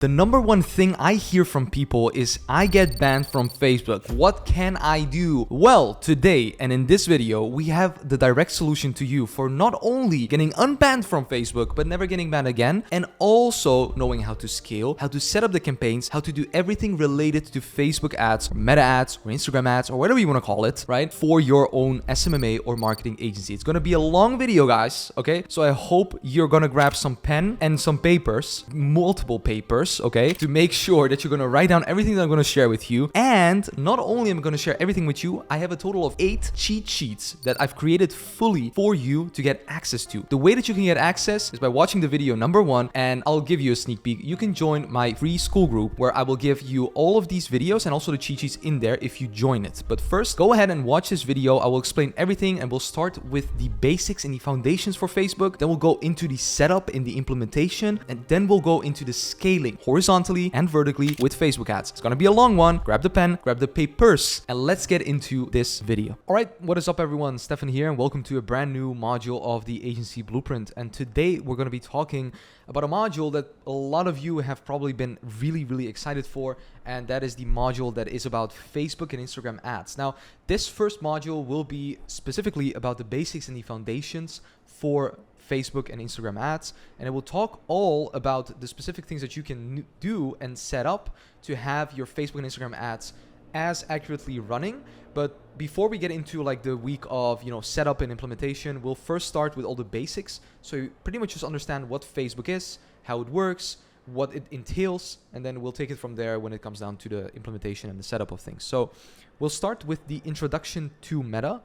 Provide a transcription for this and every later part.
The number one thing I hear from people is I get banned from Facebook. What can I do? Well, today and in this video, we have the direct solution to you for not only getting unbanned from Facebook, but never getting banned again, and also knowing how to scale, how to set up the campaigns, how to do everything related to Facebook ads, or meta ads, or Instagram ads, or whatever you want to call it, right? For your own SMMA or marketing agency. It's going to be a long video, guys, okay? So I hope you're going to grab some pen and some papers, multiple papers, okay, to make sure that you're going to write down everything that I'm going to share with you. And not only am I going to share everything with you, I have a total of 8 cheat sheets that I've created fully for you to get access to. The way that you can get access is by watching the video number 1, and I'll give you a sneak peek. You can join my free school group where I will give you all of these videos and also the cheat sheets in there if you join it. But first, go ahead and watch this video. I will explain everything, and we'll start with the basics and the foundations for Facebook. Then we'll go into the setup and the implementation, and then we'll go into the scaling horizontally and vertically with Facebook ads. It's gonna be a long one. Grab the pen, grab the papers, and let's get into this video. All right, what is up everyone? Stefan here, and welcome to a brand new module of the Agency Blueprint. And today we're gonna be talking about a module that a lot of you have probably been really excited for, and that is the module that is about Facebook and Instagram ads. Now, this first module will be specifically about the basics and the foundations for Facebook and Instagram ads, and it will talk all about the specific things that you can do and set up to have your Facebook and Instagram ads as accurately running. But before we get into like the week of, setup and implementation, we'll first start with all the basics. So you pretty much just understand what Facebook is, how it works, what it entails, and then we'll take it from there when it comes down to the implementation and the setup of things. So we'll start with the introduction to Meta.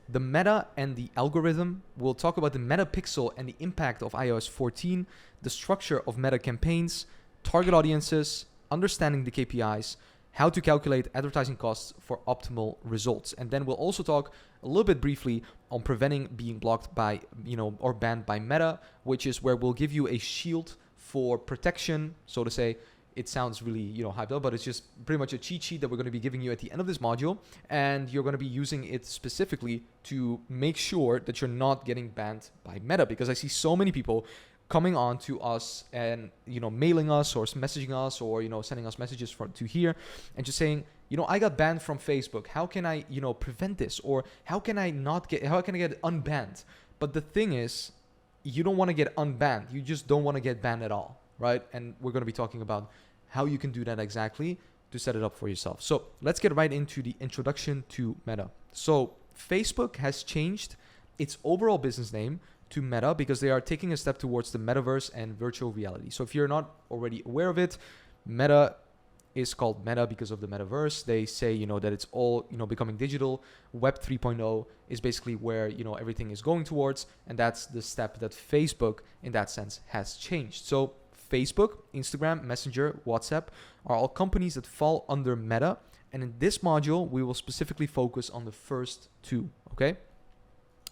The meta and the algorithm. We'll talk about the meta pixel and the impact of iOS 14, the structure of meta campaigns, target audiences, understanding the KPIs, how to calculate advertising costs for optimal results. And then we'll also talk a little bit briefly on preventing being blocked by, or banned by Meta, which is where we'll give you a shield for protection, so to say. It sounds really, hyped up, but it's just pretty much a cheat sheet that we're going to be giving you at the end of this module. And you're going to be using it specifically to make sure that you're not getting banned by Meta, because I see so many people coming on to us and, mailing us or messaging us or, sending us messages to here and just saying, I got banned from Facebook. How can I, prevent this? Or how can I get unbanned? But the thing is, you don't want to get unbanned. You just don't want to get banned at all, right? And we're going to be talking about how you can do that exactly to set it up for yourself. So let's get right into the introduction to Meta. So Facebook has changed its overall business name to Meta because they are taking a step towards the metaverse and virtual reality. So if you're not already aware of it, Meta is called Meta because of the metaverse. They say, that it's all, becoming digital. Web 3.0 is basically where, everything is going towards. And that's the step that Facebook, in that sense, has changed. So Facebook, Instagram, Messenger, WhatsApp are all companies that fall under Meta. And in this module, we will specifically focus on the first two, okay?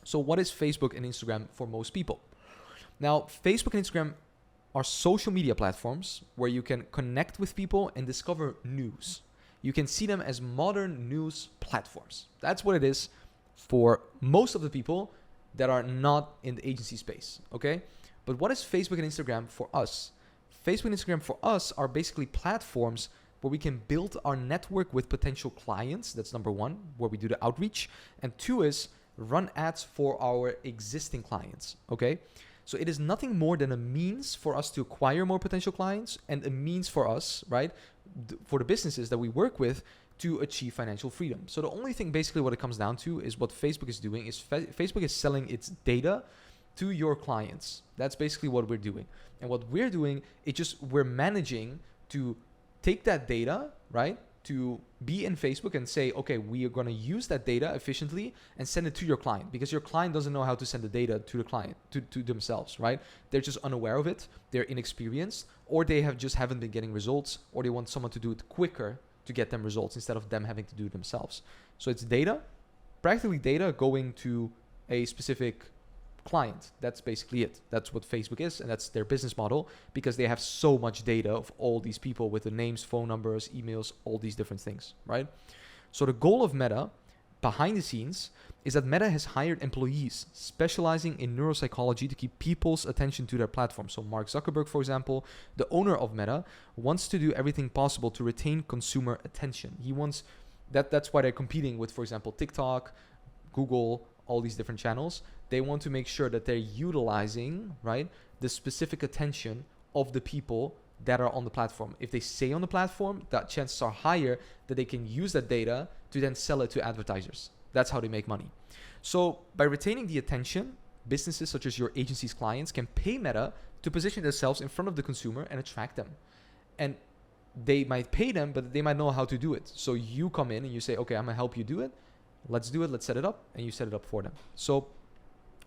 So what is Facebook and Instagram for most people? Now, Facebook and Instagram are social media platforms where you can connect with people and discover news. You can see them as modern news platforms. That's what it is for most of the people that are not in the agency space, okay? But what is Facebook and Instagram for us? Facebook and Instagram for us are basically platforms where we can build our network with potential clients. That's number 1, where we do the outreach. And 2 is run ads for our existing clients, okay? So it is nothing more than a means for us to acquire more potential clients and a means for us, right, for the businesses that we work with to achieve financial freedom. So the only thing basically what it comes down to is what Facebook is doing is Facebook is selling its data to your clients. That's basically what we're doing. And what we're doing is we're managing to take that data, right, to be in Facebook and say, okay, we are going to use that data efficiently and send it to your client, because your client doesn't know how to send the data to the client, to themselves, right? They're just unaware of it. They're inexperienced, or they haven't been getting results, or they want someone to do it quicker to get them results instead of them having to do it themselves. So it's data, practically data going to a specific client. That's basically it. That's what Facebook is, and that's their business model, because they have so much data of all these people with the names, phone numbers, emails, all these different things, right? So the goal of Meta behind the scenes is that Meta has hired employees specializing in neuropsychology to keep people's attention to their platform. So Mark Zuckerberg, for example, the owner of Meta, wants to do everything possible to retain consumer attention. He wants that's why they're competing with, for example, TikTok, Google, all these different channels. They want to make sure that they're utilizing, right, the specific attention of the people that are on the platform. If they stay on the platform, that chances are higher that they can use that data to then sell it to advertisers. That's how they make money. So by retaining the attention, businesses such as your agency's clients can pay Meta to position themselves in front of the consumer and attract them. And they might pay them, but they might know how to do it. So you come in and you say, okay, I'm gonna help you do it. Let's do it. Let's set it up. And you set it up for them. So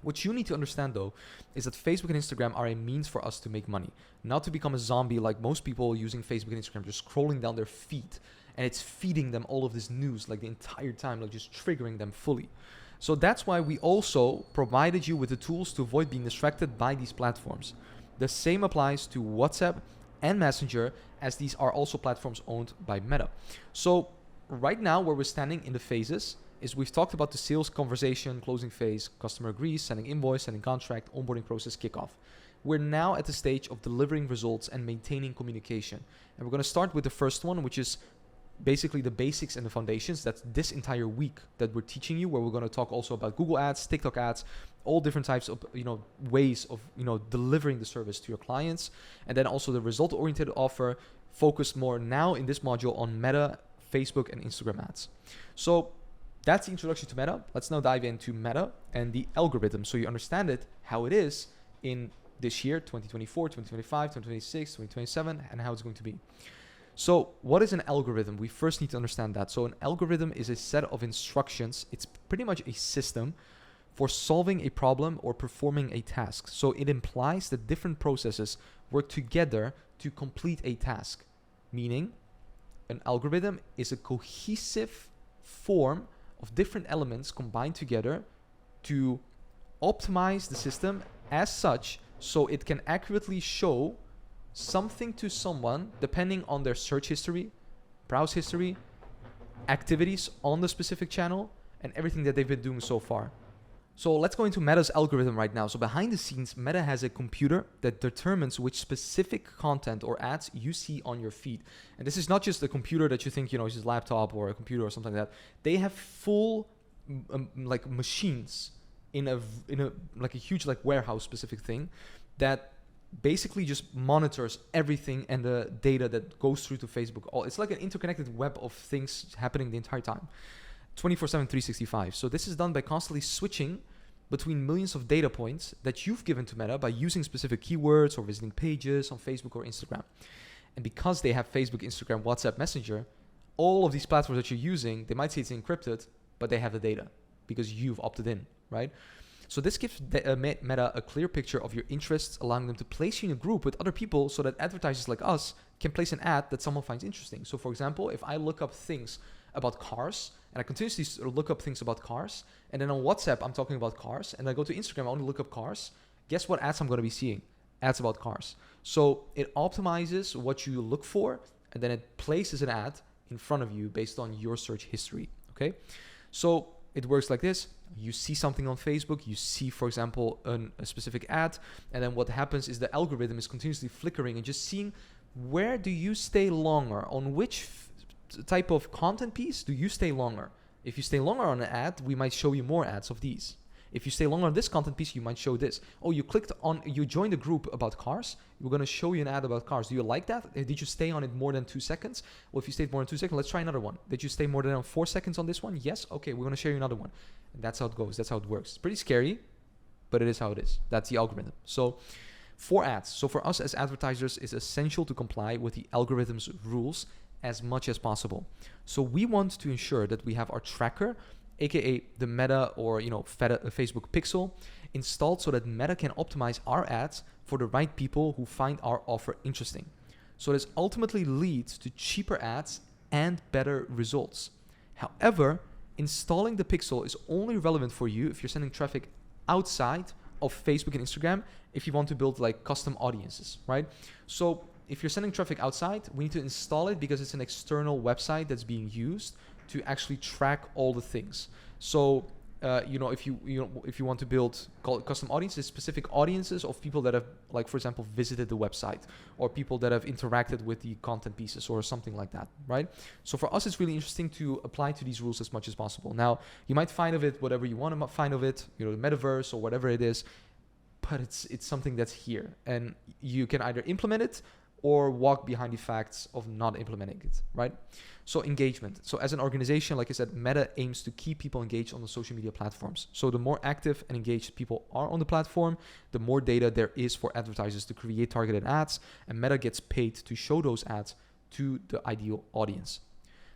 what you need to understand, though, is that Facebook and Instagram are a means for us to make money, not to become a zombie like most people using Facebook and Instagram, just scrolling down their feed, and it's feeding them all of this news like the entire time, like just triggering them fully. So that's why we also provided you with the tools to avoid being distracted by these platforms. The same applies to WhatsApp and Messenger, as these are also platforms owned by Meta. So right now, where we're standing in the phases is we've talked about the sales conversation, closing phase, customer agrees, sending invoice, sending contract, onboarding process, kickoff. We're now at the stage of delivering results and maintaining communication. And we're going to start with the first one, which is basically the basics and the foundations. That's this entire week that we're teaching you, where we're going to talk also about Google ads, TikTok ads, all different types of, ways of, delivering the service to your clients. And then also the result-oriented offer, focused more now in this module on Meta, Facebook, and Instagram ads. So that's the introduction to Meta. Let's now dive into Meta and the algorithm, so you understand it, how it is in this year, 2024, 2025, 2026, 2027, and how it's going to be. So what is an algorithm? We first need to understand that. So an algorithm is a set of instructions. It's pretty much a system for solving a problem or performing a task. So it implies that different processes work together to complete a task, meaning an algorithm is a cohesive form of different elements combined together to optimize the system as such, so it can accurately show something to someone depending on their search history, browse history, activities on the specific channel, and everything that they've been doing so far. So let's go into Meta's algorithm right now. So behind the scenes, Meta has a computer that determines which specific content or ads you see on your feed. And this is not just a computer that you think, is just a laptop or a computer or something like that. They have full machines in a huge warehouse specific thing that basically just monitors everything and the data that goes through to Facebook. It's like an interconnected web of things happening the entire time. 24/7, 365. So this is done by constantly switching between millions of data points that you've given to Meta by using specific keywords or visiting pages on Facebook or Instagram. And because they have Facebook, Instagram, WhatsApp, Messenger, all of these platforms that you're using, they might say it's encrypted, but they have the data because you've opted in, right? So this gives Meta a clear picture of your interests, allowing them to place you in a group with other people so that advertisers like us can place an ad that someone finds interesting. So for example, if I look up things about cars, and I continuously look up things about cars, and then on WhatsApp, I'm talking about cars, and I go to Instagram, I only look up cars, guess what ads I'm going to be seeing? Ads about cars. So it optimizes what you look for, and then it places an ad in front of you based on your search history, okay? So it works like this. You see something on Facebook, you see, for example, a specific ad, and then what happens is the algorithm is continuously flickering and just seeing where do you stay longer, on which type of content piece do you stay longer. If you stay longer on an ad, we might show you more ads of these. If you stay longer on this content piece, you might show this. Oh, you joined a group about cars, we're going to show you an ad about cars. Do you like that? Did you stay on it more than 2 seconds? Well, if you stayed more than 2 seconds, let's try another one. Did you stay more than 4 seconds on this one? Yes? Okay, we're going to show you another one. And that's how it goes. That's how it works. It's pretty scary, but it is how it is. That's the algorithm. So for ads. So for us as advertisers, it's essential to comply with the algorithm's rules as much as possible. So we want to ensure that we have our tracker, aka the Meta or Facebook Pixel, installed so that Meta can optimize our ads for the right people who find our offer interesting. So this ultimately leads to cheaper ads and better results. However, installing the Pixel is only relevant for you if you're sending traffic outside of Facebook and Instagram, if you want to build custom audiences, right? So if you're sending traffic outside, we need to install it because it's an external website that's being used to actually track all the things. So if you want to build call it custom audiences, specific audiences of people that have, like for example, visited the website, or people that have interacted with the content pieces or something like that, right? So for us, it's really interesting to apply to these rules as much as possible. Now, you might find of it whatever you want to find of it, the metaverse or whatever it is, but it's something that's here, and you can either implement it or walk behind the facts of not implementing it, right? So engagement. So as an organization, like I said, Meta aims to keep people engaged on the social media platforms. So the more active and engaged people are on the platform, the more data there is for advertisers to create targeted ads, and Meta gets paid to show those ads to the ideal audience.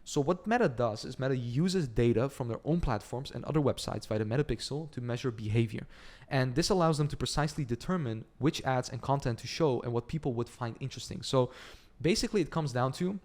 So what Meta does is Meta uses data from their own platforms and other websites via the Metapixel to measure behavior. And this allows them to precisely determine which ads and content to show and what people would find interesting. So basically it comes down to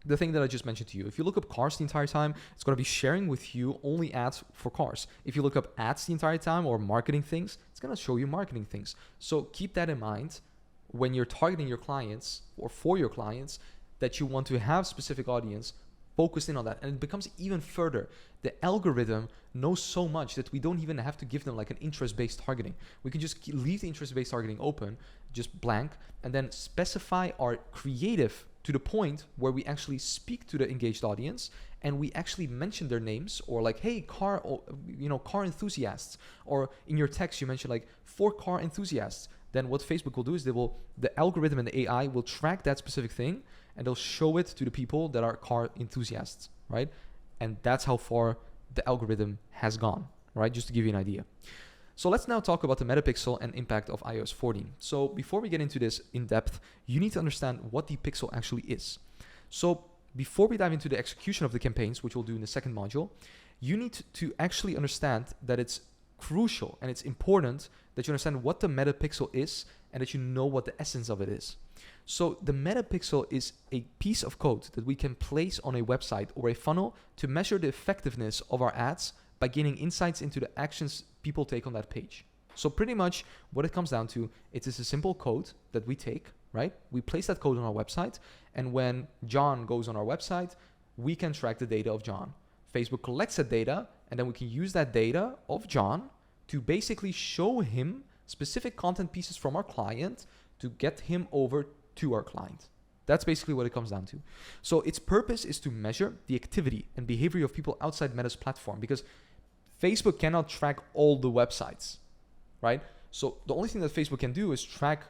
the thing that I just mentioned to you. If you look up cars the entire time, it's going to be sharing with you only ads for cars. If you look up ads the entire time or marketing things, it's going to show you marketing things. So keep that in mind when you're targeting your clients or for your clients, that you want to have specific audience focused in on that. And it becomes even further. The algorithm knows so much that we don't even have to give them like an interest-based targeting. We can just leave the interest-based targeting open, just blank, and then specify our creative to the point where we actually speak to the engaged audience and we actually mention their names, or like, hey, car enthusiasts, or in your text you mention like 4 car enthusiasts. Then what Facebook will do is the algorithm and the AI will track that specific thing and they'll show it to the people that are car enthusiasts, right? And that's how far the algorithm has gone, right? Just to give you an idea. So let's now talk about the Metapixel and impact of iOS 14. So before we get into this in depth, you need to understand what the pixel actually is. So before we dive into the execution of the campaigns, which we'll do in the second module, you need to actually understand that it's crucial and it's important that you understand what the Metapixel is and that you know what the essence of it is. So the Metapixel is a piece of code that we can place on a website or a funnel to measure the effectiveness of our ads by gaining insights into the actions people take on that page. So pretty much what it comes down to, it is a simple code that we take, right? We place that code on our website, and when John goes on our website, we can track the data of John. Facebook collects that data, and then we can use that data of John to basically show him specific content pieces from our client to get him over to our client. That's basically what it comes down to. So its purpose is to measure the activity and behavior of people outside Meta's platform, because Facebook cannot track all the websites, right? So the only thing that Facebook can do is track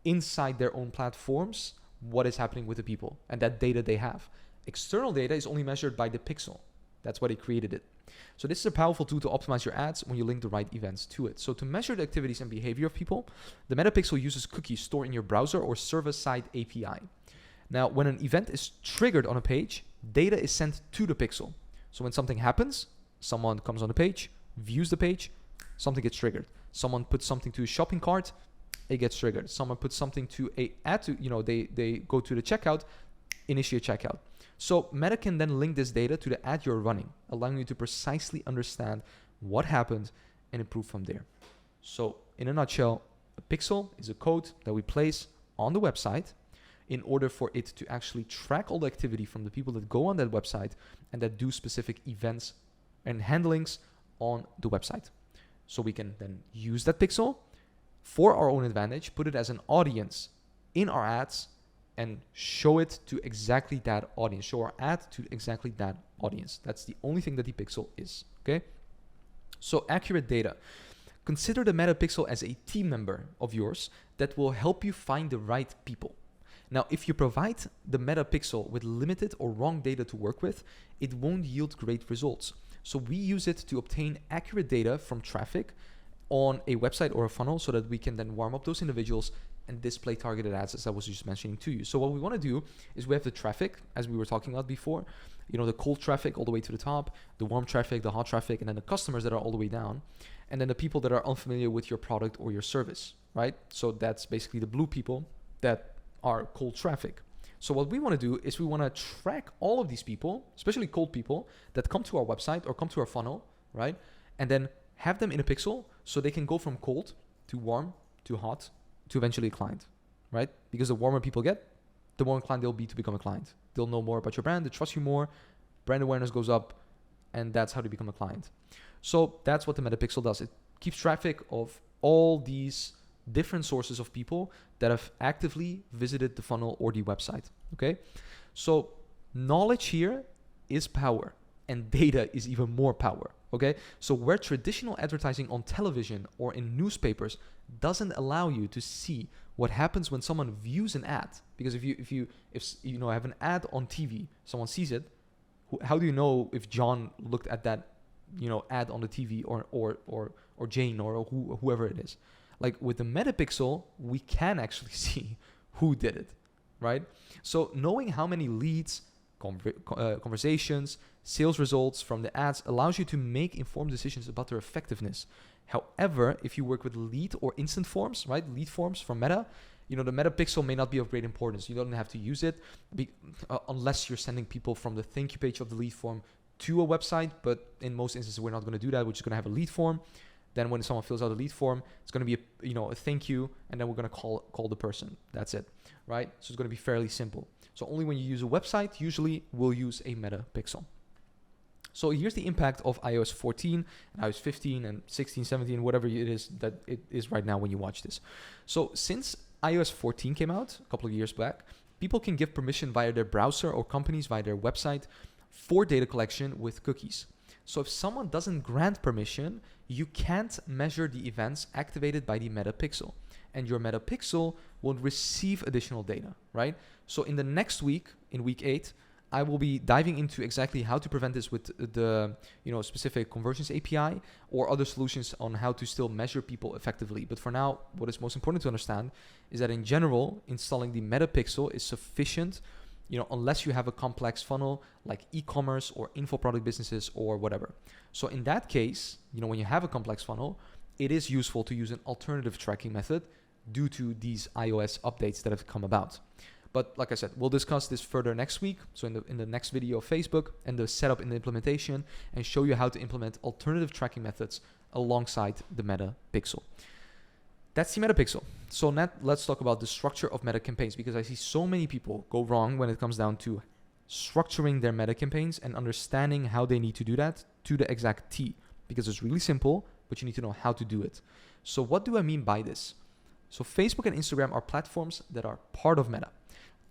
inside their own platforms what is happening with the people and that data they have. External data is only measured by the pixel. That's why they created it. So this is a powerful tool to optimize your ads when you link the right events to it. So to measure the activities and behavior of people, the Metapixel uses cookies stored in your browser or server-side API. Now, when an event is triggered on a page, data is sent to the pixel. So when something happens, someone comes on the page, views the page, something gets triggered. Someone puts something to a shopping cart, it gets triggered. Someone puts something to a ad to, they go to the checkout, initiate checkout. So Meta can then link this data to the ad you're running, allowing you to precisely understand what happened and improve from there. So in a nutshell, a pixel is a code that we place on the website in order for it to actually track all the activity from the people that go on that website and that do specific events and handlings on the website. So we can then use that pixel for our own advantage, put it as an audience in our ads, and show it to exactly that audience. Show our ad to exactly that audience. That's the only thing that the pixel is, okay? So accurate data. Consider the Metapixel as a team member of yours that will help you find the right people. Now, if you provide the Metapixel with limited or wrong data to work with, it won't yield great results. So we use it to obtain accurate data from traffic on a website or a funnel so that we can then warm up those individuals and display targeted ads, as I was just mentioning to you. So what we want to do is we have the traffic, as we were talking about before, the cold traffic all the way to the top, the warm traffic, the hot traffic, and then the customers that are all the way down, and then the people that are unfamiliar with your product or your service, right? So that's basically the blue people that are cold traffic. So what we want to do is we want to track all of these people, especially cold people, that come to our website or come to our funnel, right? And then have them in a pixel so they can go from cold to warm to hot to eventually a client, right? Because the warmer people get, the more inclined they'll be to become a client. They'll know more about your brand, they trust you more, brand awareness goes up, and that's how they become a client. So that's what the metapixel does. It keeps track of all these different sources of people that have actively visited the funnel or the website. Okay, so knowledge here is power, and data is even more power. Okay, so where traditional advertising on television or in newspapers doesn't allow you to see what happens when someone views an ad, because if you have an ad on TV, someone sees it, how do you know if John looked at that ad on the TV or Jane or whoever it is? Like with the metapixel, we can actually see who did it, right? So knowing how many leads, conversations, sales results from the ads allows you to make informed decisions about their effectiveness. However, if you work with lead or instant forms, right? Lead forms from Meta, the metapixel may not be of great importance. You don't have to use it unless you're sending people from the thank you page of the lead form to a website. But in most instances, we're not going to do that. We're just going to have a lead form. Then when someone fills out a lead form, it's going to be a thank you, and then we're going to call the person. That's it, right? So it's going to be fairly simple. So only when you use a website, usually we'll use a metapixel. So here's the impact of iOS 14 and iOS 15 and 16, 17, whatever it is that it is right now when you watch this. So since iOS 14 came out a couple of years back, people can give permission via their browser or companies via their website for data collection with cookies. So if someone doesn't grant permission, you can't measure the events activated by the metapixel, and your metapixel will receive additional data, right? So in the next week, in week 8, I will be diving into exactly how to prevent this with the specific conversions API or other solutions on how to still measure people effectively. But for now, what is most important to understand is that in general, installing the metapixel is sufficient, unless you have a complex funnel like e-commerce or info product businesses or whatever. So in that case, when you have a complex funnel, it is useful to use an alternative tracking method due to these iOS updates that have come about. But like I said, we'll discuss this further next week. So in the next video of Facebook and the setup in the implementation, and show you how to implement alternative tracking methods alongside the metapixel. That's the metapixel. So now let's talk about the structure of meta campaigns, because I see so many people go wrong when it comes down to structuring their meta campaigns and understanding how they need to do that to the exact T, because it's really simple, but you need to know how to do it. So what do I mean by this? So Facebook and Instagram are platforms that are part of Meta.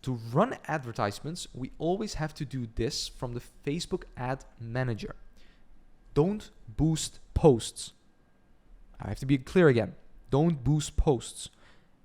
To run advertisements, we always have to do this from the Facebook Ad Manager. Don't boost posts. I have to be clear again. Don't boost posts.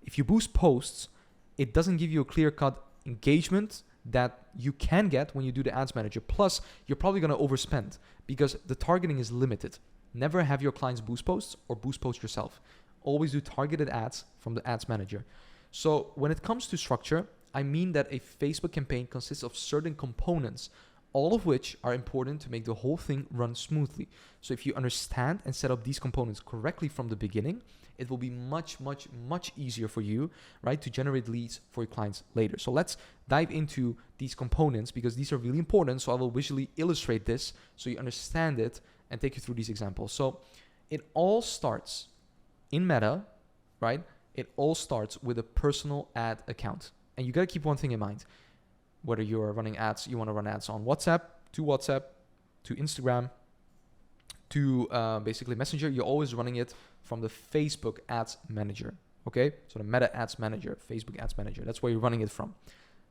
If you boost posts, it doesn't give you a clear-cut engagement that you can get when you do the ads manager. Plus, you're probably going to overspend because the targeting is limited. Never have your clients boost posts or boost posts yourself. Always do targeted ads from the ads manager. So when it comes to structure, I mean that a Facebook campaign consists of certain components, all of which are important to make the whole thing run smoothly. So if you understand and set up these components correctly from the beginning, it will be much, much, much easier for you, right, to generate leads for your clients later. So let's dive into these components because these are really important. So I will visually illustrate this so you understand it and take you through these examples. So it all starts in Meta, right? It all starts with a personal ad account. And you got to keep one thing in mind. Whether you're running ads, you want to run ads on WhatsApp, to Instagram, to basically Messenger, you're always running it from the Facebook Ads Manager, okay? So the Meta Ads Manager, Facebook Ads Manager, that's where you're running it from.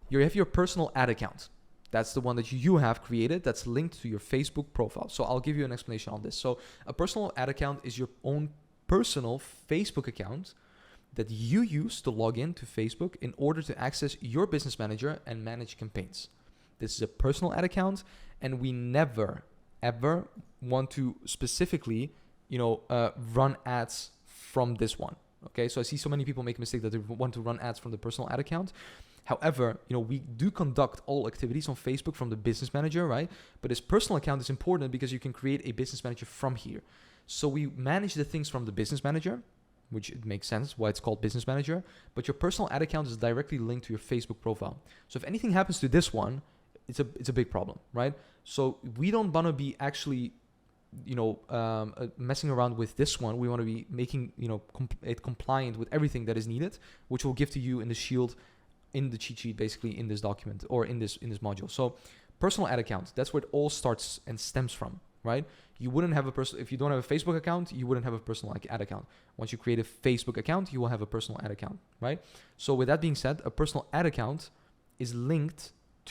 You have your personal ad account. That's the one that you have created that's linked to your Facebook profile. So I'll give you an explanation on this. So a personal ad account is your own personal Facebook account that you use to log in to Facebook in order to access your business manager and manage campaigns. This is a personal ad account, and we never, ever want to specifically, run ads from this one. Okay, so I see so many people make a mistake that they want to run ads from the personal ad account. However, we do conduct all activities on Facebook from the business manager, right? But this personal account is important because you can create a business manager from here. So we manage the things from the business manager, which it makes sense why it's called business manager, but your personal ad account is directly linked to your Facebook profile. So if anything happens to this one, it's a big problem, right? So we don't want to be actually, messing around with this one. We want to be making, it compliant with everything that is needed, which we'll give to you in the shield, in the cheat sheet, basically in this document or in this module. So personal ad account, that's where it all starts and stems from, right? You wouldn't have a personal, if you don't have a Facebook account, you wouldn't have a personal ad account. Once you create a Facebook account, you will have a personal ad account, right? So with that being said, a personal ad account is linked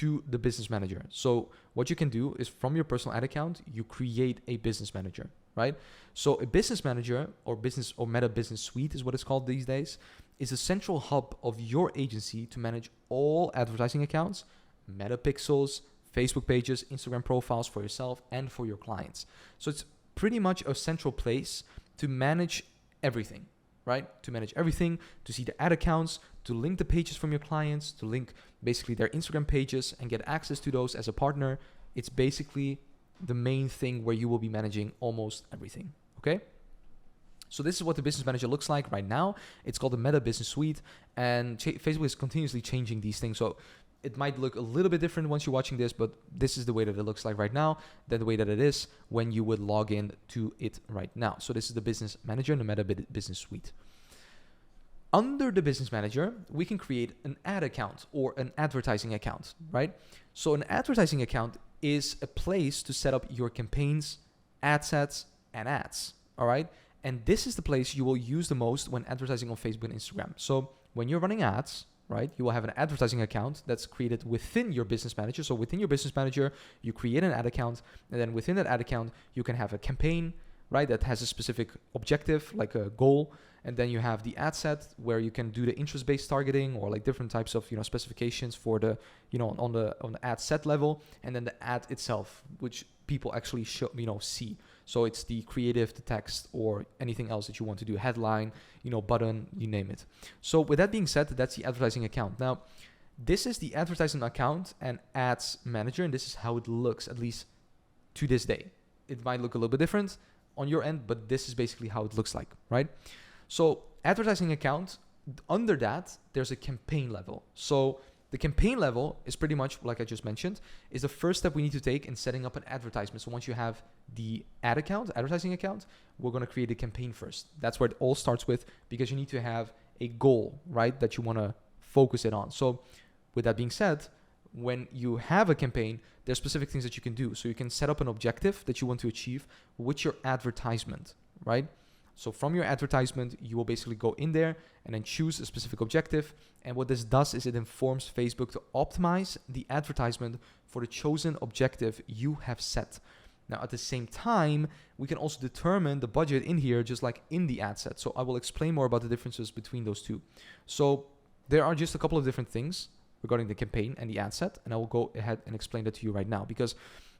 to the business manager. So what you can do is from your personal ad account, you create a business manager, right? So a business manager or business or meta business suite is what it's called these days, is a central hub of your agency to manage all advertising accounts, meta pixels, Facebook pages, Instagram profiles for yourself and for your clients. So it's pretty much a central place to manage everything, right? To manage everything, to see the ad accounts, to link the pages from your clients, to link basically their Instagram pages and get access to those as a partner. It's basically the main thing where you will be managing almost everything, okay? So this is what the business manager looks like right now. It's called the Meta Business Suite, and Facebook is continuously changing these things. So it might look a little bit different once you're watching this, but this is the way that it looks like right now, than the way that it is when you would log in to it right now. So this is the business manager and the Meta Business Suite. Under the business manager, we can create an ad account or an advertising account, right? So an advertising account is a place to set up your campaigns, ad sets, and ads, all right? And this is the place you will use the most when advertising on Facebook and Instagram. So when you're running ads, right, you will have an advertising account that's created within your business manager. So within your business manager, you create an ad account, and then within that ad account, you can have a campaign, right, that has a specific objective, like a goal. And then you have the ad set where you can do the interest-based targeting or like different types of, specifications for the, on the ad set level. And then the ad itself, which people actually see. So it's the creative, the text, or anything else that you want to do, headline, button, you name it. So with that being said, that's the advertising account. Now, this is the advertising account and ads manager, and this is how it looks, at least to this day. It might look a little bit different on your end, but this is basically how it looks like, right? So advertising account, under that, there's a campaign level. So the campaign level is pretty much, like I just mentioned, is the first step we need to take in setting up an advertisement. So once you have the ad account, advertising account, we're going to create a campaign first. That's where it all starts with, because you need to have a goal, right, that you want to focus it on. So with that being said, when you have a campaign, there's specific things that you can do. So you can set up an objective that you want to achieve with your advertisement, right? So from your advertisement, you will basically go in there and then choose a specific objective. And what this does is it informs Facebook to optimize the advertisement for the chosen objective you have set. Now, at the same time, we can also determine the budget in here, just like in the ad set. So I will explain more about the differences between those two. So there are just a couple of different things regarding the campaign and the ad set. And I will go ahead and explain that to you right now, because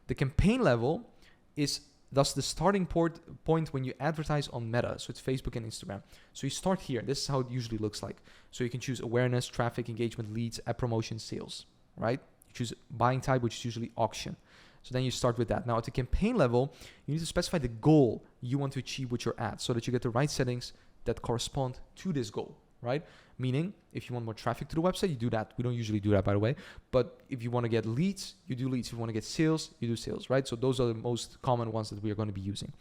the campaign level is thus the starting point when you advertise on Meta. So it's Facebook and Instagram. So you start here. This is how it usually looks like. So you can choose awareness, traffic, engagement, leads, ad promotion, sales, right? You choose buying type, which is usually auction. So then you start with that. Now at the campaign level, you need to specify the goal you want to achieve with your ad so that you get the right settings that correspond to this goal, right? Meaning, if you want more traffic to the website, you do that. We don't usually do that, by the way. But if you want to get leads, you do leads. If you want to get sales, you do sales, right? So those are the most common ones that we are going to be using.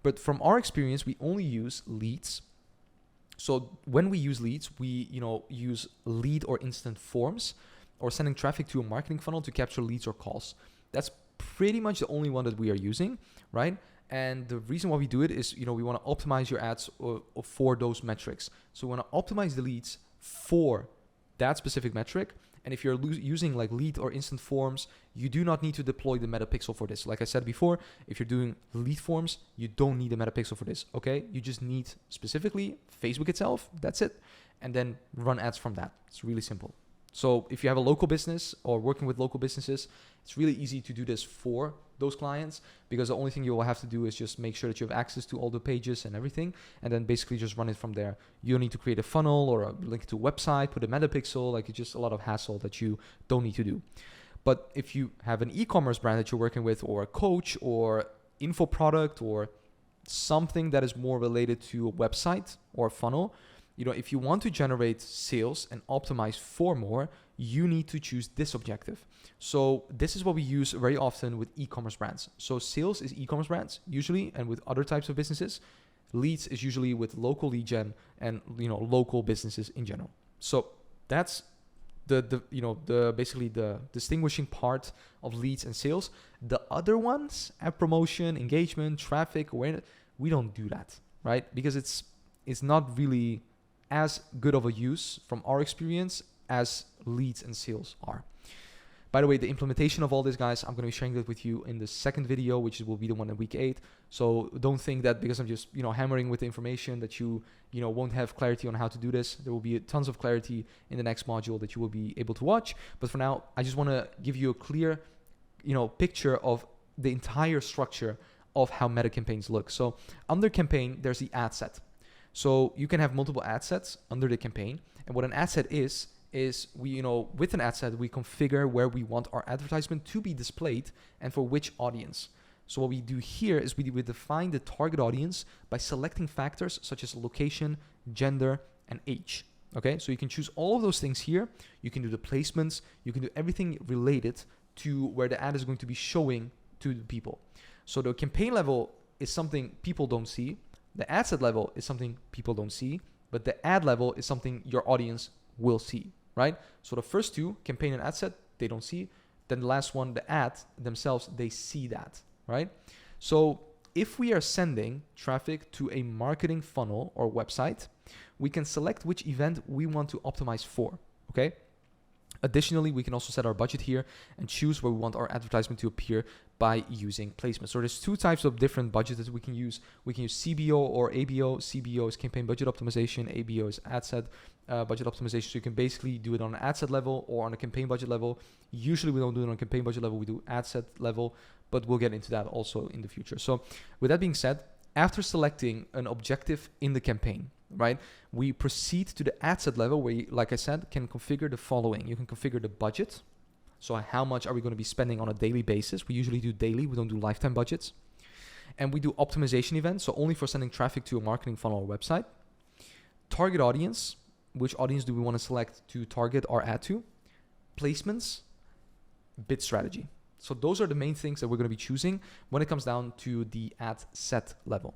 But from our experience, we only use leads. So when we use leads, we use lead or instant forms or sending traffic to a marketing funnel to capture leads or calls. That's pretty much the only one that we are using, right? And the reason why we do it is, we want to optimize your ads for those metrics. So we want to optimize the leads for that specific metric. And if you're using like lead or instant forms, you do not need to deploy the metapixel for this. Like I said before, if you're doing lead forms, you don't need a metapixel for this, okay? You just need specifically Facebook itself, that's it. And then run ads from that. It's really simple. So if you have a local business or working with local businesses, it's really easy to do this for those clients, because the only thing you will have to do is just make sure that you have access to all the pages and everything, and then basically just run it from there. You don't need to create a funnel or a link to a website, put a metapixel, like it's just a lot of hassle that you don't need to do. But if you have an e-commerce brand that you're working with, or a coach or info product or something that is more related to a website or a funnel, if you want to generate sales and optimize for more, you need to choose this objective. So this is what we use very often with e-commerce brands. So sales is e-commerce brands usually, and with other types of businesses. Leads is usually with local lead gen and local businesses in general. So that's the basically the distinguishing part of leads and sales. The other ones, app promotion, engagement, traffic, awareness, we don't do that, right? Because it's not really as good of a use from our experience as leads and sales are. By the way, the implementation of all this, guys, I'm going to be sharing that with you in the second video, which will be the one in week 8. So don't think that because I'm just, hammering with the information that you won't have clarity on how to do this. There will be tons of clarity in the next module that you will be able to watch. But for now, I just want to give you a clear, picture of the entire structure of how meta campaigns look. So under campaign, there's the ad set. So you can have multiple ad sets under the campaign. And what an ad set is we, with an ad set, we configure where we want our advertisement to be displayed and for which audience. So what we do here is we define the target audience by selecting factors such as location, gender, and age. Okay, so you can choose all of those things here. You can do the placements. You can do everything related to where the ad is going to be showing to the people. So the campaign level is something people don't see. The ad set level is something people don't see, but the ad level is something your audience will see, right? So the first two, campaign and ad set, they don't see. Then the last one, the ad themselves, they see that, right? So if we are sending traffic to a marketing funnel or website, we can select which event we want to optimize for, okay? Additionally, we can also set our budget here and choose where we want our advertisement to appear by using placement. So there's two types of different budgets that we can use. We can use CBO or ABO. CBO is campaign budget optimization. ABO is ad set budget optimization. So you can basically do it on an ad set level or on a campaign budget level. Usually we don't do it on a campaign budget level. We do ad set level, but we'll get into that also in the future. So with that being said, after selecting an objective in the campaign, right, we proceed to the ad set level where you, like I said, can configure the following. You can configure the budget. So how much are we going to be spending on a daily basis? We usually do daily. We don't do lifetime budgets. And we do optimization events. So only for sending traffic to a marketing funnel or website. Target audience. Which audience do we want to select to target our ad to? Placements. Bid strategy. So those are the main things that we're going to be choosing when it comes down to the ad set level.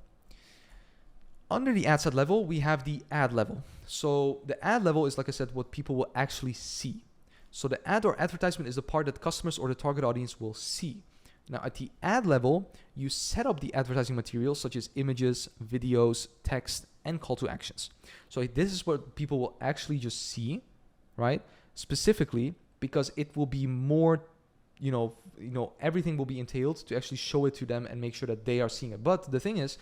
Under the ad set level, we have the ad level. So the ad level is, like I said, what people will actually see. So the ad or advertisement is the part that customers or the target audience will see. Now at the ad level, you set up the advertising materials such as images, videos, text, and call to actions. So this is what people will actually just see, right? Specifically because it will be more everything will be entailed to actually show it to them and make sure that they are seeing it. But the thing is,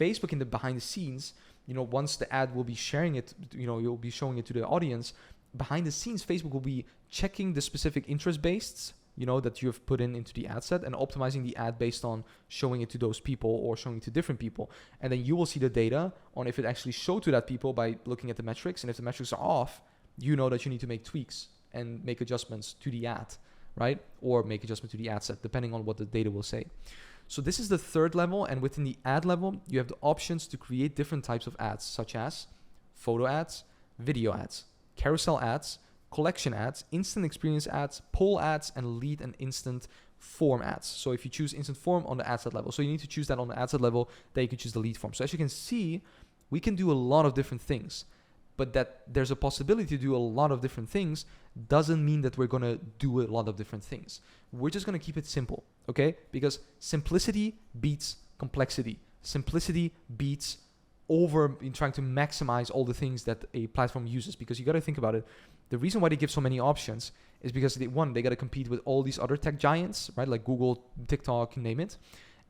Facebook in the behind the scenes, once the ad will be sharing it, you'll be showing it to the audience. Behind the scenes, Facebook will be checking the specific interest based, that you have put into the ad set and optimizing the ad based on showing it to those people or showing it to different people. And then you will see the data on if it actually showed to that people by looking at the metrics. And if the metrics are off, you know that you need to make tweaks and make adjustments to the ad, right? Or make adjustment to the ad set, depending on what the data will say. So this is the third level. And within the ad level, you have the options to create different types of ads, such as photo ads, video ads, carousel ads, collection ads, instant experience ads, poll ads, and lead and instant form ads. So if you choose instant form on the ad set level, so you need to choose that on the ad set level, then you can choose the lead form. So as you can see, we can do a lot of different things. But that there's a possibility to do a lot of different things doesn't mean that we're going to do a lot of different things. We're just going to keep it simple, okay? Because simplicity beats complexity. Simplicity beats over in trying to maximize all the things that a platform uses. Because you got to think about it. The reason why they give so many options is because they got to compete with all these other tech giants, right? Like Google, TikTok, you name it.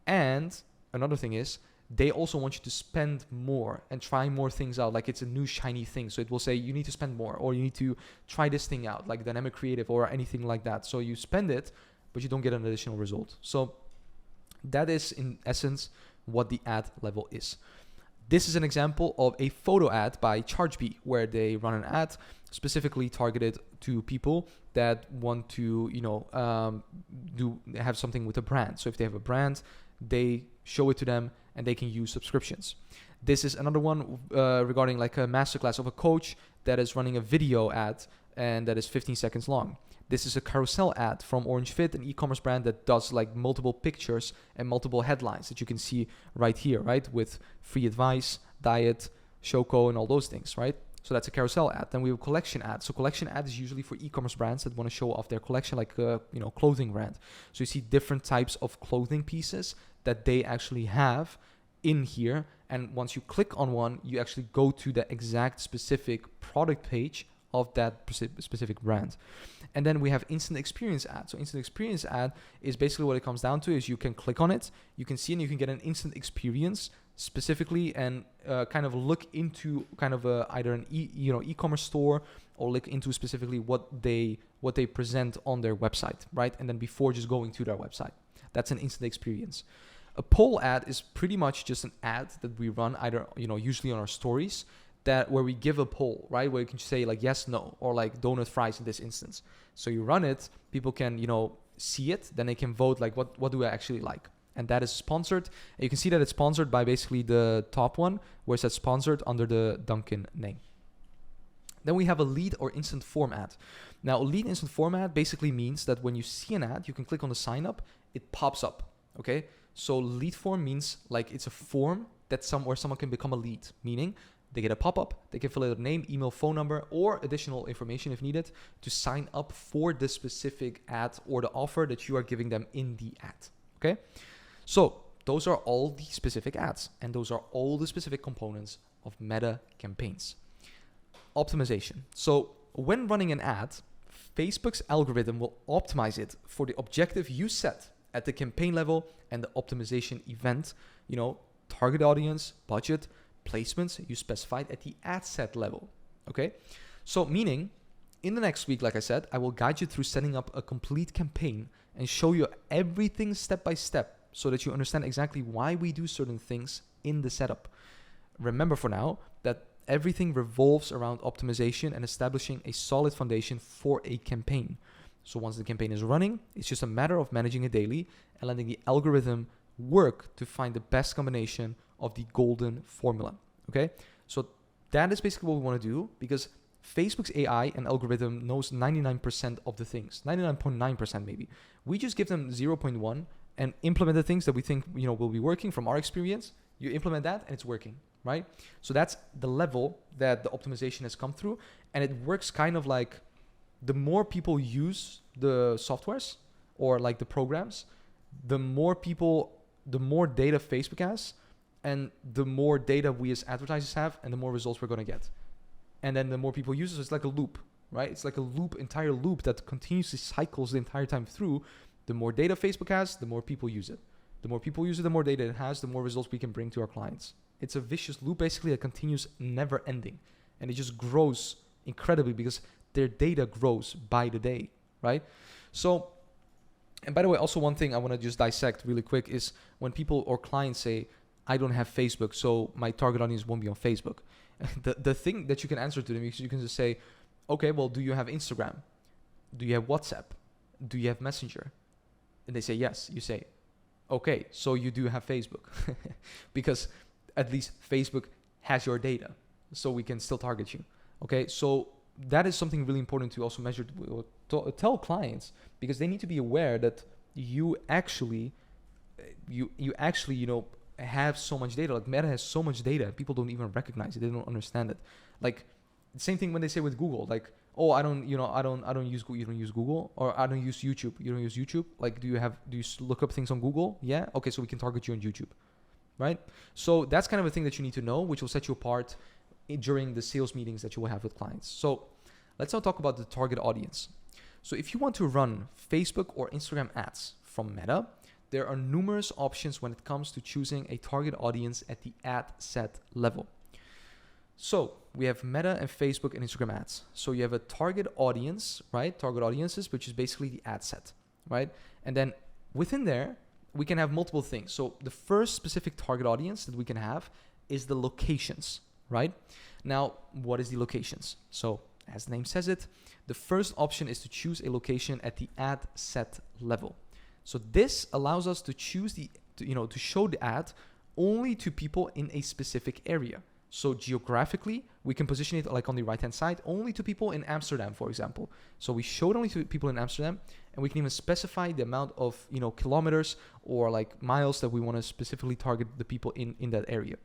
And another thing is, they also want you to spend more and try more things out, like it's a new shiny thing. So it will say you need to spend more, or you need to try this thing out, like dynamic creative or anything like that. So you spend it, but you don't get an additional result. So that is in essence what the ad level is. This is an example of a photo ad by ChargeBee, where they run an ad specifically targeted to people that want to, have something with a brand. So if they have a brand, they show it to them and they can use subscriptions. This is another one regarding like a masterclass of a coach that is running a video ad and that is 15 seconds long. This is a carousel ad from Orange Fit, an e-commerce brand that does like multiple pictures and multiple headlines that you can see right here, right? With free advice, diet, Shoko, and all those things, right? So that's a carousel ad. Then we have a collection ad. So collection ad is usually for e-commerce brands that want to show off their collection, like a clothing brand. So you see different types of clothing pieces that they actually have in here. And once you click on one, you actually go to the exact specific product page of that specific brand. And then we have instant experience ad. So instant experience ad is basically what it comes down to is you can click on it, you can see, and you can get an instant experience specifically, and kind of look into kind of either an e-commerce store, or look into specifically what they present on their website, right? And then before just going to their website, that's an instant experience. A poll ad is pretty much just an ad that we run either usually on our stories, that where we give a poll, right? Where you can say like yes, no, or like donut fries in this instance. So you run it, people can see it, then they can vote like what do I actually like. And that is sponsored. And you can see that it's sponsored by basically the top one, where it says sponsored under the Dunkin' name. Then we have a lead or instant form ad. Now, a lead instant form ad basically means that when you see an ad, you can click on the sign up, it pops up, okay? So lead form means like it's a form that where someone can become a lead, meaning they get a pop-up, they can fill out a name, email, phone number, or additional information if needed to sign up for the specific ad or the offer that you are giving them in the ad, okay? So those are all the specific ads, and those are all the specific components of meta campaigns. Optimization. So when running an ad, Facebook's algorithm will optimize it for the objective you set at the campaign level and the optimization event, target audience, budget, placements you specified at the ad set level, okay? So meaning, in the next week, like I said, I will guide you through setting up a complete campaign and show you everything step by step, so that you understand exactly why we do certain things in the setup. Remember for now that everything revolves around optimization and establishing a solid foundation for a campaign. So once the campaign is running, it's just a matter of managing it daily and letting the algorithm work to find the best combination of the golden formula, okay? So that is basically what we want to do, because Facebook's AI and algorithm knows 99% of the things, 99.9% maybe. We just give them 0.1 and implement the things that we think will be working from our experience. You implement that and it's working, right? So that's the level that the optimization has come through, and it works kind of like the more people use the softwares or like the programs, the more data Facebook has, and the more data we as advertisers have, and the more results we're going to get. And then the more people use it, so it's like a loop, right? It's like a entire loop that continuously cycles the entire time through. The more data Facebook has, the more people use it. The more people use it, the more data it has, the more results we can bring to our clients. It's a vicious loop basically that continues never ending. And it just grows incredibly because their data grows by the day, right? So, and by the way, also one thing I want to just dissect really quick is when people or clients say, I don't have Facebook, so my target audience won't be on Facebook. The thing that you can answer to them is you can just say, okay, well, do you have Instagram? Do you have WhatsApp? Do you have Messenger? And they say yes. You say, okay, so you do have Facebook. Because at least Facebook has your data, so we can still target you. Okay, so that is something really important to also measure, to tell clients, because they need to be aware that you actually have so much data. Like Meta has so much data, people don't even recognize it. They don't understand it. Like the same thing when they say with Google, like, oh, I don't use Google. You don't use Google, or I don't use YouTube. You don't use YouTube. Like, do you look up things on Google? Yeah. Okay. So we can target you on YouTube, right? So that's kind of a thing that you need to know, which will set you apart during the sales meetings that you will have with clients. So let's now talk about the target audience. So if you want to run Facebook or Instagram ads from Meta, there are numerous options when it comes to choosing a target audience at the ad set level. So we have Meta and Facebook and Instagram ads. So you have a target audience, right? Target audiences, which is basically the ad set, right? And then within there, we can have multiple things. So the first specific target audience that we can have is the locations, right? Now, what is the locations? So as the name says it, the first option is to choose a location at the ad set level. So this allows us to choose to show the ad only to people in a specific area. So geographically, we can position it like on the right-hand side, only to people in Amsterdam, for example. So we show it only to people in Amsterdam, and we can even specify the amount of kilometers or like miles that we want to specifically target the people in that area.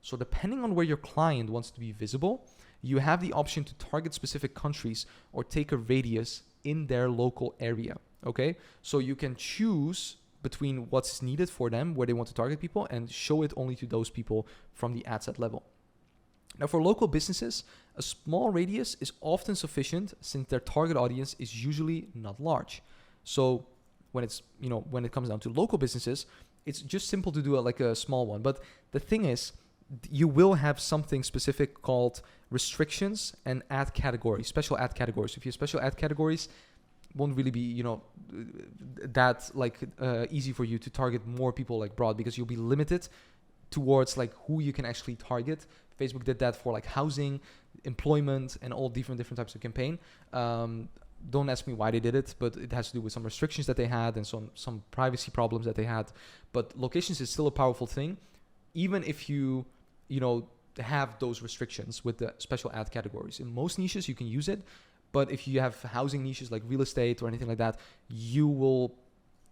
So depending on where your client wants to be visible, you have the option to target specific countries or take a radius in their local area. Okay, so you can choose between what's needed for them, where they want to target people, and show it only to those people from the ad set level. Now, for local businesses, a small radius is often sufficient since their target audience is usually not large. So when it comes down to local businesses, it's just simple to do like a small one. But the thing is, you will have something specific called restrictions and ad categories, special ad categories. If you have special ad categories, it won't really be, that easy for you to target more people like broad, because you'll be limited towards like who you can actually target. Facebook did that for like housing, employment, and all different types of campaign. Don't ask me why they did it, but it has to do with some restrictions that they had and some privacy problems that they had. But locations is still a powerful thing, even if you have those restrictions with the special ad categories. In most niches, you can use it, but if you have housing niches like real estate or anything like that, you will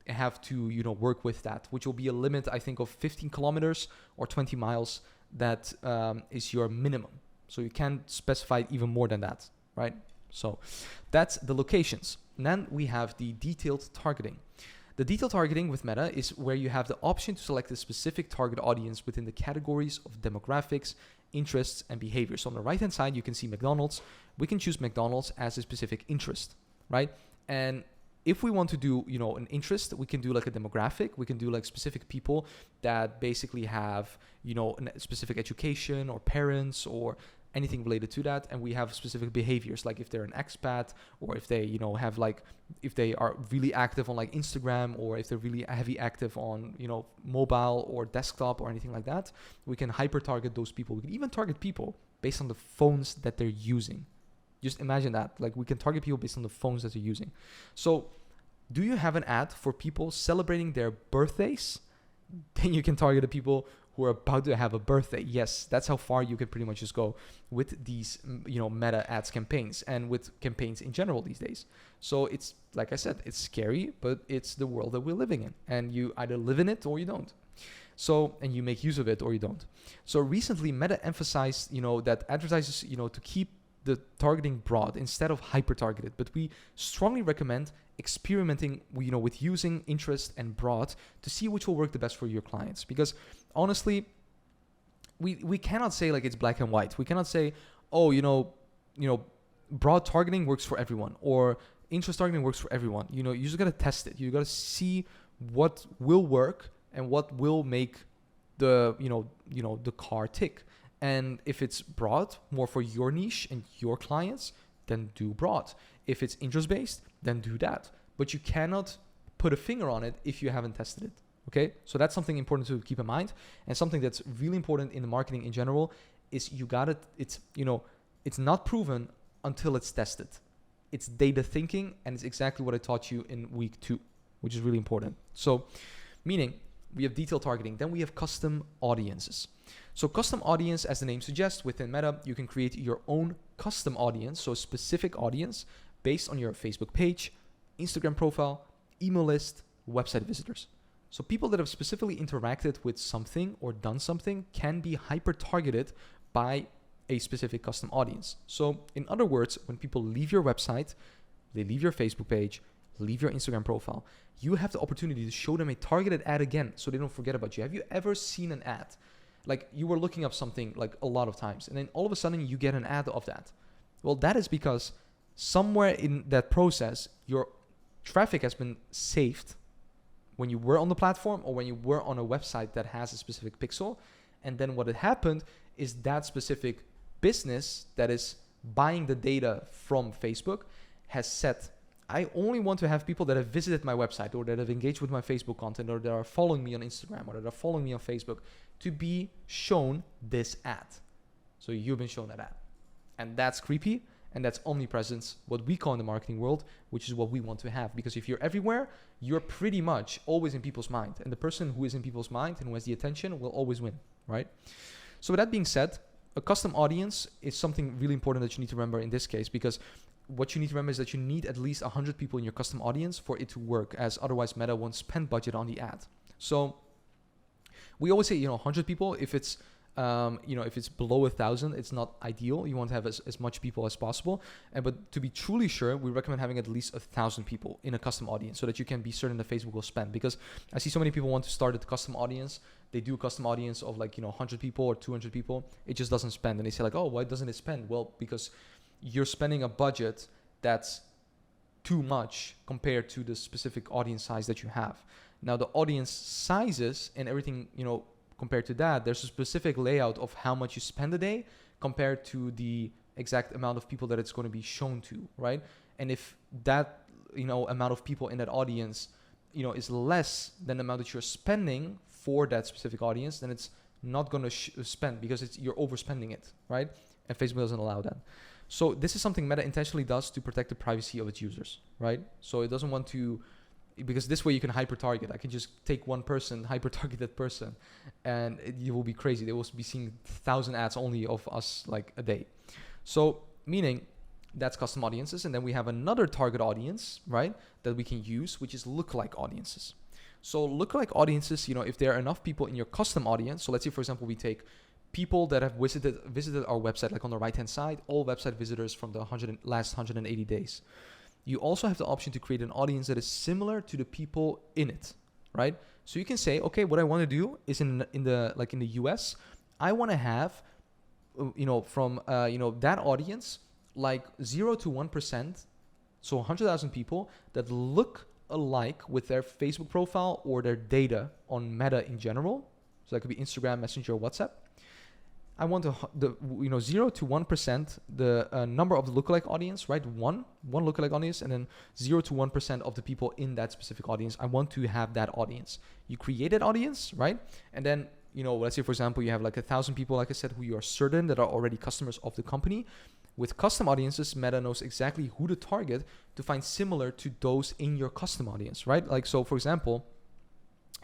have to work with that, which will be a limit, I think, of 15 kilometers or 20 miles. That is your minimum. So you can't specify even more than that, right? So that's the locations. And then we have the detailed targeting. The detailed targeting with Meta is where you have the option to select a specific target audience within the categories of demographics, interests, and behaviors. So on the right-hand side, you can see McDonald's. We can choose McDonald's as a specific interest, right? And if we want to do, an interest, we can do like a demographic. We can do like specific people that basically have, a specific education or parents or anything related to that. And we have specific behaviors, like if they're an expat, or if they, have like, if they are really active on like Instagram, or if they're really heavy active on, mobile or desktop or anything like that. We can hyper target those people. We can even target people based on the phones that they're using. Just imagine that. Like, we can target people based on the phones that they're using. So do you have an ad for people celebrating their birthdays? Then you can target the people who are about to have a birthday. Yes, that's how far you can pretty much just go with these, Meta ads campaigns and with campaigns in general these days. So it's, like I said, it's scary, but it's the world that we're living in. And you either live in it or you don't. So, and you make use of it or you don't. So recently, Meta emphasized, that advertisers, to keep the targeting broad instead of hyper targeted, but we strongly recommend experimenting with using interest and broad to see which will work the best for your clients. Because honestly, we cannot say like it's black and white. We cannot say, broad targeting works for everyone or interest targeting works for everyone. You just gotta test it. You gotta see what will work and what will make the the car tick. And if it's broad, more for your niche and your clients, then do broad. If it's interest-based, then do that. But you cannot put a finger on it if you haven't tested it, okay? So that's something important to keep in mind. And something that's really important in the marketing in general is it's not proven until it's tested. It's data thinking, and it's exactly what I taught you in week 2, which is really important. So, meaning, we have detailed targeting. Then we have custom audiences. So custom audience, as the name suggests, within Meta, you can create your own custom audience, so a specific audience based on your Facebook page, Instagram profile, email list, website visitors. So people that have specifically interacted with something or done something can be hyper-targeted by a specific custom audience. So in other words, when people leave your website, they leave your Facebook page, leave your Instagram profile, you have the opportunity to show them a targeted ad again so they don't forget about you. Have you ever seen an ad? Like you were looking up something like a lot of times and then all of a sudden you get an ad of that. Well, that is because somewhere in that process, your traffic has been saved when you were on the platform or when you were on a website that has a specific pixel. And then what had happened is that specific business that is buying the data from Facebook has set, I only want to have people that have visited my website or that have engaged with my Facebook content or that are following me on Instagram or that are following me on Facebook to be shown this ad. So you've been shown that ad. And that's creepy. And that's omnipresence, what we call in the marketing world, which is what we want to have. Because if you're everywhere, you're pretty much always in people's mind. And the person who is in people's mind and who has the attention will always win, right? So with that being said, a custom audience is something really important that you need to remember in this case, because what you need to remember is that you need at least 100 people in your custom audience for it to work, as otherwise Meta won't spend budget on the ad. So we always say, 100 people if it's If it's below 1,000, it's not ideal. You want to have as much people as possible. But to be truly sure, we recommend having at least 1,000 people in a custom audience so that you can be certain that Facebook will spend. Because I see so many people want to start a custom audience. They do a custom audience of 100 people or 200 people. It just doesn't spend. And they say oh, why doesn't it spend? Well, because you're spending a budget that's too much compared to the specific audience size that you have. Now, the audience sizes and everything, compared to that, there's a specific layout of how much you spend a day compared to the exact amount of people that it's going to be shown to, right? And if that, amount of people in that audience, is less than the amount that you're spending for that specific audience, then it's not going to spend because you're overspending it, right? And Facebook doesn't allow that. So this is something Meta intentionally does to protect the privacy of its users, right? So it doesn't want to, because this way you can hyper-target. I can just take one person, hyper-target that person, and you will be crazy. They will be seeing 1,000 ads only of us a day. So meaning that's custom audiences. And then we have another target audience, right, that we can use, which is lookalike audiences. So lookalike audiences, if there are enough people in your custom audience. So let's say, for example, we take people that have visited our website, on the right-hand side, all website visitors from the last 180 days. You also have the option to create an audience that is similar to the people in it, right? So you can say, okay, what I want to do is in the US, I want to have, from that audience, 0 to 1%, so 100,000 people that look alike with their Facebook profile or their data on Meta in general. So that could be Instagram, Messenger, or WhatsApp. I want 0 to 1%, the number of the lookalike audience, right? One lookalike audience, and then 0 to 1% of the people in that specific audience. I want to have that audience. You create that audience, right? And then, let's say, for example, you have 1,000 people, like I said, who you are certain that are already customers of the company. With custom audiences, Meta knows exactly who to target to find similar to those in your custom audience, right? So, for example,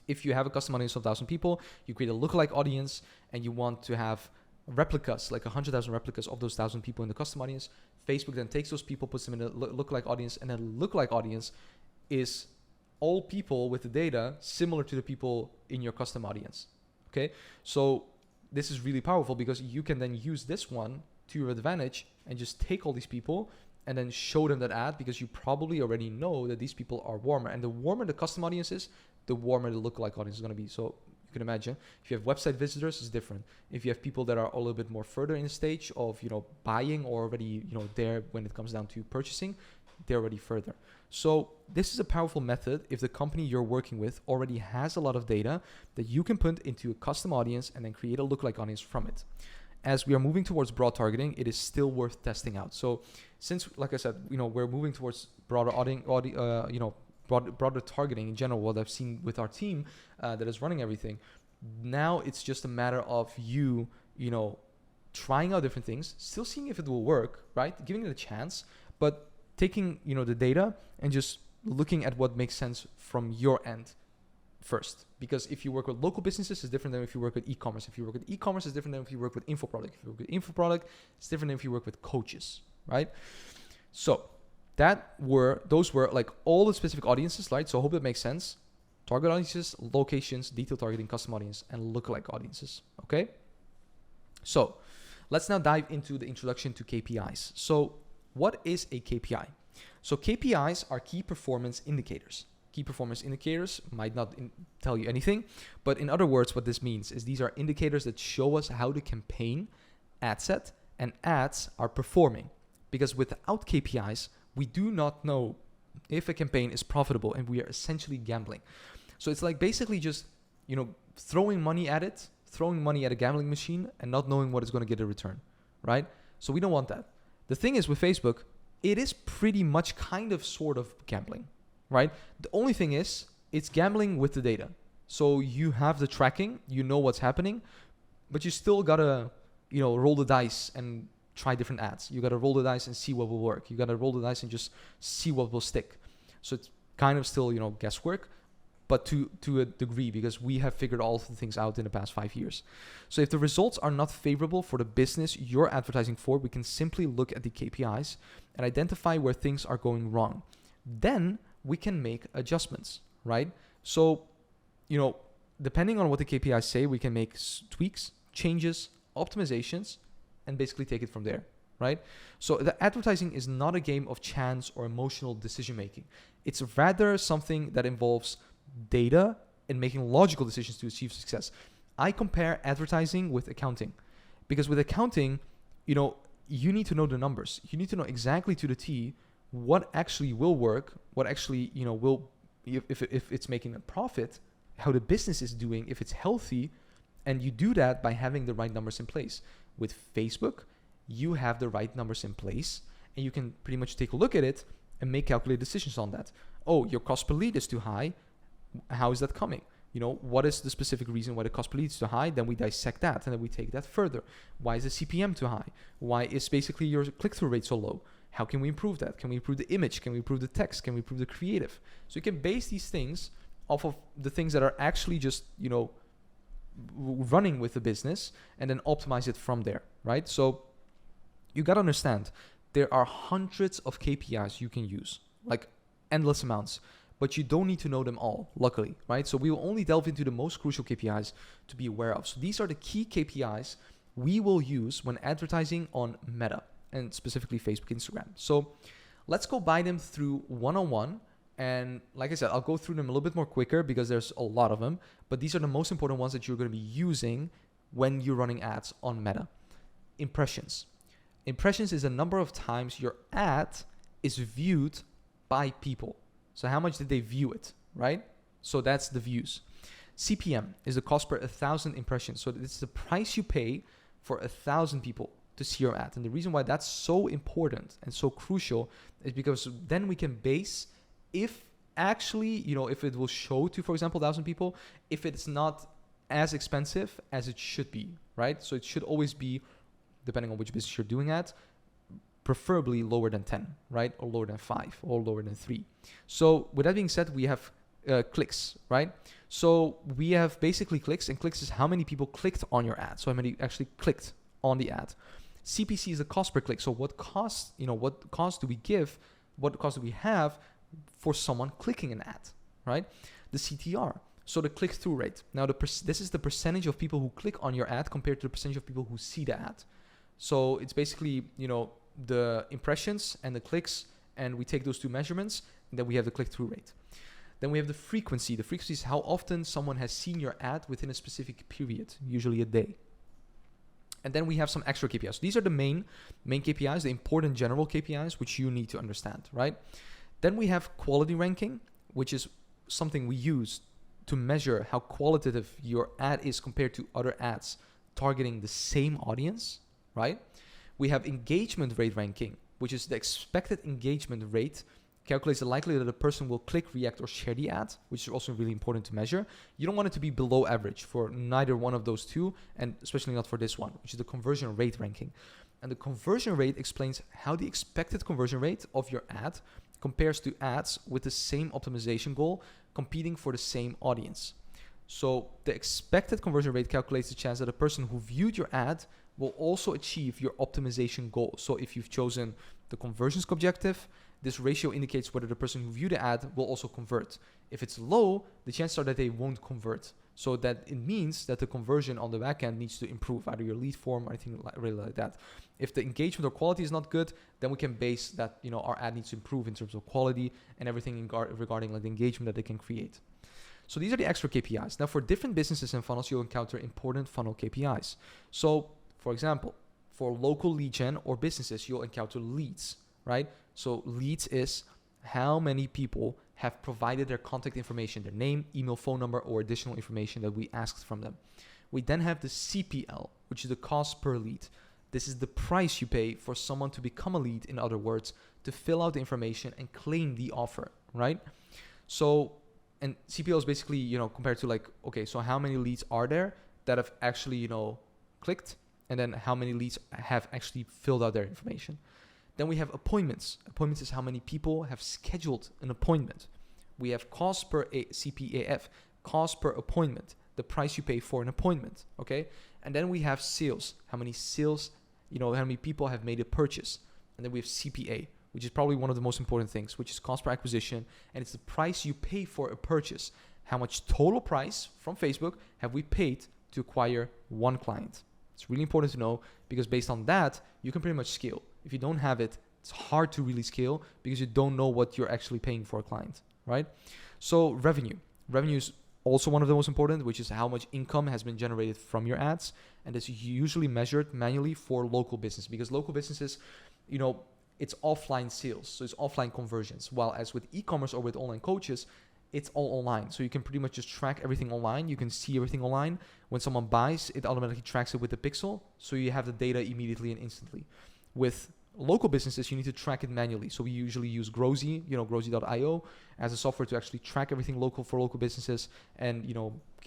if you have a custom audience of 1,000 people, you create a lookalike audience, and you want to have replicas, 100,000 replicas of those 1,000 people in the custom audience. Facebook then takes those people, puts them in a lookalike audience, and then lookalike audience is all people with the data similar to the people in your custom audience. Okay, so this is really powerful because you can then use this one to your advantage and just take all these people and then show them that ad, because you probably already know that these people are warmer, and the warmer the custom audience is, the warmer the lookalike audience is going to be. So you can imagine if you have website visitors, it's different. If you have people that are a little bit more further in the stage of buying, or already there when it comes down to purchasing, they're already further. So this is a powerful method if the company you're working with already has a lot of data that you can put into a custom audience and then create a lookalike audience from it. As we are moving towards broad targeting, it is still worth testing out. So since, like I said, we're moving towards broader broader targeting in general, what I've seen with our team that is running everything, now it's just a matter of you trying out different things, still seeing if it will work, right? Giving it a chance, but taking the data and just looking at what makes sense from your end first. Because if you work with local businesses, it's different than if you work with e-commerce. If you work with e-commerce, it's different than if you work with info product. If you work with info product, it's different than if you work with coaches, right? So those were all the specific audiences, right? So I hope that makes sense. Target audiences, locations, detailed targeting, custom audience, and lookalike audiences. Okay. So let's now dive into the introduction to KPIs. So what is a KPI? So KPIs are key performance indicators. Key performance indicators might not tell you anything, but in other words, what this means is these are indicators that show us how the campaign, ad set, and ads are performing. Because without KPIs, we do not know if a campaign is profitable, and we are essentially gambling. So it's basically just, throwing money at it, throwing money at a gambling machine and not knowing what is going to get a return, right? So we don't want that. The thing is with Facebook, it is pretty much kind of sort of gambling, right? The only thing is it's gambling with the data. So you have the tracking, you know what's happening, but you still got to, roll the dice and try different ads. You got to roll the dice and see what will work. You got to roll the dice and just see what will stick. So it's kind of still, guesswork, but to a degree, because we have figured all of the things out in the past 5 years. So if the results are not favorable for the business you're advertising for, we can simply look at the KPIs and identify where things are going wrong. Then we can make adjustments, right? So, depending on what the KPIs say, we can make tweaks changes, optimizations, and basically take it from there, right? So the advertising is not a game of chance or emotional decision making. It's rather something that involves data and making logical decisions to achieve success. I compare advertising with accounting, because with accounting, you need to know the numbers. You need to know exactly to the T what actually will work, what actually, will, if it's making a profit, how the business is doing, if it's healthy. And you do that by having the right numbers in place. With Facebook, you have the right numbers in place, and you can pretty much take a look at it and make calculated decisions on that. Oh, your cost per lead is too high. How is that coming? What is the specific reason why the cost per lead is too high? Then we dissect that, and then we take that further. Why is the CPM too high? Why is basically your click-through rate so low? How can we improve that? Can we improve the image? Can we improve the text? Can we improve the creative? So you can base these things off of the things that are actually just, running with the business, and then optimize it from there, right? So you got to understand, there are hundreds of KPIs you can use, like endless amounts, but you don't need to know them all, luckily, right? So we will only delve into the most crucial KPIs to be aware of. So these are the key KPIs we will use when advertising on Meta, and specifically Facebook, Instagram. So let's go by them through one-on-one. And like I said, I'll go through them a little bit more quicker because there's a lot of them, but these are the most important ones that you're going to be using when you're running ads on Meta. Impressions. Impressions is the number of times your ad is viewed by people. So how much did they view it, right? So that's the views. CPM is the cost per 1,000 impressions. So it's the price you pay for 1,000 people to see your ad. And the reason why that's so important and so crucial is because then we can base if actually, if it will show to, for example, 1,000 people, if it's not as expensive as it should be, right? So it should always be, depending on which business you're doing at, preferably lower than 10, right? Or lower than 5 or lower than 3. So with that being said, we have clicks, right? So we have basically clicks, and clicks is how many people clicked on your ad. So how many actually clicked on the ad. CPC is the cost per click. So what cost do we give? What cost do we have for someone clicking an ad, right? The CTR, so the click-through rate. Now, this is the percentage of people who click on your ad compared to the percentage of people who see the ad. So it's basically, the impressions and the clicks, and we take those two measurements, and then we have the click-through rate. Then we have the frequency. The frequency is how often someone has seen your ad within a specific period, usually a day. And then we have some extra KPIs. These are the main KPIs, the important general KPIs, which you need to understand, right? Then we have quality ranking, which is something we use to measure how qualitative your ad is compared to other ads targeting the same audience, right? We have engagement rate ranking, which is the expected engagement rate, calculates the likelihood that a person will click, react, or share the ad, which is also really important to measure. You don't want it to be below average for neither one of those two, and especially not for this one, which is the conversion rate ranking. And the conversion rate explains how the expected conversion rate of your ad compares to ads with the same optimization goal competing for the same audience. So the expected conversion rate calculates the chance that a person who viewed your ad will also achieve your optimization goal. So if you've chosen the conversions objective, this ratio indicates whether the person who viewed the ad will also convert. If it's low, the chances are that they won't convert. So that it means that the conversion on the back end needs to improve, either your lead form or anything really like that. If the engagement or quality is not good, then we can base that our ad needs to improve in terms of quality and everything regarding like the engagement that they can create. So these are the extra KPIs. Now for different businesses and funnels, you'll encounter important funnel KPIs. So for example, for local lead gen or businesses, you'll encounter leads, right? So leads is how many people have provided their contact information, their name, email, phone number, or additional information that we asked from them. We then have the CPL, which is the cost per lead. This is the price you pay for someone to become a lead, in other words, to fill out the information and claim the offer, right? So, and CPL is basically, compared to like, okay, so how many leads are there that have actually, clicked, and then how many leads have actually filled out their information. Then we have appointments. Appointments is how many people have scheduled an appointment. We have cost per CPAF, cost per appointment, the price you pay for an appointment, okay? And then we have sales, how many sales, how many people have made a purchase. And then we have CPA, which is probably one of the most important things, which is cost per acquisition, and it's the price you pay for a purchase. How much total price from Facebook have we paid to acquire one client. It's really important to know, because based on that, you can pretty much scale. If you don't have it, it's hard to really scale because you don't know what you're actually paying for a client, right? So revenue. Revenue is also one of the most important, which is how much income has been generated from your ads. And it's usually measured manually for local business, because local businesses, it's offline sales. So it's offline conversions. While as with e-commerce or with online coaches, it's all online. So you can pretty much just track everything online. You can see everything online. When someone buys, it automatically tracks it with the pixel. So you have the data immediately and instantly. With local businesses, you need to track it manually. So we usually use Growzy, Growzy.io as a software to actually track everything local for local businesses and,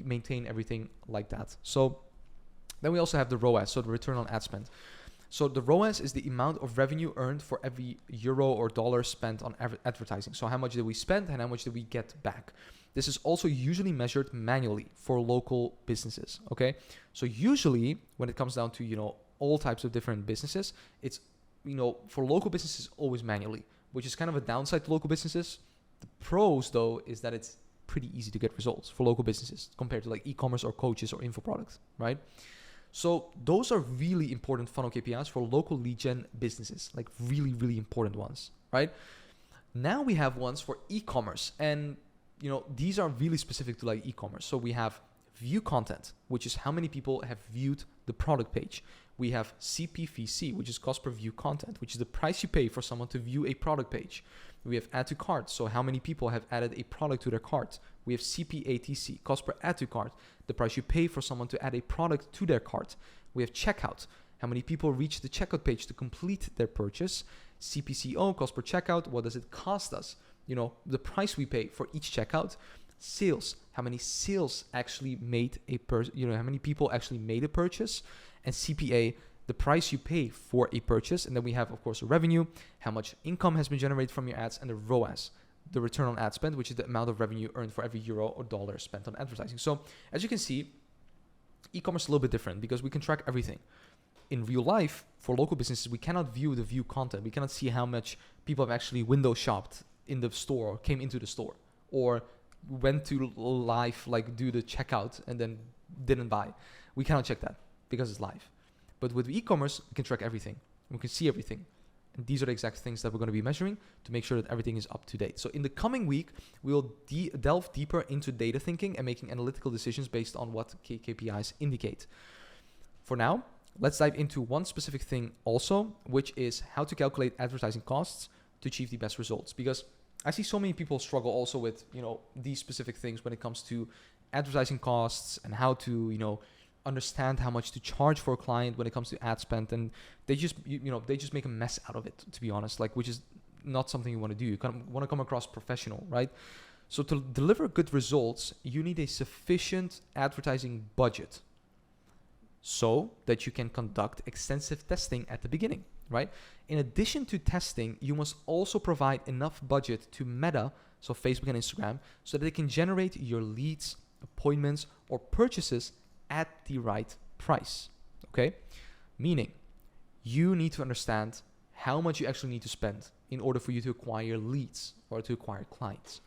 maintain everything like that. So then we also have the ROAS, so the return on ad spend. So the ROAS is the amount of revenue earned for every euro or dollar spent on advertising. So how much did we spend and how much did we get back? This is also usually measured manually for local businesses, okay? So usually when it comes down to, all types of different businesses, it's, for local businesses, always manually, which is kind of a downside to local businesses. The pros, though, is that it's pretty easy to get results for local businesses compared to like e-commerce or coaches or info products, right? So those are really important funnel KPIs for local lead gen businesses, like really, really important ones, right? Now we have ones for e-commerce, and these are really specific to like e-commerce. So we have view content, which is how many people have viewed the product page. We have CPVC, which is cost per view content, which is the price you pay for someone to view a product page. We have add to cart, so how many people have added a product to their cart. We have CPATC, cost per add to cart, the price you pay for someone to add a product to their cart. We have checkout, how many people reach the checkout page to complete their purchase. CPCO, cost per checkout, what does it cost us? The price we pay for each checkout. Sales, how many sales actually made how many people actually made a purchase. And CPA, the price you pay for a purchase. And then we have, of course, revenue, how much income has been generated from your ads, and the ROAS, the return on ad spend, which is the amount of revenue earned for every euro or dollar spent on advertising. So as you can see, e-commerce is a little bit different because we can track everything. In real life, for local businesses, we cannot view the view content. We cannot see how much people have actually window shopped in the store or came into the store or went to live, like do the checkout and then didn't buy. We cannot check that because it's live. But with e-commerce, we can track everything. We can see everything. And these are the exact things that we're going to be measuring to make sure that everything is up to date. So in the coming week, we'll delve deeper into data thinking and making analytical decisions based on what KPIs indicate. For now, let's dive into one specific thing also, which is how to calculate advertising costs to achieve the best results. Because I see so many people struggle also with, these specific things when it comes to advertising costs and how to, understand how much to charge for a client when it comes to ad spend. And they just, they just make a mess out of it, to be honest, which is not something you want to do. You want to come across professional, right? So to deliver good results, you need a sufficient advertising budget so that you can conduct extensive testing at the beginning, right? In addition to testing, you must also provide enough budget to Meta, so Facebook and Instagram, so that they can generate your leads, appointments, or purchases at the right price, okay? Meaning, you need to understand how much you actually need to spend in order for you to acquire leads or to acquire clients.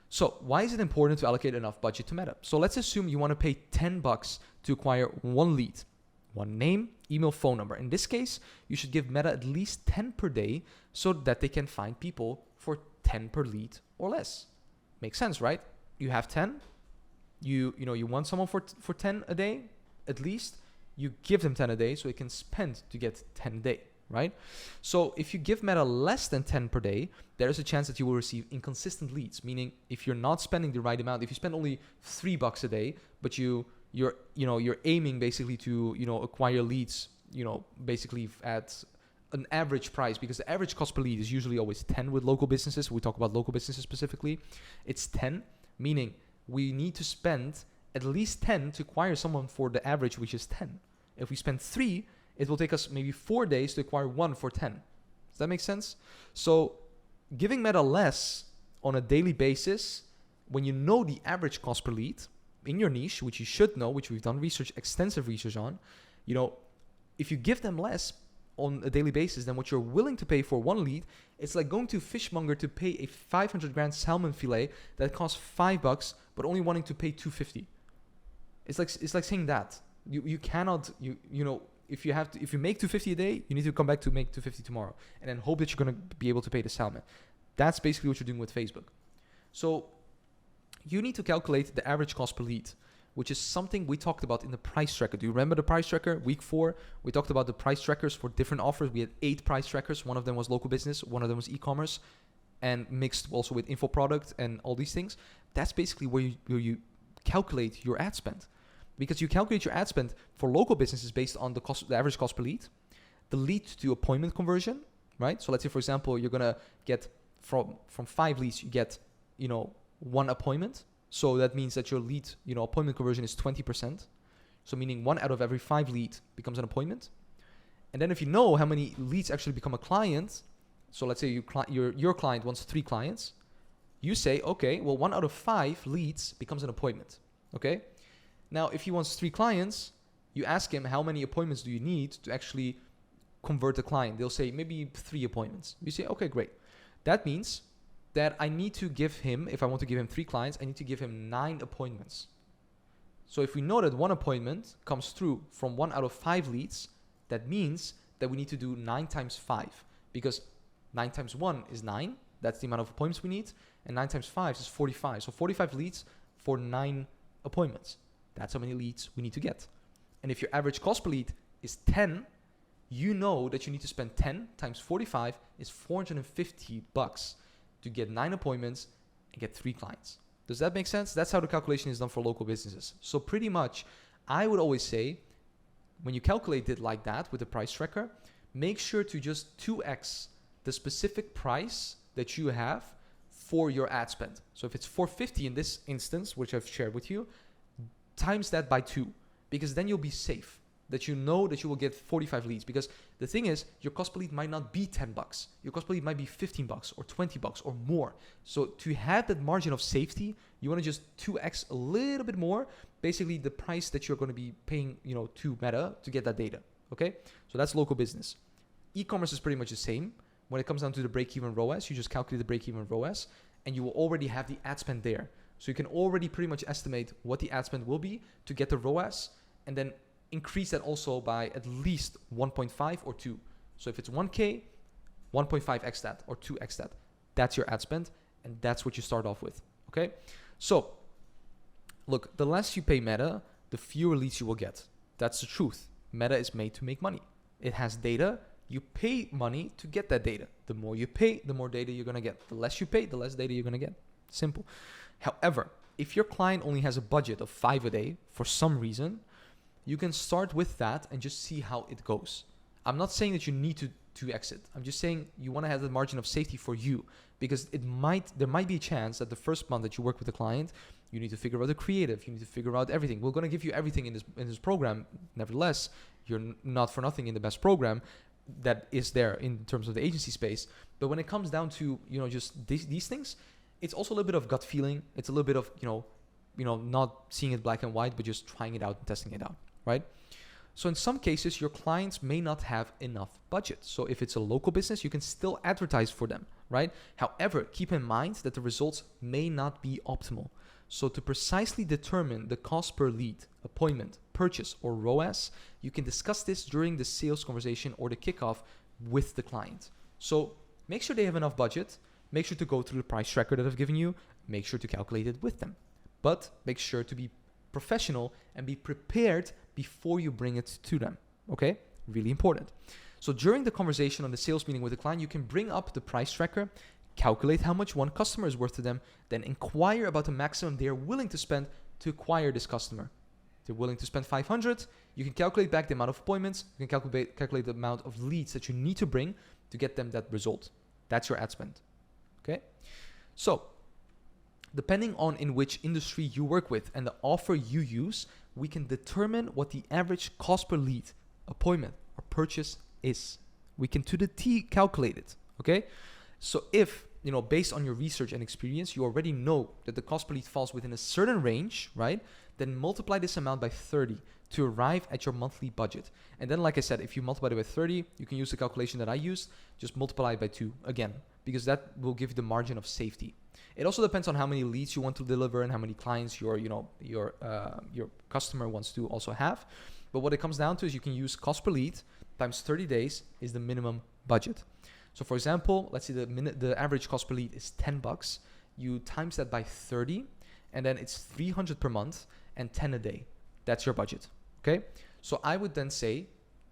So why is it important to allocate enough budget to Meta? So let's assume you want to pay $10 to acquire one lead, one name, email, phone number. In this case, you should give Meta at least 10 per day so that they can find people for 10 per lead or less. Makes sense, right? You have 10. You want someone for 10 a day, at least. You give them 10 a day so they can spend to get 10 a day, right? So if you give Meta less than 10 per day, there is a chance that you will receive inconsistent leads. Meaning, if you're not spending the right amount, if you spend only $3 a day, but you're aiming basically to acquire leads, basically at an average price, because the average cost per lead is usually always 10 with local businesses. We talk about local businesses specifically. It's 10, meaning we need to spend at least 10 to acquire someone for the average, which is 10. If we spend 3, it will take us maybe 4 days to acquire one for 10. Does that make sense? So giving Meta less on a daily basis, when you know the average cost per lead in your niche, which you should know, which we've done extensive research on, if you give them less on a daily basis than what you're willing to pay for one lead, it's like going to fishmonger to pay a 500 gram salmon fillet that costs $5, but only wanting to pay $250. It's like saying that you cannot you know if you make 250 a day, you need to come back to make 250 tomorrow, and then hope that you're gonna be able to pay the salmon. That's basically what you're doing with Facebook. So you need to calculate the average cost per lead, which is something we talked about in the price tracker. Do you remember the price tracker? Week 4, we talked about the price trackers for different offers. We had 8 price trackers. One of them was local business. One of them was e-commerce, and mixed also with info product and all these things. That's basically where you calculate your ad spend, because you calculate your ad spend for local businesses based on the average cost per lead, the lead to appointment conversion, right? So let's say, for example, you're going to get from 5 leads, you get, 1 appointment. So that means that your lead, appointment conversion is 20%. So meaning 1 out of every 5 leads becomes an appointment. And then if you know how many leads actually become a client, so let's say your client wants 3 clients, you say, okay, well, 1 out of 5 leads becomes an appointment. Okay. Now, if he wants 3 clients, you ask him how many appointments do you need to actually convert the client. They'll say maybe 3 appointments. You say, okay, great. That means that I need to give him, if I want to give him 3 clients, I need to give him 9 appointments. So if we know that 1 appointment comes through from 1 out of 5 leads, that means that we need to do 9 times 5, because 9 times 1 is 9. That's the amount of appointments we need. And 9 times 5 is 45. So 45 leads for 9 appointments. That's how many leads we need to get. And if your average cost per lead is 10, you know that you need to spend 10 times 45 is $450 to get 9 appointments and get 3 clients. Does that make sense? That's how the calculation is done for local businesses. So pretty much, I would always say, when you calculate it like that with the price tracker, make sure to just 2x the specific price that you have for your ad spend. So if it's $450 in this instance, which I've shared with you, times that by 2, because then you'll be safe, that you know that you will get 45 leads. Because the thing is, your cost per lead might not be $10. Your cost per lead might be $15 or $20 or more. So to have that margin of safety, you want to just 2x a little bit more, basically the price that you're going to be paying, to Meta to get that data. Okay. So that's local business. E-commerce is pretty much the same. When it comes down to the break-even ROAS, you just calculate the break-even ROAS, and you will already have the ad spend there. So you can already pretty much estimate what the ad spend will be to get the ROAS, and then increase that also by at least 1.5 or 2. So if it's 1K, 1.5x that or 2x that. That's your ad spend, and that's what you start off with. Okay? So look, the less you pay Meta, the fewer leads you will get. That's the truth. Meta is made to make money. It has data. You pay money to get that data. The more you pay, the more data you're going to get. The less you pay, the less data you're going to get. Simple. However, if your client only has a budget of 5 a day for some reason, you can start with that and just see how it goes. I'm not saying that you need to exit. I'm just saying you want to have the margin of safety for you, because there might be a chance that the first month that you work with a client, you need to figure out the creative, you need to figure out everything. We're going to give you everything in this program. Nevertheless, you're not for nothing in the best program that is there in terms of the agency space. But when it comes down to, just these things, it's also a little bit of gut feeling. It's a little bit of, not seeing it black and white, but just trying it out and testing it out, right? So in some cases, your clients may not have enough budget. So if it's a local business, you can still advertise for them, right? However, keep in mind that the results may not be optimal. So to precisely determine the cost per lead, appointment, purchase, or ROAS, you can discuss this during the sales conversation or the kickoff with the client. So make sure they have enough budget. Make sure to go through the price tracker that I've given you. Make sure to calculate it with them. But make sure to be professional and be prepared before you bring it to them. Okay? Really important. So during the conversation on the sales meeting with the client, you can bring up the price tracker, calculate how much one customer is worth to them, then inquire about the maximum they are willing to spend to acquire this customer. If they're willing to spend 500, you can calculate back the amount of appointments, you can calculate the amount of leads that you need to bring to get them that result. That's your ad spend. Okay? So, depending on in which industry you work with and the offer you use, we can determine what the average cost per lead, appointment, or purchase is. We can to the T calculate it. Okay? So if, based on your research and experience, you already know that the cost per lead falls within a certain range, right? Then multiply this amount by 30 to arrive at your monthly budget. And then, like I said, if you multiply it by 30, you can use the calculation that I used, just multiply it by 2 again, because that will give you the margin of safety. It also depends on how many leads you want to deliver and how many clients your customer wants to also have. But what it comes down to is you can use cost per lead times 30 days is the minimum budget. So for example, let's say the average cost per lead is $10. You times that by 30, and then it's 300 per month and 10 a day. That's your budget. Okay. So I would then say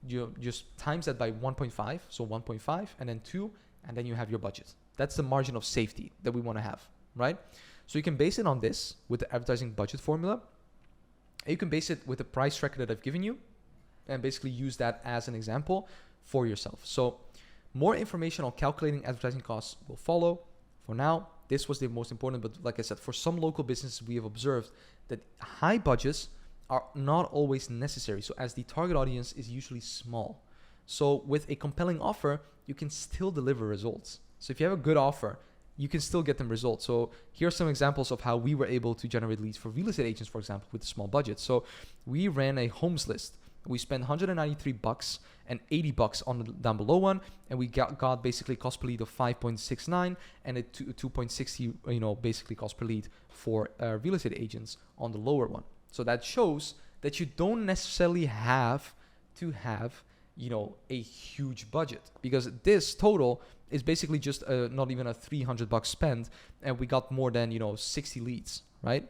you just times that by 1.5. So 1.5 and then 2, and then you have your budget. That's the margin of safety that we want to have, right? So you can base it on this with the advertising budget formula. And you can base it with the price tracker that I've given you and basically use that as an example for yourself. So more information on calculating advertising costs will follow. For now, this was the most important, but like I said, for some local businesses, we have observed that high budgets are not always necessary. So as the target audience is usually small. So with a compelling offer, you can still deliver results. So if you have a good offer, you can still get them results. So here are some examples of how we were able to generate leads for real estate agents, for example, with a small budget. So we ran a homes list. We spent $193 and $80 on the down below one, and we got basically cost per lead of 5.69 and a 2.60, basically cost per lead for real estate agents on the lower one. So that shows that you don't necessarily have to have, a huge budget, because this total is basically just not even a $300 spend, and we got more than 60 leads, right?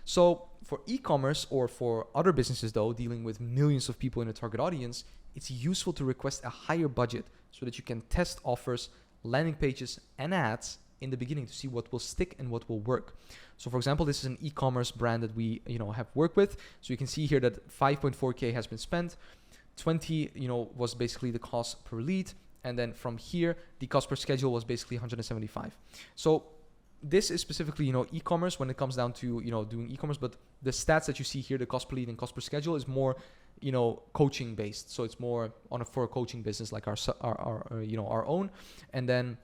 So for e-commerce or for other businesses though, dealing with millions of people in a target audience, it's useful to request a higher budget so that you can test offers, landing pages, and ads in the beginning to see what will stick and what will work. So for example, this is an e-commerce brand that we have worked with. So you can see here that 5.4K has been spent. 20 was basically the cost per lead, and then from here the cost per schedule was basically 175. So this is specifically e-commerce when it comes down to doing e-commerce, but the stats that you see here, the cost per lead and cost per schedule, is more coaching based. So it's more for a coaching business like our own, and then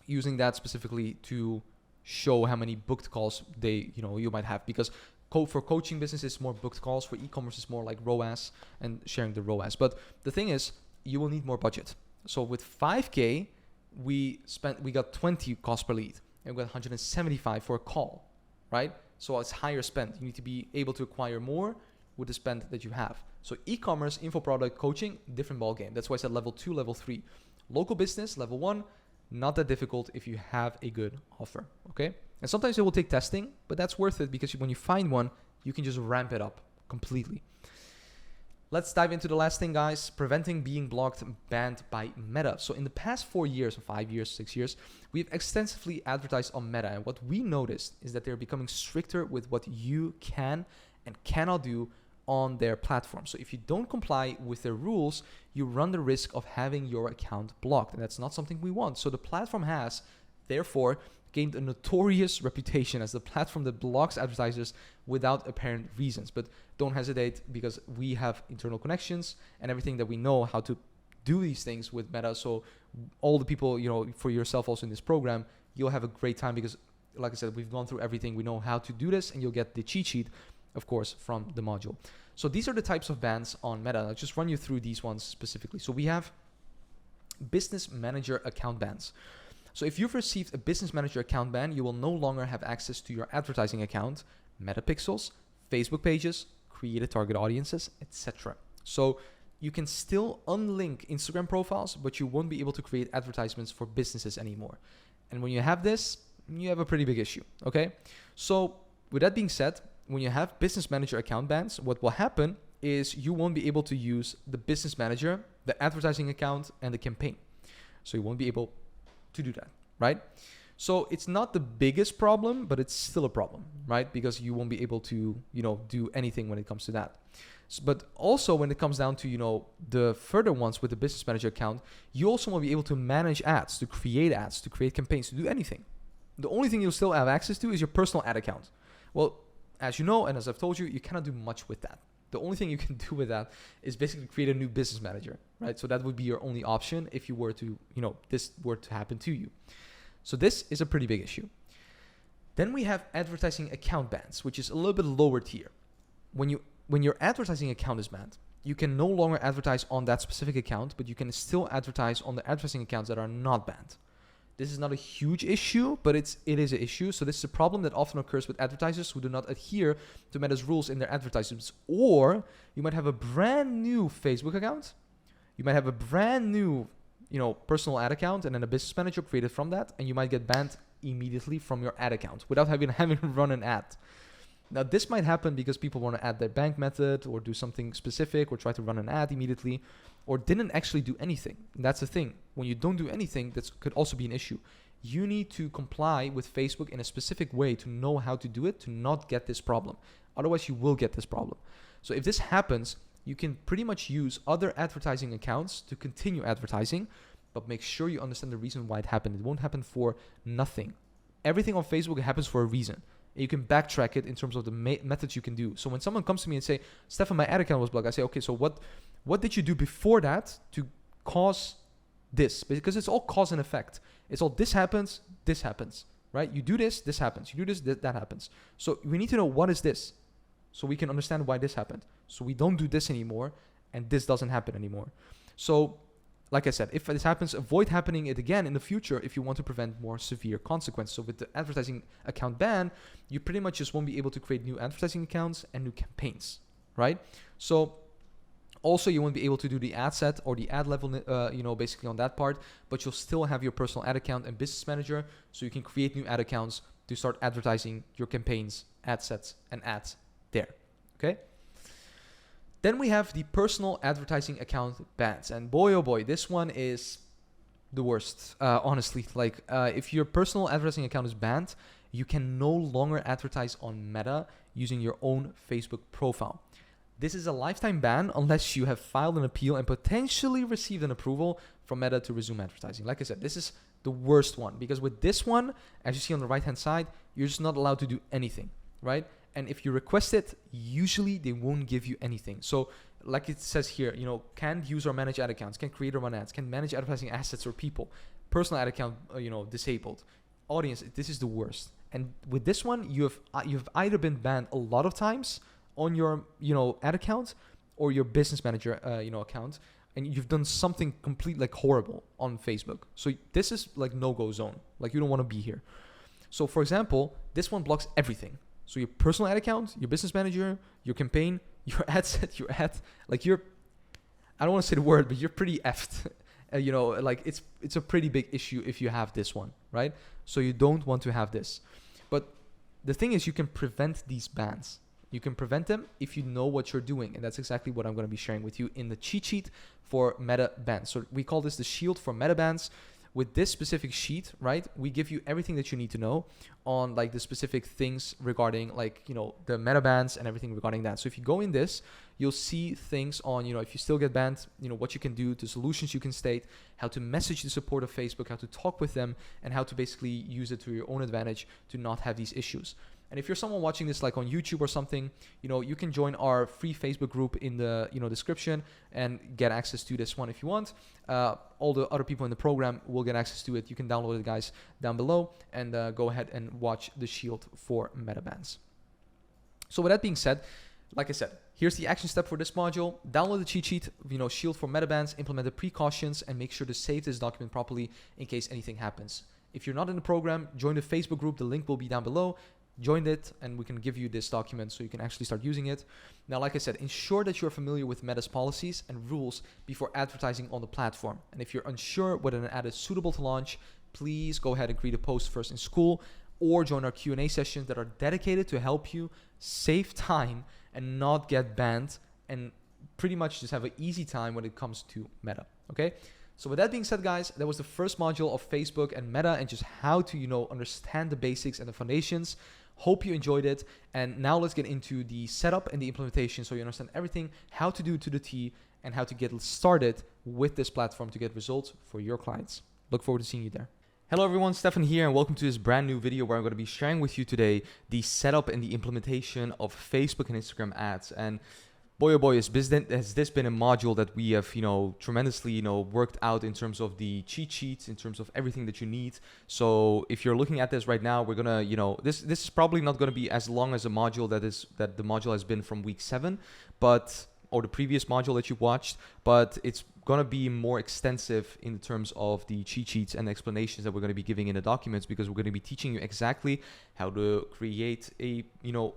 using that specifically to show how many booked calls you might have, because for coaching business it's more booked calls. For e-commerce it's more like ROAS and sharing the ROAS. But the thing is, you will need more budget. So with 5K we got 20 cost per lead and we got 175 for a call, right? So it's higher spend. You need to be able to acquire more with the spend that you have. So e-commerce, info product, coaching, different ball game. That's why I said level 2, level 3. Local business, level 1, not that difficult if you have a good offer, okay? And sometimes it will take testing, but that's worth it, because when you find one, you can just ramp it up completely. Let's dive into the last thing, guys. Preventing being blocked and banned by Meta. So in the past 4 years, 5 years, 6 years, we've extensively advertised on Meta. And what we noticed is that they're becoming stricter with what you can and cannot do on their platform. So if you don't comply with their rules, you run the risk of having your account blocked. And that's not something we want. So the platform has, therefore, gained a notorious reputation as the platform that blocks advertisers without apparent reasons. But don't hesitate, because we have internal connections and everything that we know how to do these things with Meta. So all the people, for yourself also in this program, you'll have a great time, because like I said, we've gone through everything. We know how to do this, and you'll get the cheat sheet, of course, from the module. So these are the types of bans on Meta. I'll just run you through these ones specifically. So we have business manager account bans. So if you've received a business manager account ban, you will no longer have access to your advertising account, metapixels, Facebook pages, created target audiences, etc. So you can still unlink Instagram profiles, but you won't be able to create advertisements for businesses anymore. And when you have this, you have a pretty big issue, okay? So with that being said, when you have business manager account bans, what will happen is you won't be able to use the business manager, the advertising account, and the campaign. So you won't be able to do that, right? So it's not the biggest problem, but it's still a problem, right? Because you won't be able to, do anything when it comes to that. But also when it comes down to, the further ones with the business manager account, you also won't be able to manage ads, to create campaigns, to do anything. The only thing you'll still have access to is your personal ad account. Well, as you know, and as I've told you, you cannot do much with that. The only thing you can do with that is basically create a new business manager, right? So that would be your only option if you were to, this were to happen to you. So this is a pretty big issue. Then we have advertising account bans, which is a little bit lower tier. When your advertising account is banned, you can no longer advertise on that specific account, but you can still advertise on the advertising accounts that are not banned. This is not a huge issue, but it is an issue. So this is a problem that often occurs with advertisers who do not adhere to Meta's rules in their advertisements. Or you might have a brand new Facebook account. You might have a brand new, personal ad account and then a business manager created from that. And you might get banned immediately from your ad account without having run an ad. Now, this might happen because people want to add their bank method or do something specific or try to run an ad immediately or didn't actually do anything. And that's the thing. When you don't do anything, that could also be an issue. You need to comply with Facebook in a specific way to know how to do it, to not get this problem. Otherwise, you will get this problem. So if this happens, you can pretty much use other advertising accounts to continue advertising, but make sure you understand the reason why it happened. It won't happen for nothing. Everything on Facebook happens for a reason. You can backtrack it in terms of the methods you can do. So when someone comes to me and say, Stefan, my ad account was blocked, I say, okay, so what did you do before that to cause this? Because it's all cause and effect. It's all this happens, right? You do this happens. You do this, that happens. So we need to know what is this so we can understand why this happened. So we don't do this anymore and this doesn't happen anymore. So like I said, if this happens, avoid happening it again in the future if you want to prevent more severe consequences. So with the advertising account ban, you pretty much just won't be able to create new advertising accounts and new campaigns, right? So also you won't be able to do the ad set or the ad level, basically on that part, but you'll still have your personal ad account and business manager, so you can create new ad accounts to start advertising your campaigns, ad sets, and ads there, okay? Then we have the personal advertising account bans. And boy, oh boy, this one is the worst, honestly. Like, if your personal advertising account is banned, you can no longer advertise on Meta using your own Facebook profile. This is a lifetime ban unless you have filed an appeal and potentially received an approval from Meta to resume advertising. Like I said, this is the worst one because with this one, as you see on the right-hand side, you're just not allowed to do anything, right? And if you request it, usually they won't give you anything. So like it says here, can't use or manage ad accounts, can create or run ads, can manage advertising assets or people, personal ad account, disabled. Audience, this is the worst. And with this one, you have either been banned a lot of times on your, ad account or your business manager, account, and you've done something complete like horrible on Facebook. So this is like no-go zone. Like you don't want to be here. So for example, this one blocks everything. So your personal ad account, your business manager, your campaign, your ad set, your ad, like I don't want to say the word, but you're pretty effed. Like it's a pretty big issue if you have this one, right? So you don't want to have this. But the thing is, you can prevent these bans. You can prevent them if you know what you're doing. And that's exactly what I'm going to be sharing with you in the cheat sheet for Meta bans. So we call this the shield for Meta bans. With this specific sheet, right, we give you everything that you need to know on like the specific things regarding like, the meta bans and everything regarding that. So if you go in this, you'll see things on, if you still get banned, what you can do, the solutions you can state, how to message the support of Facebook, how to talk with them, and how to basically use it to your own advantage to not have these issues. And if you're someone watching this like on YouTube or something, you can join our free Facebook group in the description and get access to this one if you want. All the other people in the program will get access to it. You can download it, guys, down below, and go ahead and watch the shield for meta bans. So with that being said, like I said, here's the action step for this module. Download the cheat sheet, shield for meta bans, implement the precautions, and make sure to save this document properly in case anything happens. If you're not in the program, join the Facebook group. The link will be down below. Join it and we can give you this document so you can actually start using it. Now, like I said, ensure that you're familiar with Meta's policies and rules before advertising on the platform. And if you're unsure whether an ad is suitable to launch, please go ahead and create a post first in school or join our Q&A sessions that are dedicated to help you save time and not get banned and pretty much just have an easy time when it comes to Meta, okay? So with that being said, guys, that was the first module of Facebook and Meta and just how to, understand the basics and the foundations. Hope you enjoyed it. And now let's get into the setup and the implementation so you understand everything, how to do it to the T, and how to get started with this platform to get results for your clients. Look forward to seeing you there. Hello everyone, Stefan here, and welcome to this brand new video where I'm going to be sharing with you today the setup and the implementation of Facebook and Instagram ads. And boy, oh boy, has this been a module that we have, tremendously, worked out in terms of the cheat sheets, in terms of everything that you need. So if you're looking at this right now, we're gonna, this is probably not going to be as long as a module that the module has been from week 7, or the previous module that you watched, but it's gonna be more extensive in terms of the cheat sheets and explanations that we're gonna be giving in the documents, because we're gonna be teaching you exactly how to create a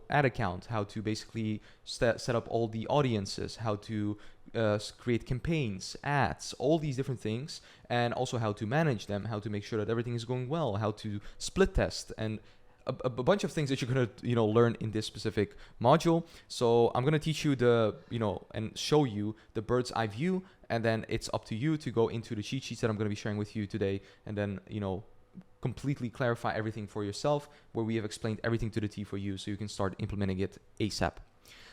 ad account, how to basically set up all the audiences, how to create campaigns, ads, all these different things, and also how to manage them, how to make sure that everything is going well, how to split test, and a bunch of things that you're gonna learn in this specific module. So I'm gonna teach you and show you the bird's eye view, and then it's up to you to go into the cheat sheets that I'm gonna be sharing with you today, and then completely clarify everything for yourself, where we have explained everything to the T for you, so you can start implementing it ASAP.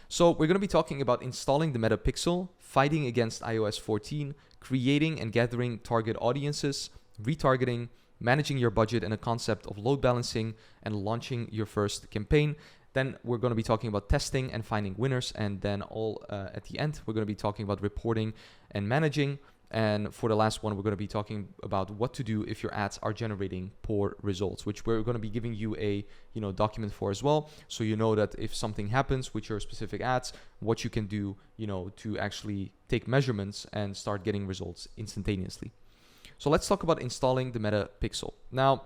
So we're going to be talking about installing the Meta Pixel, fighting against iOS 14, creating and gathering target audiences, retargeting, managing your budget and a concept of load balancing, and launching your first campaign. Then we're going to be talking about testing and finding winners. And then at the end, we're going to be talking about reporting and managing. And for the last one, we're going to be talking about what to do if your ads are generating poor results, which we're going to be giving you a document for as well. So you know that if something happens with your specific ads, what you can do, to actually take measurements and start getting results instantaneously. So let's talk about installing the Meta Pixel. Now,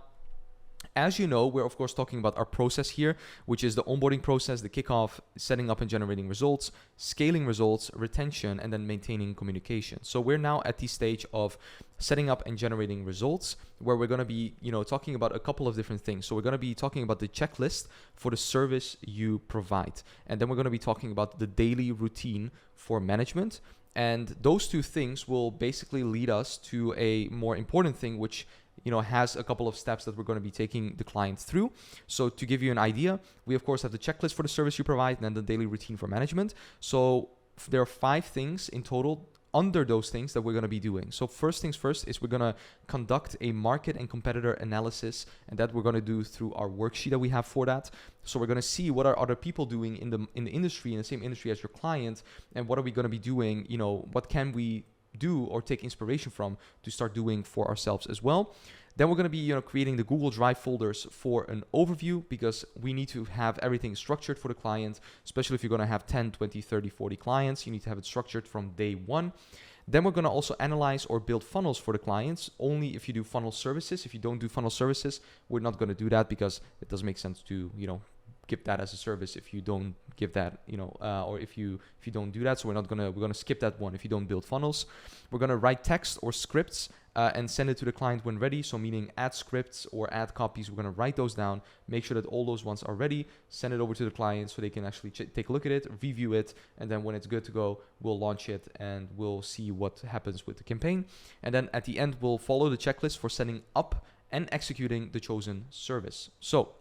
as you know, we're of course talking about our process here, which is the onboarding process, the kickoff, setting up and generating results, scaling results, retention, and then maintaining communication. So we're now at the stage of setting up and generating results, where we're going to be, talking about a couple of different things. So we're going to be talking about the checklist for the service you provide. And then we're going to be talking about the daily routine for management. And those two things will basically lead us to a more important thing, which has a couple of steps that we're going to be taking the client through. So to give you an idea, we of course have the checklist for the service you provide, and then the daily routine for management. So there are 5 things in total under those things that we're going to be doing. So first things first is we're going to conduct a market and competitor analysis, and that we're going to do through our worksheet that we have for that. So we're going to see what are other people doing in the industry, in the same industry as your client, and what are we going to be doing, what can we do or take inspiration from to start doing for ourselves as well. Then we're going to be creating the Google Drive folders for an overview, because we need to have everything structured for the client, especially if you're going to have 10, 20, 30, 40 clients. You need to have it structured from day one. Then we're going to also analyze or build funnels for the clients, only if you do funnel services. If you don't do funnel services, we're not going to do that, because it doesn't make sense to give that as a service if you don't give that, or if you don't do that. So we're going to skip that one if you don't build funnels. We're going to write text or scripts and send it to the client when ready. So meaning ad scripts or ad copies, we're going to write those down, make sure that all those ones are ready, send it over to the client so they can actually take a look at it, review it, and then when it's good to go, we'll launch it and we'll see what happens with the campaign. And then at the end, we'll follow the checklist for setting up and executing the chosen service. So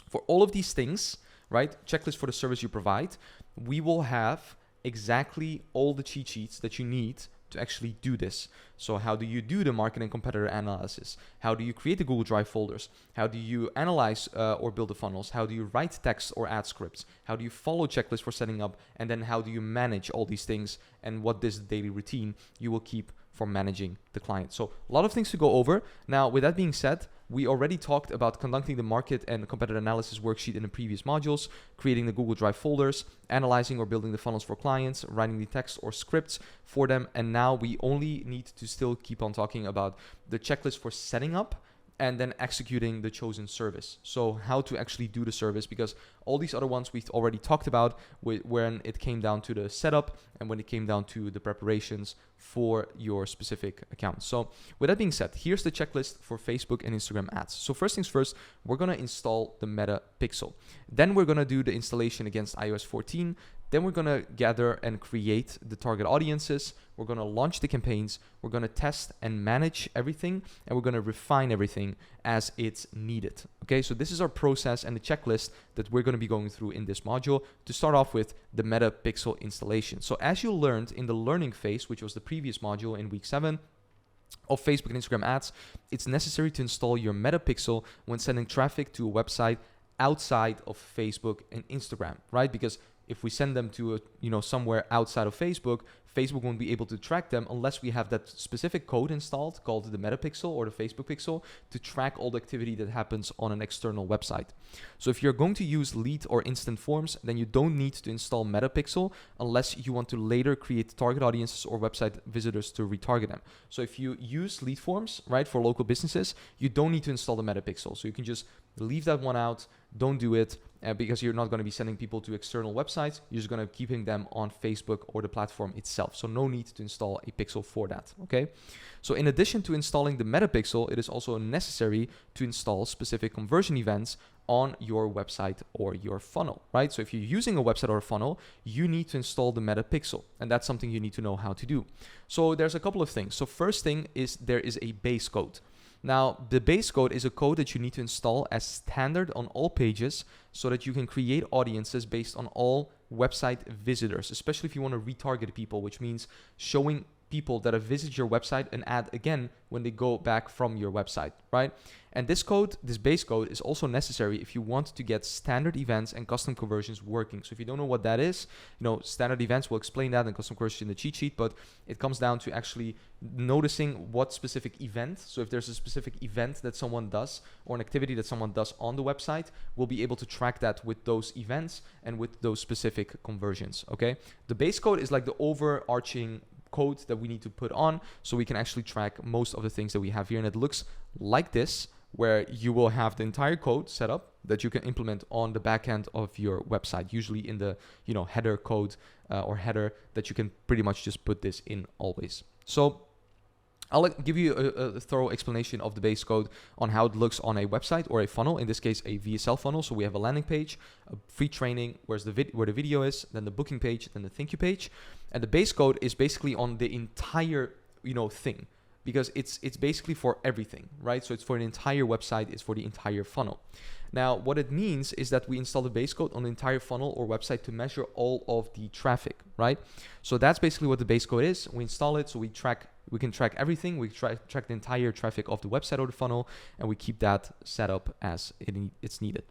for all of these things, right, checklist for the service you provide, we will have exactly all the cheat sheets that you need to actually do this. So how do you do the market and competitor analysis? How do you create the Google Drive folders? How do you analyze or build the funnels? How do you write text or ad scripts? How do you follow checklists for setting up? And then how do you manage all these things, and what this daily routine you will keep for managing the client? So a lot of things to go over. Now, with that being said, we already talked about conducting the market and competitor analysis worksheet in the previous modules, creating the Google Drive folders, analyzing or building the funnels for clients, writing the text or scripts for them. And now we only need to still keep on talking about the checklist for setting up and then executing the chosen service. So how to actually do the service, because all these other ones we've already talked about when it came down to the setup and when it came down to the preparations for your specific account. So with that being said, here's the checklist for Facebook and Instagram ads. So first things first, we're going to install the Meta Pixel. Then we're going to do the installation against iOS 14. Then we're going to gather and create the target audiences. We're going to launch the campaigns. We're going to test and manage everything. And we're going to refine everything as it's needed. Okay, so this is our process and the checklist that we're going to be going through in this module to start off with the Meta Pixel installation. So as you learned in the learning phase, which was the previous module in week 7, of Facebook and Instagram ads, it's necessary to install your Meta Pixel when sending traffic to a website outside of Facebook and Instagram, right? Because if we send them to somewhere outside of Facebook, Facebook won't be able to track them unless we have that specific code installed called the metapixel or the Facebook pixel to track all the activity that happens on an external website. So if you're going to use lead or instant forms, then you don't need to install metapixel unless you want to later create target audiences or website visitors to retarget them. So if you use lead forms, right, for local businesses, you don't need to install the metapixel. So you can just leave that one out. Don't do it because you're not going to be sending people to external websites. You're just going to keeping them on Facebook or the platform itself. So no need to install a pixel for that. Okay. So in addition to installing the metapixel, it is also necessary to install specific conversion events on your website or your funnel, right? So if you're using a website or a funnel, you need to install the metapixel, and that's something you need to know how to do. So there's a couple of things. So first thing is there is a base code. Now, the base code is a code that you need to install as standard on all pages so that you can create audiences based on all website visitors, especially if you want to retarget people, which means showing people that have visited your website an ad again when they go back from your website, right? And this code, this base code, is also necessary if you want to get standard events and custom conversions working. So if you don't know what that is, standard events, we'll explain that in custom conversions in the cheat sheet, but it comes down to actually noticing what specific event. So if there's a specific event that someone does or an activity that someone does on the website, we'll be able to track that with those events and with those specific conversions, okay? The base code is like the overarching code that we need to put on so we can actually track most of the things that we have here. And it looks like this, where you will have the entire code set up that you can implement on the back end of your website, usually in the header code or header that you can pretty much just put this in always. So I'll give you a thorough explanation of the base code on how it looks on a website or a funnel, in this case a VSL funnel. So we have a landing page, a free training, where the video is, then the booking page, then the thank you page. And the base code is basically on the entire thing, because it's basically for everything, right? So it's for an entire website, it's for the entire funnel. Now, what it means is that we install the base code on the entire funnel or website to measure all of the traffic, right? So that's basically what the base code is. We install it so we can track everything. We track the entire traffic of the website or the funnel, and we keep that set up as it's needed.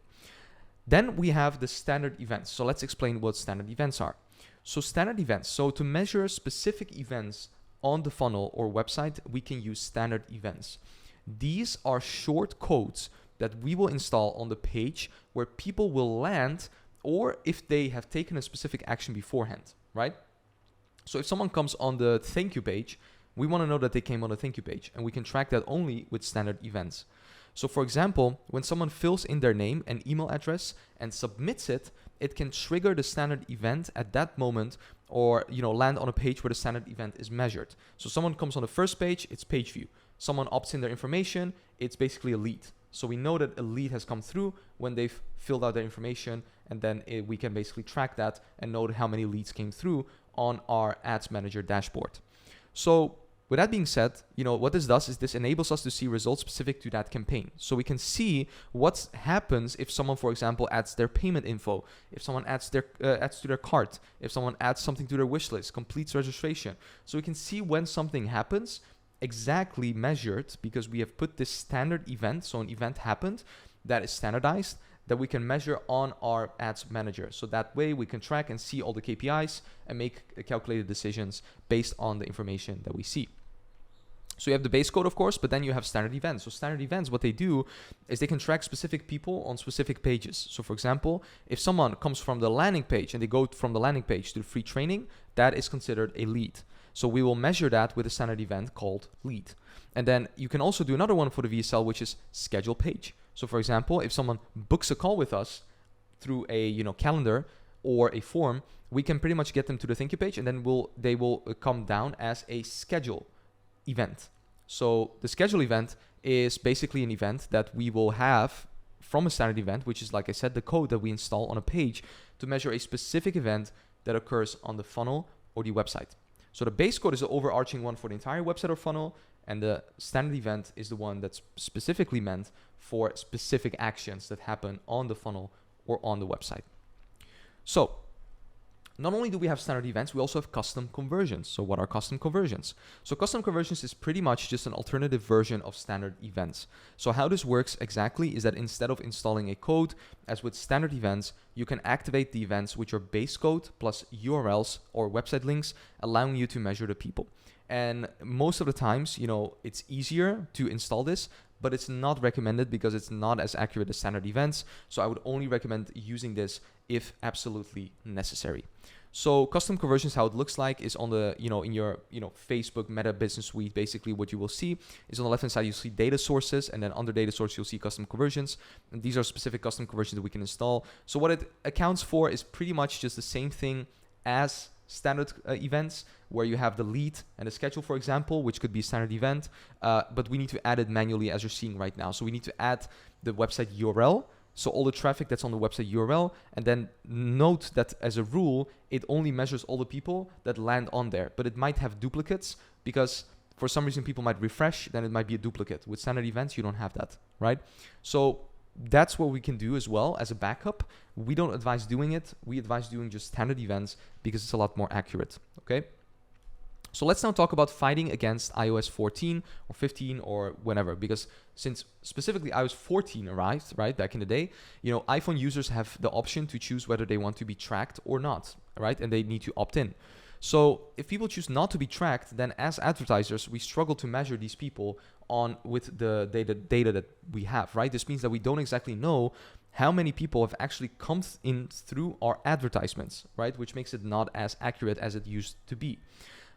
Then we have the standard events. So let's explain what standard events are. So standard events, so to measure specific events on the funnel or website, we can use standard events. These are short codes that we will install on the page where people will land, or if they have taken a specific action beforehand, right? So if someone comes on the thank you page, we want to know that they came on the thank you page, and we can track that only with standard events. So for example, when someone fills in their name and email address and submits it, it can trigger the standard event at that moment, or land on a page where the standard event is measured. So someone comes on the first page, it's page view. Someone opts in their information, it's basically a lead. So we know that a lead has come through when they've filled out their information, and then we can basically track that and know how many leads came through on our Ads Manager dashboard. So with that being said, what this does is this enables us to see results specific to that campaign. So we can see what happens if someone, for example, adds their payment info, if someone adds to their cart, if someone adds something to their wish list, completes registration. So we can see when something happens, exactly measured, because we have put this standard event, so an event happened that is standardized, that we can measure on our Ads Manager. So that way we can track and see all the KPIs and make calculated decisions based on the information that we see. So you have the base code, of course, but then you have standard events. So standard events, what they do is they can track specific people on specific pages. So for example, if someone comes from the landing page and they go from the landing page to the free training, that is considered a lead. So we will measure that with a standard event called lead. And then you can also do another one for the VSL, which is schedule page. So for example, if someone books a call with us through a calendar or a form, we can pretty much get them to the thank you page, and then they will come down as a schedule event. So the schedule event is basically an event that we will have from a standard event, which is, like I said, the code that we install on a page to measure a specific event that occurs on the funnel or the website. So the base code is the overarching one for the entire website or funnel, and the standard event is the one that's specifically meant for specific actions that happen on the funnel or on the website. So Not only do we have standard events, we also have custom conversions. So what are custom conversions? So custom conversions is pretty much just an alternative version of standard events. So how this works exactly is that instead of installing a code, as with standard events, you can activate the events which are base code plus URLs or website links, allowing you to measure the people. And most of the times, it's easier to install this, but it's not recommended because it's not as accurate as standard events. So I would only recommend using this if absolutely necessary. So custom conversions, how it looks like is on the, in your, Facebook Meta Business Suite, basically what you will see is on the left-hand side, you'll see data sources, and then under data source, you'll see custom conversions. And these are specific custom conversions that we can install. So what it accounts for is pretty much just the same thing as standard events, where you have the lead and the schedule, for example, which could be a standard event, but we need to add it manually as you're seeing right now. So we need to add the website URL, so all the traffic that's on the website URL, and then note that as a rule, it only measures all the people that land on there, but it might have duplicates because for some reason people might refresh, then it might be a duplicate. With standard events, you don't have that, right? So that's what we can do as well as a backup. We don't advise doing it. We advise doing just standard events because it's a lot more accurate, okay? So let's now talk about fighting against iOS 14 or 15 or whenever, because since specifically iOS 14 arrived, right, back in the day, iPhone users have the option to choose whether they want to be tracked or not, right? And they need to opt in. So if people choose not to be tracked, then as advertisers, we struggle to measure these people with the data that we have, right? This means that we don't exactly know how many people have actually come in through our advertisements, right? Which makes it not as accurate as it used to be.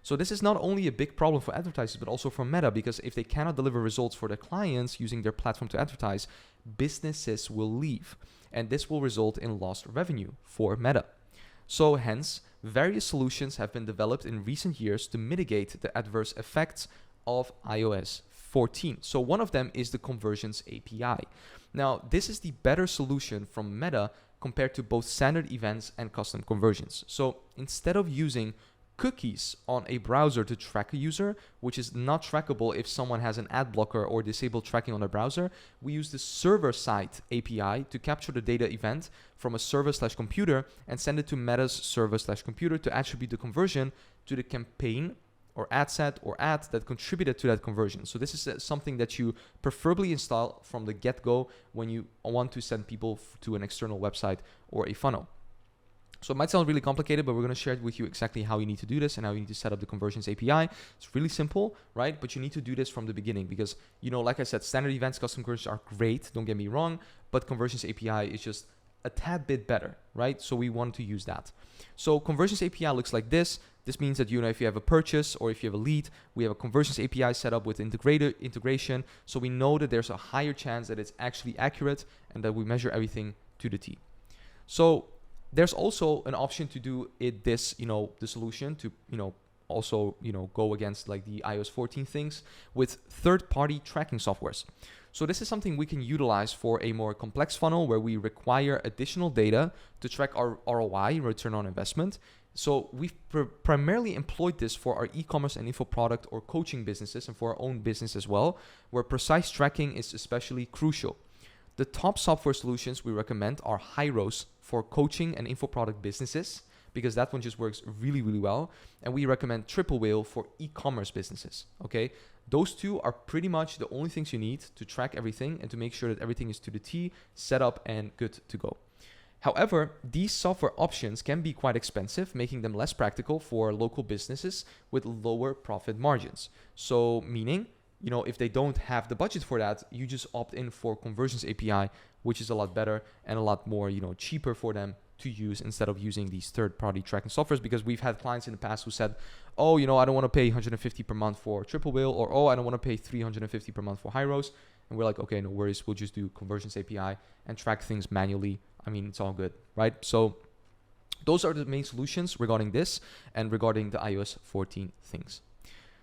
So this is not only a big problem for advertisers, but also for Meta, because if they cannot deliver results for their clients using their platform to advertise, businesses will leave. And this will result in lost revenue for Meta. So hence, various solutions have been developed in recent years to mitigate the adverse effects of iOS 14. So one of them is the Conversions API. Now, this is the better solution from Meta compared to both standard events and custom conversions. So instead of using cookies on a browser to track a user, which is not trackable if someone has an ad blocker or disabled tracking on their browser, we use the server-side API to capture the data event from a server/computer and send it to Meta's server/computer to attribute the conversion to the campaign or ad set or ad that contributed to that conversion. So this is something that you preferably install from the get-go when you want to send people to an external website or a funnel. So it might sound really complicated, but we're going to share with you exactly how you need to do this and how you need to set up the Conversions API. It's really simple, right? But you need to do this from the beginning because, like I said, standard events, custom conversions are great, don't get me wrong, but Conversions API is just a tad bit better, right? So we want to use that. So Conversions API looks like this. This means that, if you have a purchase or if you have a lead, we have a Conversions API set up with integration. So we know that there's a higher chance that it's actually accurate and that we measure everything to the T. So there's also an option to do the solution to, also, go against like the iOS 14 things with third-party tracking softwares. So this is something we can utilize for a more complex funnel where we require additional data to track our ROI, return on investment. So we've primarily employed this for our e-commerce and info product or coaching businesses and for our own business as well, where precise tracking is especially crucial. The top software solutions we recommend are Hyros for coaching and info product businesses, because that one just works really, really well. And we recommend Triple Whale for e-commerce businesses, okay? Those two are pretty much the only things you need to track everything and to make sure that everything is to the T, set up and good to go. However, these software options can be quite expensive, making them less practical for local businesses with lower profit margins. So meaning, if they don't have the budget for that, you just opt in for Conversions API, which is a lot better and a lot more, cheaper for them to use instead of using these third-party tracking softwares, because we've had clients in the past who said, oh, I don't want to pay $150 per month for Triple Whale, or oh, I don't want to pay $350 per month for Hyros. And we're like, okay, no worries, we'll just do Conversions API and track things manually. I mean, it's all good, right? So those are the main solutions regarding this and regarding the iOS 14 things.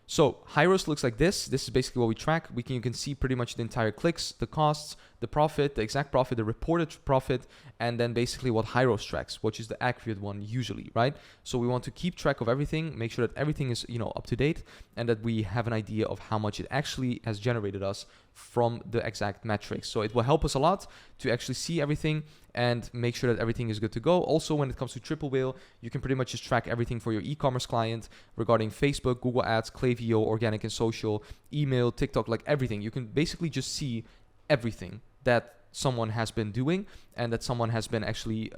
So Hyros looks like this. This is basically what we track. You can see pretty much the entire clicks, the costs, the profit, the exact profit, the reported profit, and then basically what Hyros tracks, which is the accurate one usually, right? So we want to keep track of everything, make sure that everything is, up to date, and that we have an idea of how much it actually has generated us from the exact metrics. So it will help us a lot to actually see everything and make sure that everything is good to go. Also, when it comes to Triple Whale, you can pretty much just track everything for your e-commerce client regarding Facebook, Google Ads, Klaviyo, organic and social, email, TikTok, like everything. You can basically just see everything that someone has been doing and that someone has been actually,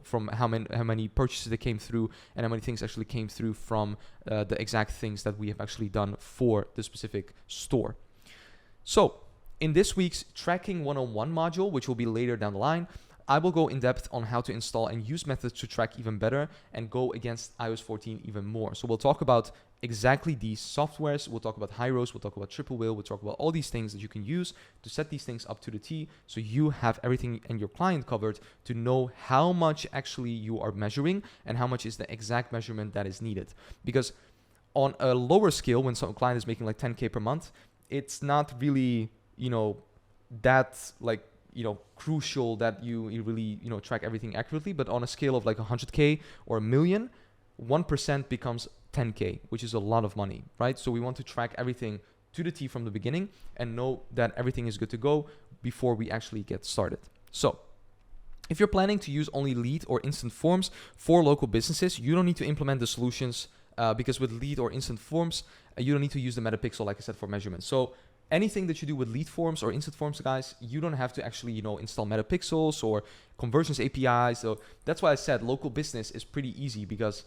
from how many purchases they came through and how many things actually came through from the exact things that we have actually done for the specific store. So in this week's Tracking 101 module, which will be later down the line, I will go in depth on how to install and use methods to track even better and go against iOS 14 even more. So we'll talk about exactly these softwares. We'll talk about Hyros, we'll talk about Triple Whale, we'll talk about all these things that you can use to set these things up to the T, so you have everything and your client covered to know how much actually you are measuring and how much is the exact measurement that is needed. Because on a lower scale, when some client is making like 10K per month, it's not really, that like, crucial that you really, track everything accurately. But on a scale of like 100K or a million, 1% becomes 10K, which is a lot of money, right? So we want to track everything to the T from the beginning and know that everything is good to go before we actually get started. So if you're planning to use only lead or instant forms for local businesses, you don't need to implement the solutions because with lead or instant forms, you don't need to use the metapixel, like I said, for measurement. So anything that you do with lead forms or instant forms, guys, you don't have to actually, install metapixels or conversions APIs. So that's why I said local business is pretty easy because,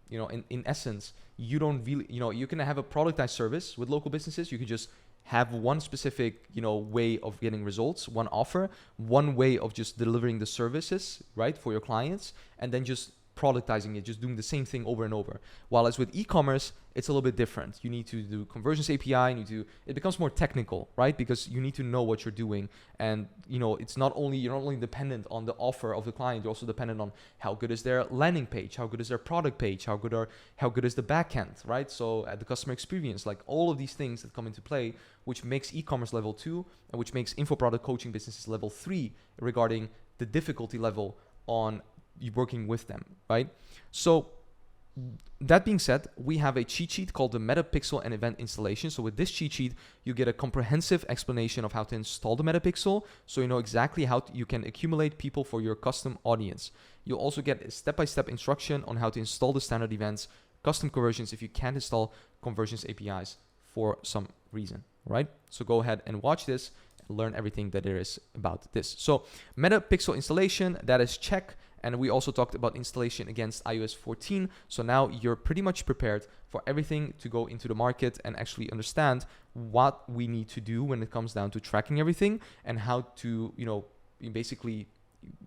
in essence, you don't really, you can have a productized service with local businesses. You can just have one specific, way of getting results, one offer, one way of just delivering the services, right, for your clients, and then just productizing it, just doing the same thing over and over. While as with e-commerce, it's a little bit different. You need to do conversions API, it becomes more technical, right? Because you need to know what you're doing. And, it's you're not only dependent on the offer of the client, you're also dependent on how good is their landing page, how good is their product page, how good is the backend, right? So at the customer experience, like all of these things that come into play, which makes e-commerce level 2 and which makes info product coaching businesses level 3 regarding the difficulty level on you working with them, right? So that being said, we have a cheat sheet called the Metapixel and Event Installation. So with this cheat sheet, you get a comprehensive explanation of how to install the Metapixel, so you know exactly how you can accumulate people for your custom audience. You'll also get a step-by-step instruction on how to install the standard events, custom conversions if you can't install conversions APIs for some reason, right? So go ahead and watch this and learn everything that there is about this. So Metapixel installation, that is check. And we also talked about installation against iOS 14. So now you're pretty much prepared for everything to go into the market and actually understand what we need to do when it comes down to tracking everything and how to, basically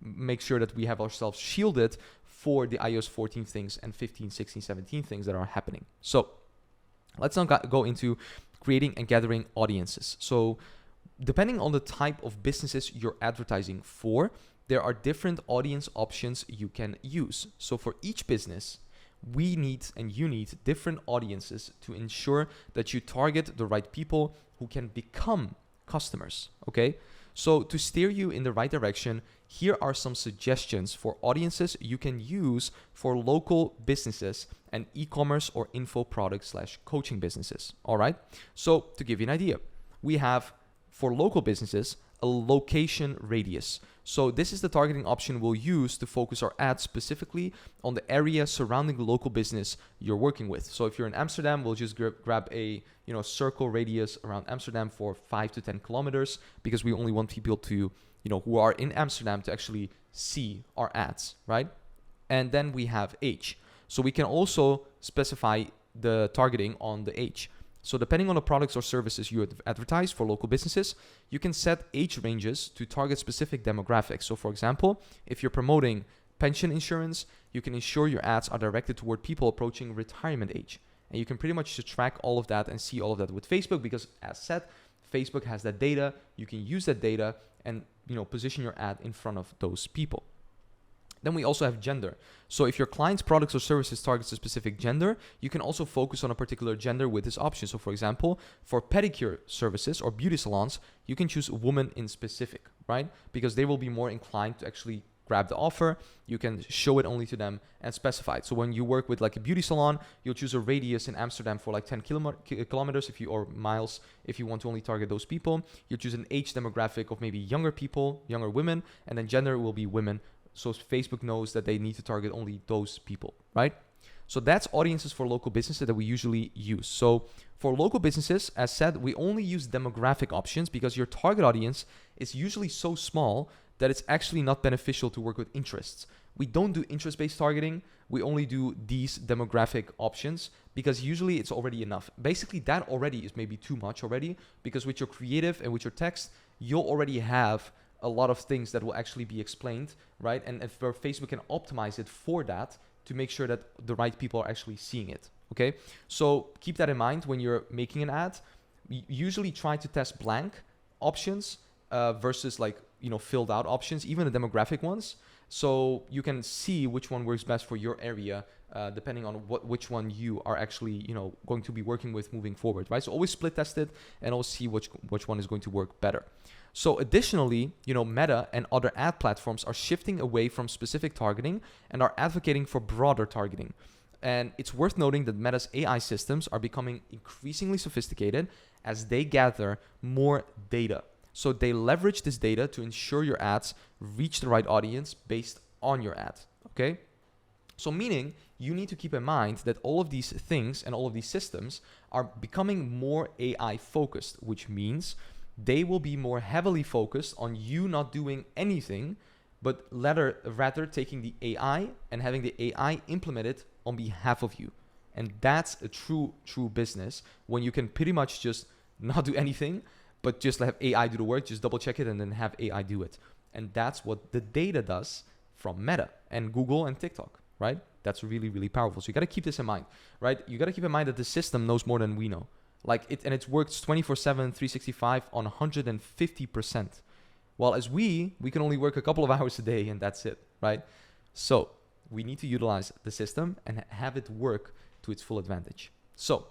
make sure that we have ourselves shielded for the iOS 14 things and 15, 16, 17 things that are happening. So let's now go into creating and gathering audiences. So depending on the type of businesses you're advertising for, there are different audience options you can use. So for each business, we need and you need different audiences to ensure that you target the right people who can become customers, okay? So to steer you in the right direction, here are some suggestions for audiences you can use for local businesses and e-commerce or info product / coaching businesses, all right? So to give you an idea, we have for local businesses, a location radius. So this is the targeting option we'll use to focus our ads specifically on the area surrounding the local business you're working with. So if you're in Amsterdam, we'll just grab a circle radius around Amsterdam for 5 to 10 kilometers because we only want people to, who are in Amsterdam to actually see our ads, right? And then we have age. So we can also specify the targeting on the age. So depending on the products or services you advertise for local businesses, you can set age ranges to target specific demographics. So for example, if you're promoting pension insurance, you can ensure your ads are directed toward people approaching retirement age. And you can pretty much track all of that and see all of that with Facebook because as said, Facebook has that data. You can use that data and position your ad in front of those people. Then we also have gender. So if your client's products or services targets a specific gender, you can also focus on a particular gender with this option. So for example, for pedicure services or beauty salons, you can choose woman in specific, right? Because they will be more inclined to actually grab the offer. You can show it only to them and specify it. So when you work with like a beauty salon, you'll choose a radius in Amsterdam for like 10 kilometers or miles if you want to only target those people. You choose an age demographic of maybe younger people, younger women, and then gender will be women. So Facebook knows that they need to target only those people, right? So that's audiences for local businesses that we usually use. So for local businesses, as said, we only use demographic options because your target audience is usually so small that it's actually not beneficial to work with interests. We don't do interest-based targeting. We only do these demographic options because usually it's already enough. Basically, that already is maybe too much already, because with your creative and with your text, you'll already have a lot of things that will actually be explained, right? And if Facebook can optimize it for that to make sure that the right people are actually seeing it, okay? So keep that in mind when you're making an ad. Usually try to test blank options versus like, filled out options, even the demographic ones. So you can see which one works best for your area, depending on which one you are actually, going to be working with moving forward, right? So always split test it and always see which one is going to work better. So additionally, Meta and other ad platforms are shifting away from specific targeting and are advocating for broader targeting. And it's worth noting that Meta's AI systems are becoming increasingly sophisticated as they gather more data. So they leverage this data to ensure your ads reach the right audience based on your ad, okay? So meaning you need to keep in mind that all of these things and all of these systems are becoming more AI focused, which means they will be more heavily focused on you not doing anything, but rather taking the AI and having the AI implemented on behalf of you. And that's a true business when you can pretty much just not do anything, but just have AI do the work, just double check it and then have AI do it. And that's what the data does from Meta and Google and TikTok, right? That's really, really powerful. So you got to keep this in mind, right? You got to keep in mind that the system knows more than we know. And it works 24/7, 365 on 150%. While as we can only work a couple of hours a day and that's it, right? So we need to utilize the system and have it work to its full advantage. So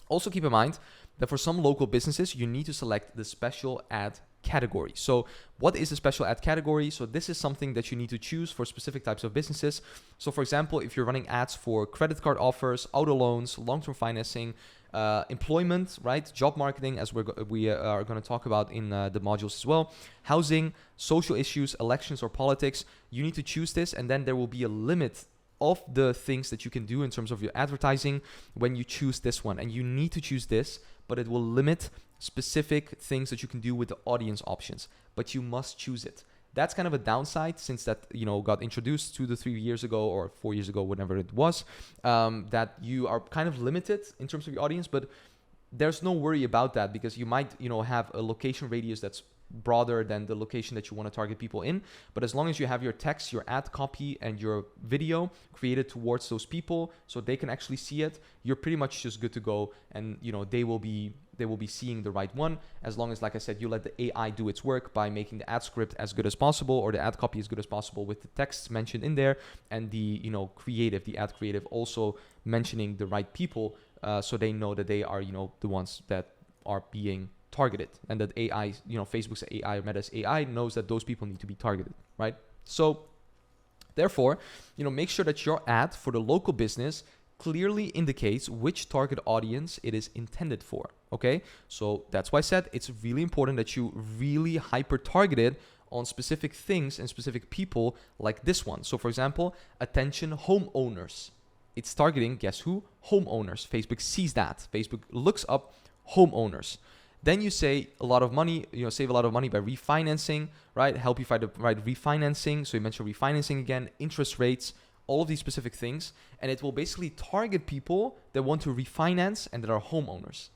also keep in mind that for some local businesses, you need to select the special ad category. So what is a special ad category? So this is something that you need to choose for specific types of businesses. So for example, if you're running ads for credit card offers, auto loans, long-term financing, employment, right? Job marketing, as we are going to talk about in the modules as well, housing, social issues, elections or politics, you need to choose this, and then there will be a limit of the things that you can do in terms of your advertising when you choose this one. And you need to choose this, but it will limit specific things that you can do with the audience options, but you must choose it. That's kind of a downside since that, got introduced 2 to 3 years ago or 4 years ago, whenever it was, that you are kind of limited in terms of your audience, but there's no worry about that because you might, have a location radius that's broader than the location that you want to target people in. But as long as you have your text, your ad copy, and your video created towards those people so they can actually see it, you're pretty much just good to go. And they will be seeing the right one, as long as, like I said, you let the AI do its work by making the ad script as good as possible or the ad copy as good as possible with the texts mentioned in there, and the ad creative also mentioning the right people, so they know that they are the ones that are being targeted, and that AI, Facebook's AI or Meta's AI knows that those people need to be targeted, right? So therefore, make sure that your ad for the local business clearly indicates which target audience it is intended for, okay? So that's why I said it's really important that you really hyper target it on specific things and specific people like this one. So for example, attention homeowners. It's targeting, guess who? Homeowners. Facebook sees that. Facebook looks up homeowners. Then you say a lot of money, save a lot of money by refinancing, right? Help you find the right refinancing. So you mentioned refinancing again, interest rates, all of these specific things. And it will basically target people that want to refinance and that are homeowners,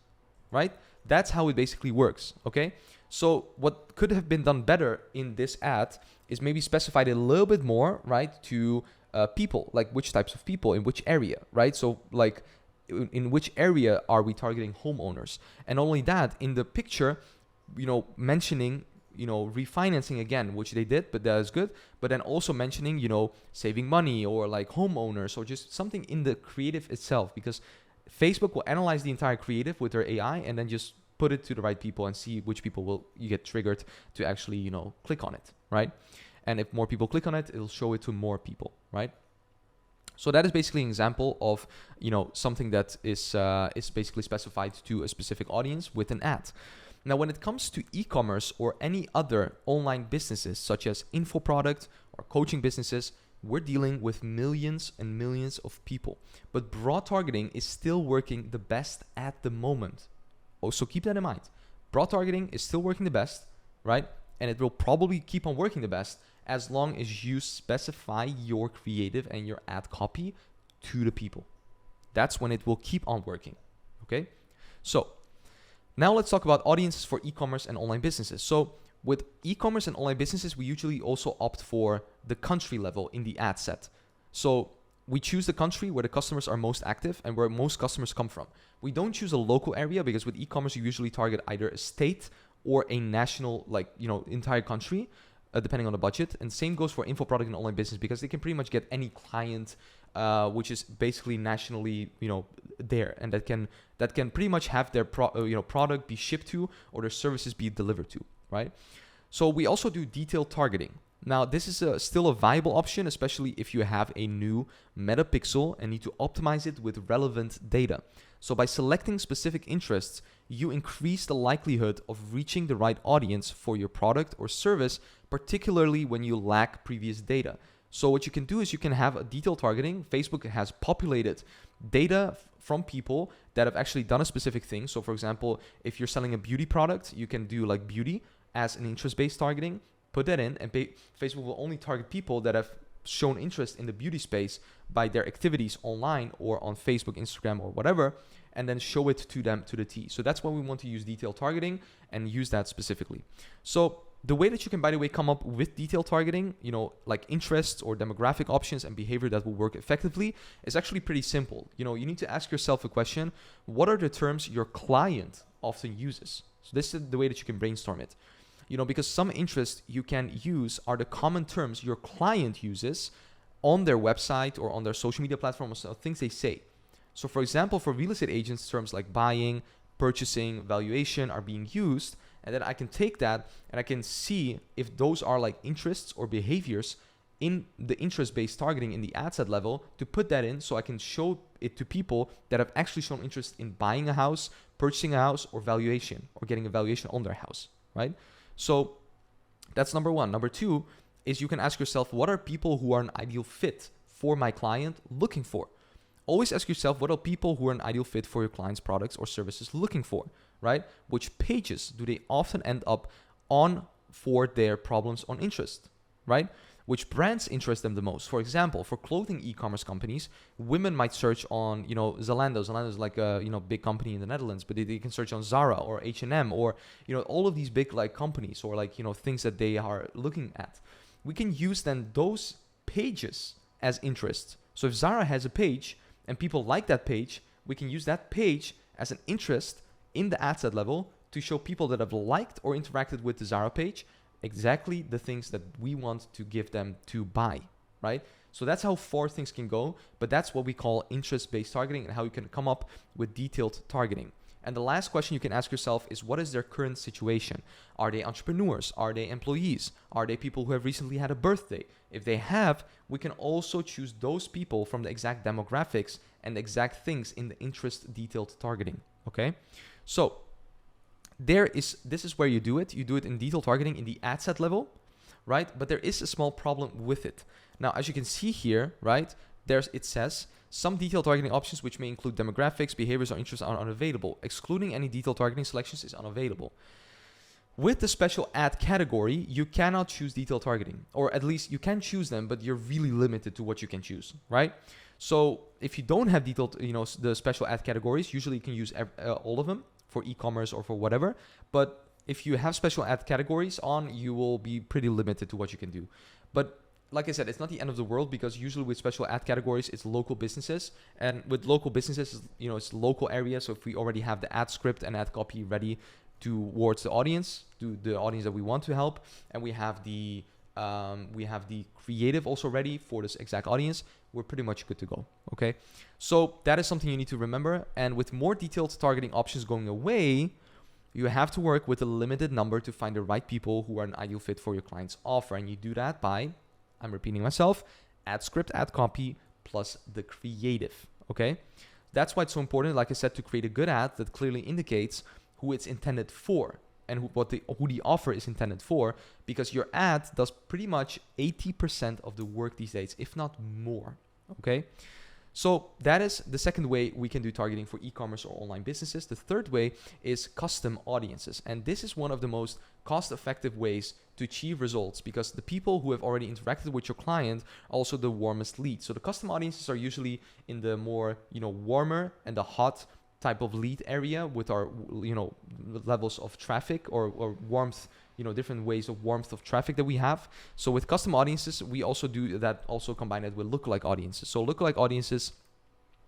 right? That's how it basically works, okay? So what could have been done better in this ad is maybe specified a little bit more, right? To people, like which types of people in which area, right? So like, in which area are we targeting homeowners? And not only that, in the picture, mentioning refinancing again, which they did, but that is good. But then also mentioning, saving money or like homeowners or just something in the creative itself, because Facebook will analyze the entire creative with their AI and then just put it to the right people and see which people will you get triggered to actually, click on it, right? And if more people click on it, it'll show it to more people, right? So that is basically an example of, something that is basically specified to a specific audience with an ad. Now, when it comes to e-commerce or any other online businesses, such as info product or coaching businesses, we're dealing with millions and millions of people. But broad targeting is still working the best at the moment. Also, keep that in mind. Broad targeting is still working the best, right? And it will probably keep on working the best as long as you specify your creative and your ad copy to the people. That's when it will keep on working, okay? So now let's talk about audiences for e-commerce and online businesses. So with e-commerce and online businesses, we usually also opt for the country level in the ad set. So we choose the country where the customers are most active and where most customers come from. We don't choose a local area because with e-commerce, you usually target either a state or a national, entire country, depending on the budget. And same goes for info product and online business, because they can pretty much get any client, which is basically nationally, there, and that can pretty much have their product be shipped to or their services be delivered to, right? So we also do detailed targeting. Now, this is still a viable option, especially if you have a new metapixel and need to optimize it with relevant data. So by selecting specific interests, you increase the likelihood of reaching the right audience for your product or service, particularly when you lack previous data. So what you can do is you can have a detailed targeting. Facebook has populated data from people that have actually done a specific thing. So for example, if you're selling a beauty product, you can do like beauty as an interest-based targeting. Put that in, and Facebook will only target people that have shown interest in the beauty space by their activities online or on Facebook, Instagram, or whatever, and then show it to them to the T. So that's why we want to use detailed targeting and use that specifically. So the way that you can, by the way, come up with detailed targeting, like interests or demographic options and behavior that will work effectively, is actually pretty simple. You need to ask yourself a question: what are the terms your client often uses? So this is the way that you can brainstorm it. Because some interests you can use are the common terms your client uses on their website or on their social media platforms, or things they say. So for example, for real estate agents, terms like buying, purchasing, valuation are being used. And then I can take that and I can see if those are like interests or behaviors in the interest-based targeting in the ad set level, to put that in so I can show it to people that have actually shown interest in buying a house, purchasing a house, or valuation, or getting a valuation on their house, right? So that's number one. Number two is you can ask yourself, what are people who are an ideal fit for my client looking for? Always ask yourself, what are people who are an ideal fit for your client's products or services looking for, right? Which pages do they often end up on for their problems on interest, right? Which brands interest them the most? For example, for clothing e-commerce companies, women might search on, Zalando. Zalando is like a, big company in the Netherlands, but they can search on Zara or H&M or, all of these big like companies or like, things that they are looking at. We can use then those pages as interest. So if Zara has a page and people like that page, we can use that page as an interest in the ad set level to show people that have liked or interacted with the Zara page exactly the things that we want to give them to buy, right? So that's how far things can go, but that's what we call interest-based targeting and how you can come up with detailed targeting. And the last question you can ask yourself is, what is their current situation? Are they entrepreneurs? Are they employees? Are they people who have recently had a birthday? If they have, we can also choose those people from the exact demographics and the exact things in the interest detailed targeting, okay? So this is where you do it. You do it in detailed targeting in the ad set level, right? But there is a small problem with it. Now, as you can see here, right, it says some detailed targeting options, which may include demographics, behaviors, or interests, are unavailable. Excluding any detailed targeting selections is unavailable. With the special ad category, you cannot choose detailed targeting, or at least you can choose them, but you're really limited to what you can choose, right? So if you don't have detailed, the special ad categories, usually you can use all of them for e-commerce or for whatever. But if you have special ad categories on, you will be pretty limited to what you can do. But like I said, it's not the end of the world, because usually with special ad categories, it's local businesses. And with local businesses, it's local area. So if we already have the ad script and ad copy ready, towards the audience, to the audience that we want to help, and we have the creative also ready for this exact audience, we're pretty much good to go. Okay, so that is something you need to remember. And with more detailed targeting options going away, you have to work with a limited number to find the right people who are an ideal fit for your client's offer. And you do that by, I'm repeating myself, ad script, ad copy, plus the creative. Okay, that's why it's so important, like I said, to create a good ad that clearly indicates who it's intended for and who the offer is intended for, because your ad does pretty much 80% of the work these days, if not more. Okay, so that is the second way we can do targeting for e-commerce or online businesses. The third way is custom audiences, and this is one of the most cost-effective ways to achieve results, because the people who have already interacted with your client are also the warmest leads. So the custom audiences are usually in the more warmer and the hot type of lead area with our levels of traffic or warmth, different ways of warmth of traffic that we have. So with custom audiences, we also do that, also combine it with lookalike audiences. So lookalike audiences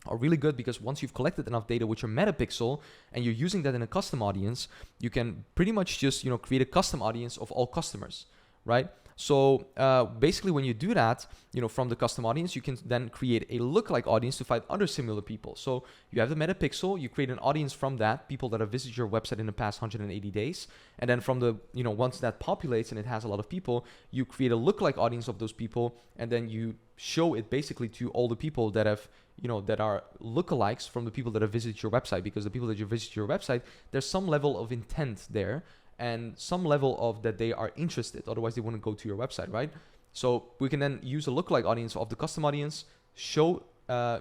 are really good because once you've collected enough data with your metapixel and you're using that in a custom audience, you can pretty much just create a custom audience of all customers, right? So basically when you do that, from the custom audience, you can then create a lookalike audience to find other similar people. So you have the metapixel, you create an audience from that, people that have visited your website in the past 180 days. And then from the, once that populates and it has a lot of people, you create a lookalike audience of those people. And then you show it basically to all the people that have, that are lookalikes from the people that have visited your website, because the people that you visit your website, there's some level of intent there and some level of that they are interested. Otherwise, they wouldn't go to your website, right? So we can then use a lookalike audience of the custom audience, show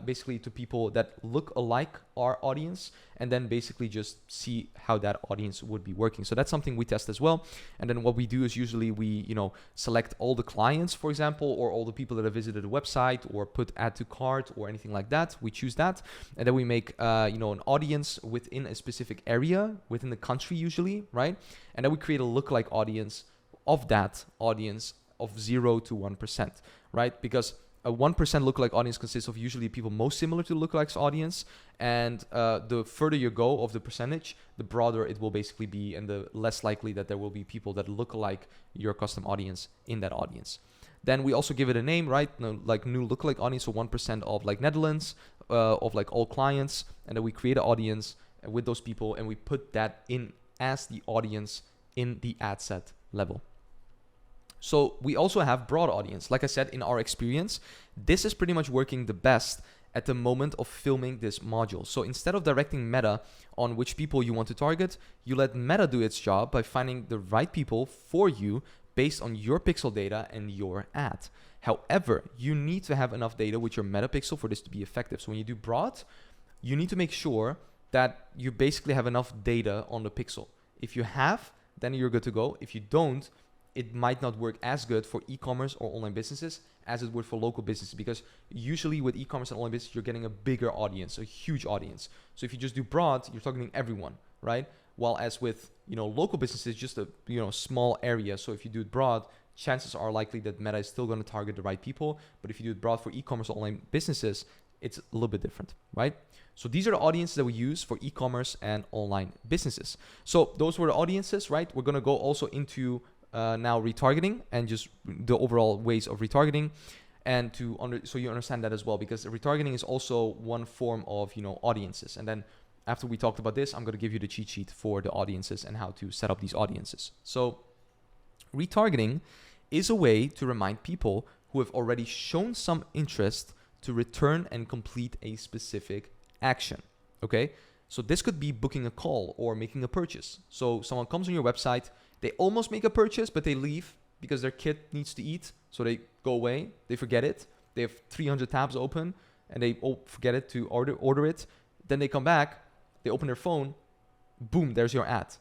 basically to people that look alike our audience, and then basically just see how that audience would be working. So that's something we test as well. And then what we do is usually we, select all the clients, for example, or all the people that have visited the website or put add to cart or anything like that. We choose that. And then we make, an audience within a specific area, within the country usually, right? And then we create a lookalike audience of that audience of 0 to 1%, right? Because a 1% lookalike audience consists of usually people most similar to the lookalikes audience, and the further you go of the percentage, the broader it will basically be, and the less likely that there will be people that look like your custom audience in that audience. Then we also give it a name, right? Like new lookalike audience, so 1% of like Netherlands, of like all clients, and then we create an audience with those people, and we put that in as the audience in the ad set level. So we also have broad audience. Like I said, in our experience, this is pretty much working the best at the moment of filming this module. So instead of directing Meta on which people you want to target, you let Meta do its job by finding the right people for you based on your pixel data and your ad. However, you need to have enough data with your metapixel for this to be effective. So when you do broad, you need to make sure that you basically have enough data on the pixel. If you have, then you're good to go. If you don't, it might not work as good for e-commerce or online businesses as it would for local businesses, because usually with e-commerce and online business, you're getting a bigger audience, a huge audience. So if you just do broad, you're targeting everyone, right? While as with, local businesses, just a, small area. So if you do it broad, chances are likely that Meta is still going to target the right people. But if you do it broad for e-commerce or online businesses, it's a little bit different, right? So these are the audiences that we use for e-commerce and online businesses. So those were the audiences, right? We're going to go also into now retargeting and just the overall ways of retargeting, and so you understand that as well, because retargeting is also one form of audiences. And then after we talked about this, I'm going to give you the cheat sheet for the audiences and how to set up these audiences. So retargeting is a way to remind people who have already shown some interest to return and complete a specific action. Okay, so this could be booking a call or making a purchase. So someone comes on your website, they almost make a purchase, but they leave because their kid needs to eat. So they go away, they forget it. They have 300 tabs open and they forget it to order it. Then they come back, they open their phone, boom, there's your ad.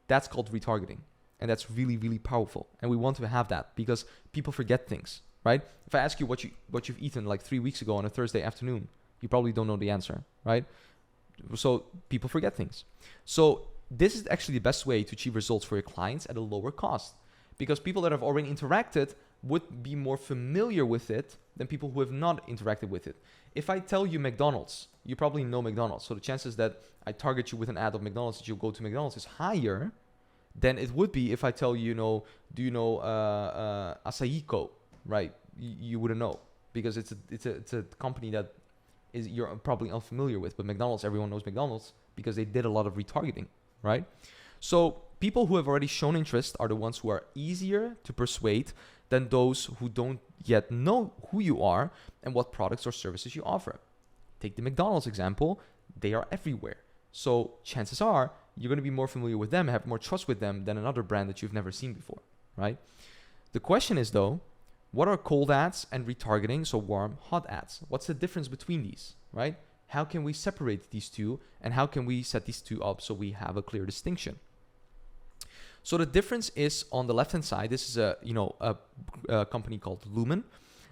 That's called retargeting. And that's really, really powerful. And we want to have that because people forget things, right? If I ask you what you've eaten like 3 weeks ago on a Thursday afternoon, you probably don't know the answer, right? So people forget things. So this is actually the best way to achieve results for your clients at a lower cost, because people that have already interacted would be more familiar with it than people who have not interacted with it. If I tell you McDonald's, you probably know McDonald's. So the chances that I target you with an ad of McDonald's, that you'll go to McDonald's, is higher than it would be if I tell you, do you know Asaiko, right? You wouldn't know, because it's a company that you're probably unfamiliar with. But McDonald's, everyone knows McDonald's because they did a lot of retargeting, right? So people who have already shown interest are the ones who are easier to persuade than those who don't yet know who you are and what products or services you offer. Take the McDonald's example. They are everywhere. So chances are you're going to be more familiar with them, have more trust with them than another brand that you've never seen before, right? The question is, though, what are cold ads and retargeting, so warm, hot ads? What's the difference between these, right? How can we separate these two, and how can we set these two up so we have a clear distinction? So the difference is on the left-hand side. This is a company called Lumen,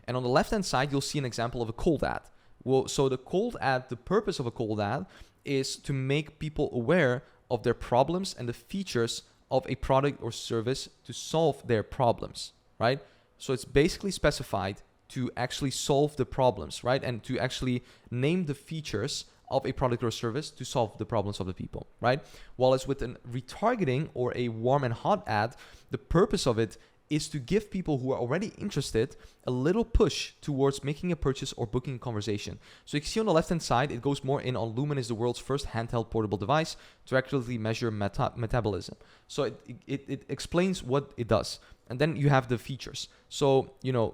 and on the left-hand side you'll see an example of a cold ad. Well, so the cold ad, the purpose of a cold ad is to make people aware of their problems and the features of a product or service to solve their problems, right? So it's basically specified to actually solve the problems, right? And to actually name the features of a product or service to solve the problems of the people, right? While as with a retargeting or a warm and hot ad, the purpose of it is to give people who are already interested a little push towards making a purchase or booking a conversation. So you can see on the left-hand side, it goes more in on Lumen is the world's first handheld portable device to accurately measure metabolism. So it explains what it does. And then you have the features. So,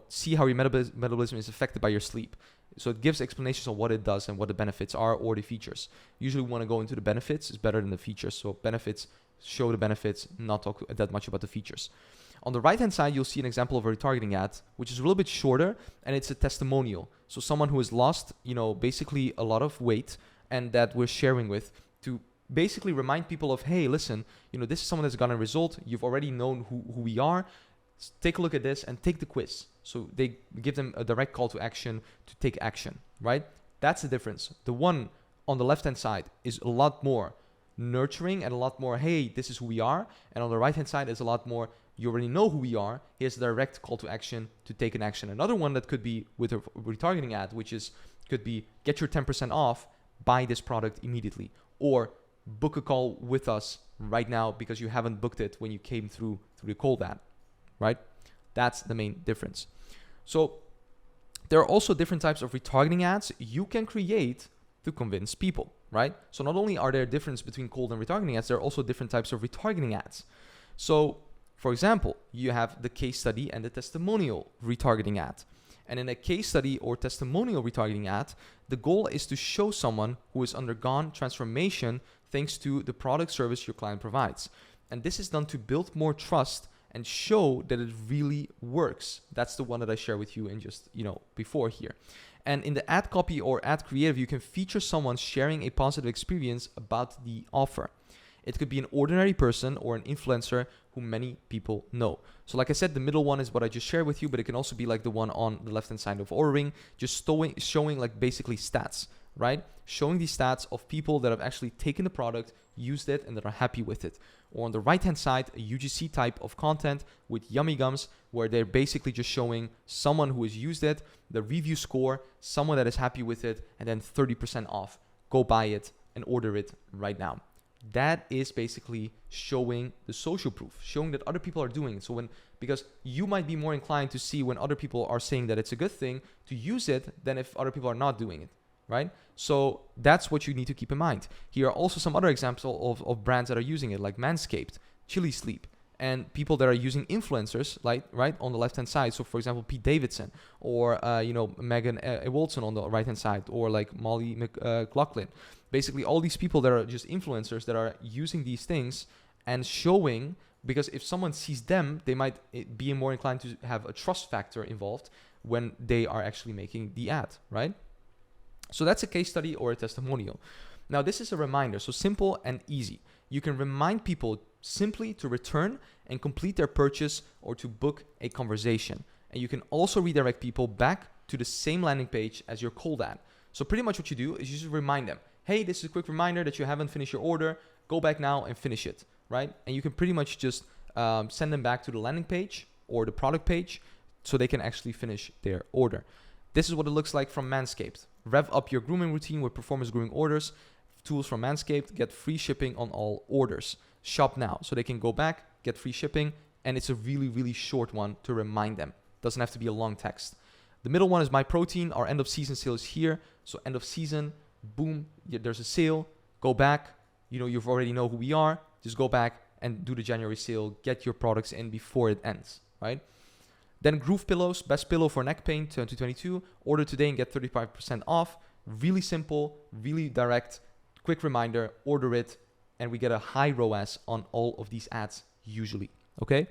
see how your metabolism is affected by your sleep. So it gives explanations on what it does and what the benefits are or the features. Usually we want to go into the benefits. It's better than the features. So benefits, show the benefits, not talk that much about the features. On the right-hand side, you'll see an example of a retargeting ad, which is a little bit shorter, and it's a testimonial. So someone who has lost, basically a lot of weight, and that we're sharing with to basically remind people of, hey, listen, this is someone that's gotten a result. You've already known who we are. Take a look at this and take the quiz. So they give them a direct call to action to take action, right? That's the difference. The one on the left-hand side is a lot more nurturing and a lot more, hey, this is who we are. And on the right-hand side is a lot more, you already know who we are. Here's a direct call to action to take an action. Another one that could be with a retargeting ad, could be get your 10% off, buy this product immediately, or book a call with us right now because you haven't booked it when you came through the cold ad, right? That's the main difference. So there are also different types of retargeting ads you can create to convince people, right? So not only are there differences between cold and retargeting ads, there are also different types of retargeting ads. So for example, you have the case study and the testimonial retargeting ad. And in a case study or testimonial retargeting ad, the goal is to show someone who has undergone transformation thanks to the product service your client provides. And this is done to build more trust and show that it really works. That's the one that I share with you in just, before here. And in the ad copy or ad creative, you can feature someone sharing a positive experience about the offer. It could be an ordinary person or an influencer who many people know. So like I said, the middle one is what I just shared with you, but it can also be like the one on the left-hand side of ordering, just showing like basically stats, right? Showing the stats of people that have actually taken the product, used it, and that are happy with it. Or on the right-hand side, a UGC type of content with Yummy Gums, where they're basically just showing someone who has used it, the review score, someone that is happy with it, and then 30% off. Go buy it and order it right now. That is basically showing the social proof, showing that other people are doing it. So because you might be more inclined to see when other people are saying that it's a good thing to use it than if other people are not doing it, right? So that's what you need to keep in mind. Here are also some other examples of brands that are using it, like Manscaped, Chili Sleep, and people that are using influencers, like right on the left-hand side. So for example, Pete Davidson or, Megan Ewaldson on the right-hand side, or like Molly McLaughlin. Basically all these people that are just influencers that are using these things and showing, because if someone sees them, they might be more inclined to have a trust factor involved when they are actually making the ad, right? So that's a case study or a testimonial. Now this is a reminder, so simple and easy. You can remind people simply to return and complete their purchase or to book a conversation. And you can also redirect people back to the same landing page as your cold ad. So pretty much what you do is you just remind them, hey, this is a quick reminder that you haven't finished your order. Go back now and finish it, right? And you can pretty much just send them back to the landing page or the product page so they can actually finish their order. This is what it looks like from Manscaped. Rev up your grooming routine with performance grooming orders. Tools from Manscaped, get free shipping on all orders. Shop now. So they can go back, get free shipping, and it's a really, really short one to remind them. Doesn't have to be a long text. The middle one is My Protein. Our end of season sale is here. So end of season, boom, there's a sale. Go back. You've already know who we are. Just go back and do the January sale. Get your products in before it ends, right? Then Groove Pillows, best pillow for neck pain 2022. Order today and get 35% off. Really simple, really direct. Quick reminder, order it, and we get a high ROAS on all of these ads usually, okay?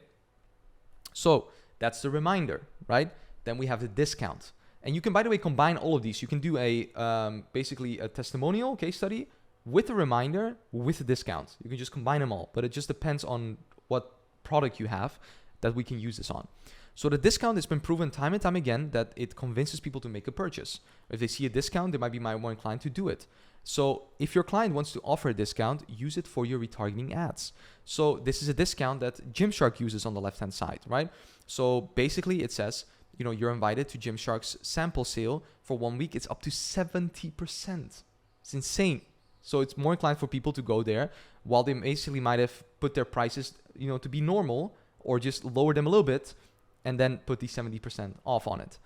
So that's the reminder, right? Then we have the discount. And you can, by the way, combine all of these. You can do basically a testimonial case study with a reminder with a discount. You can just combine them all, but it just depends on what product you have that we can use this on. So the discount has been proven time and time again that it convinces people to make a purchase. If they see a discount, they might be more inclined to do it. So if your client wants to offer a discount, use it for your retargeting ads. So this is a discount that Gymshark uses on the left-hand side, right? So basically it says, you're invited to Gymshark's sample sale for 1 week. It's up to 70%. It's insane. So it's more inclined for people to go there while they basically might have put their prices, to be normal or just lower them a little bit and then put the 70% off on it.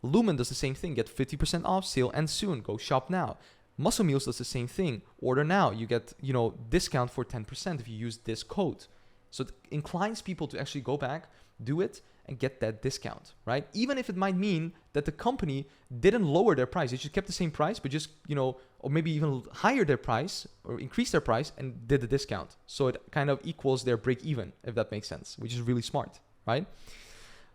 Lumen does the same thing. Get 50% off, sale ends soon. Go shop now. Muscle Meals does the same thing. Order now. You get, discount for 10% if you use this code. So it inclines people to actually go back, do it, and get that discount, right? Even if it might mean that the company didn't lower their price. They just kept the same price, but just, or maybe even higher their price or increase their price and did the discount. So it kind of equals their break even, if that makes sense, which is really smart, right?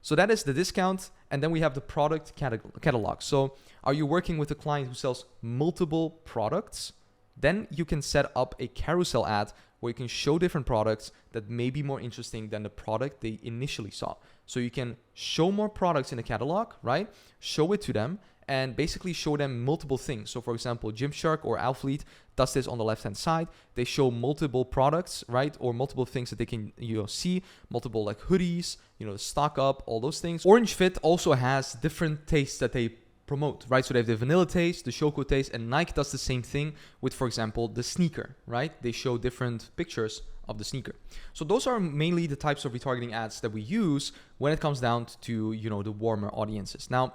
So that is the discount. And then we have the product catalog. So are you working with a client who sells multiple products? Then you can set up a carousel ad where you can show different products that may be more interesting than the product they initially saw. So you can show more products in the catalog, right? Show it to them and basically show them multiple things. So for example, Gymshark or Alfleet does this on the left-hand side. They show multiple products, right? Or multiple things that they can see, multiple like hoodies, stock up, all those things. Orange Fit also has different tastes that they promote, right? So they have the vanilla taste, the choco taste, and Nike does the same thing with, for example, the sneaker, right? They show different pictures of the sneaker. So those are mainly the types of retargeting ads that we use when it comes down to, the warmer audiences. Now,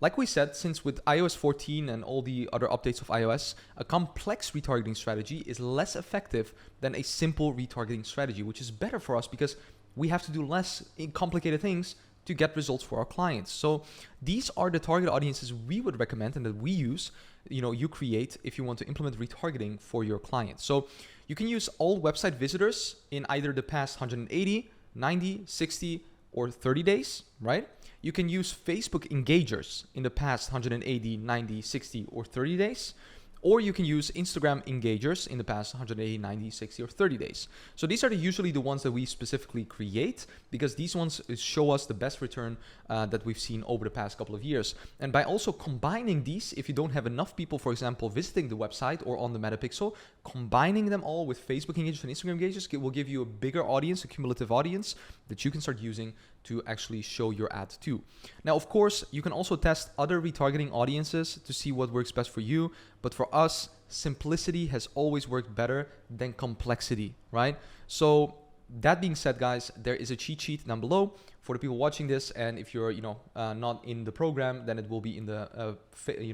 like we said, since with iOS 14 and all the other updates of iOS, a complex retargeting strategy is less effective than a simple retargeting strategy, which is better for us because we have to do less complicated things to get results for our clients. So these are the target audiences we would recommend and that we use, you create if you want to implement retargeting for your clients. So you can use all website visitors in either the past 180, 90, 60, or 30 days, right? You can use Facebook engagers in the past 180, 90, 60, or 30 days. Or you can use Instagram engagers in the past 180, 90, 60, or 30 days. So these are usually the ones that we specifically create because these ones show us the best return that we've seen over the past couple of years. And by also combining these, if you don't have enough people, for example, visiting the website or on the Metapixel, combining them all with Facebook engagers and Instagram engagers will give you a bigger audience, a cumulative audience that you can start using to actually show your ad to. Now, of course, you can also test other retargeting audiences to see what works best for you. But for us, simplicity has always worked better than complexity, right? So that being said, guys, there is a cheat sheet down below for the people watching this. And if you're, not in the program, then it will be in the,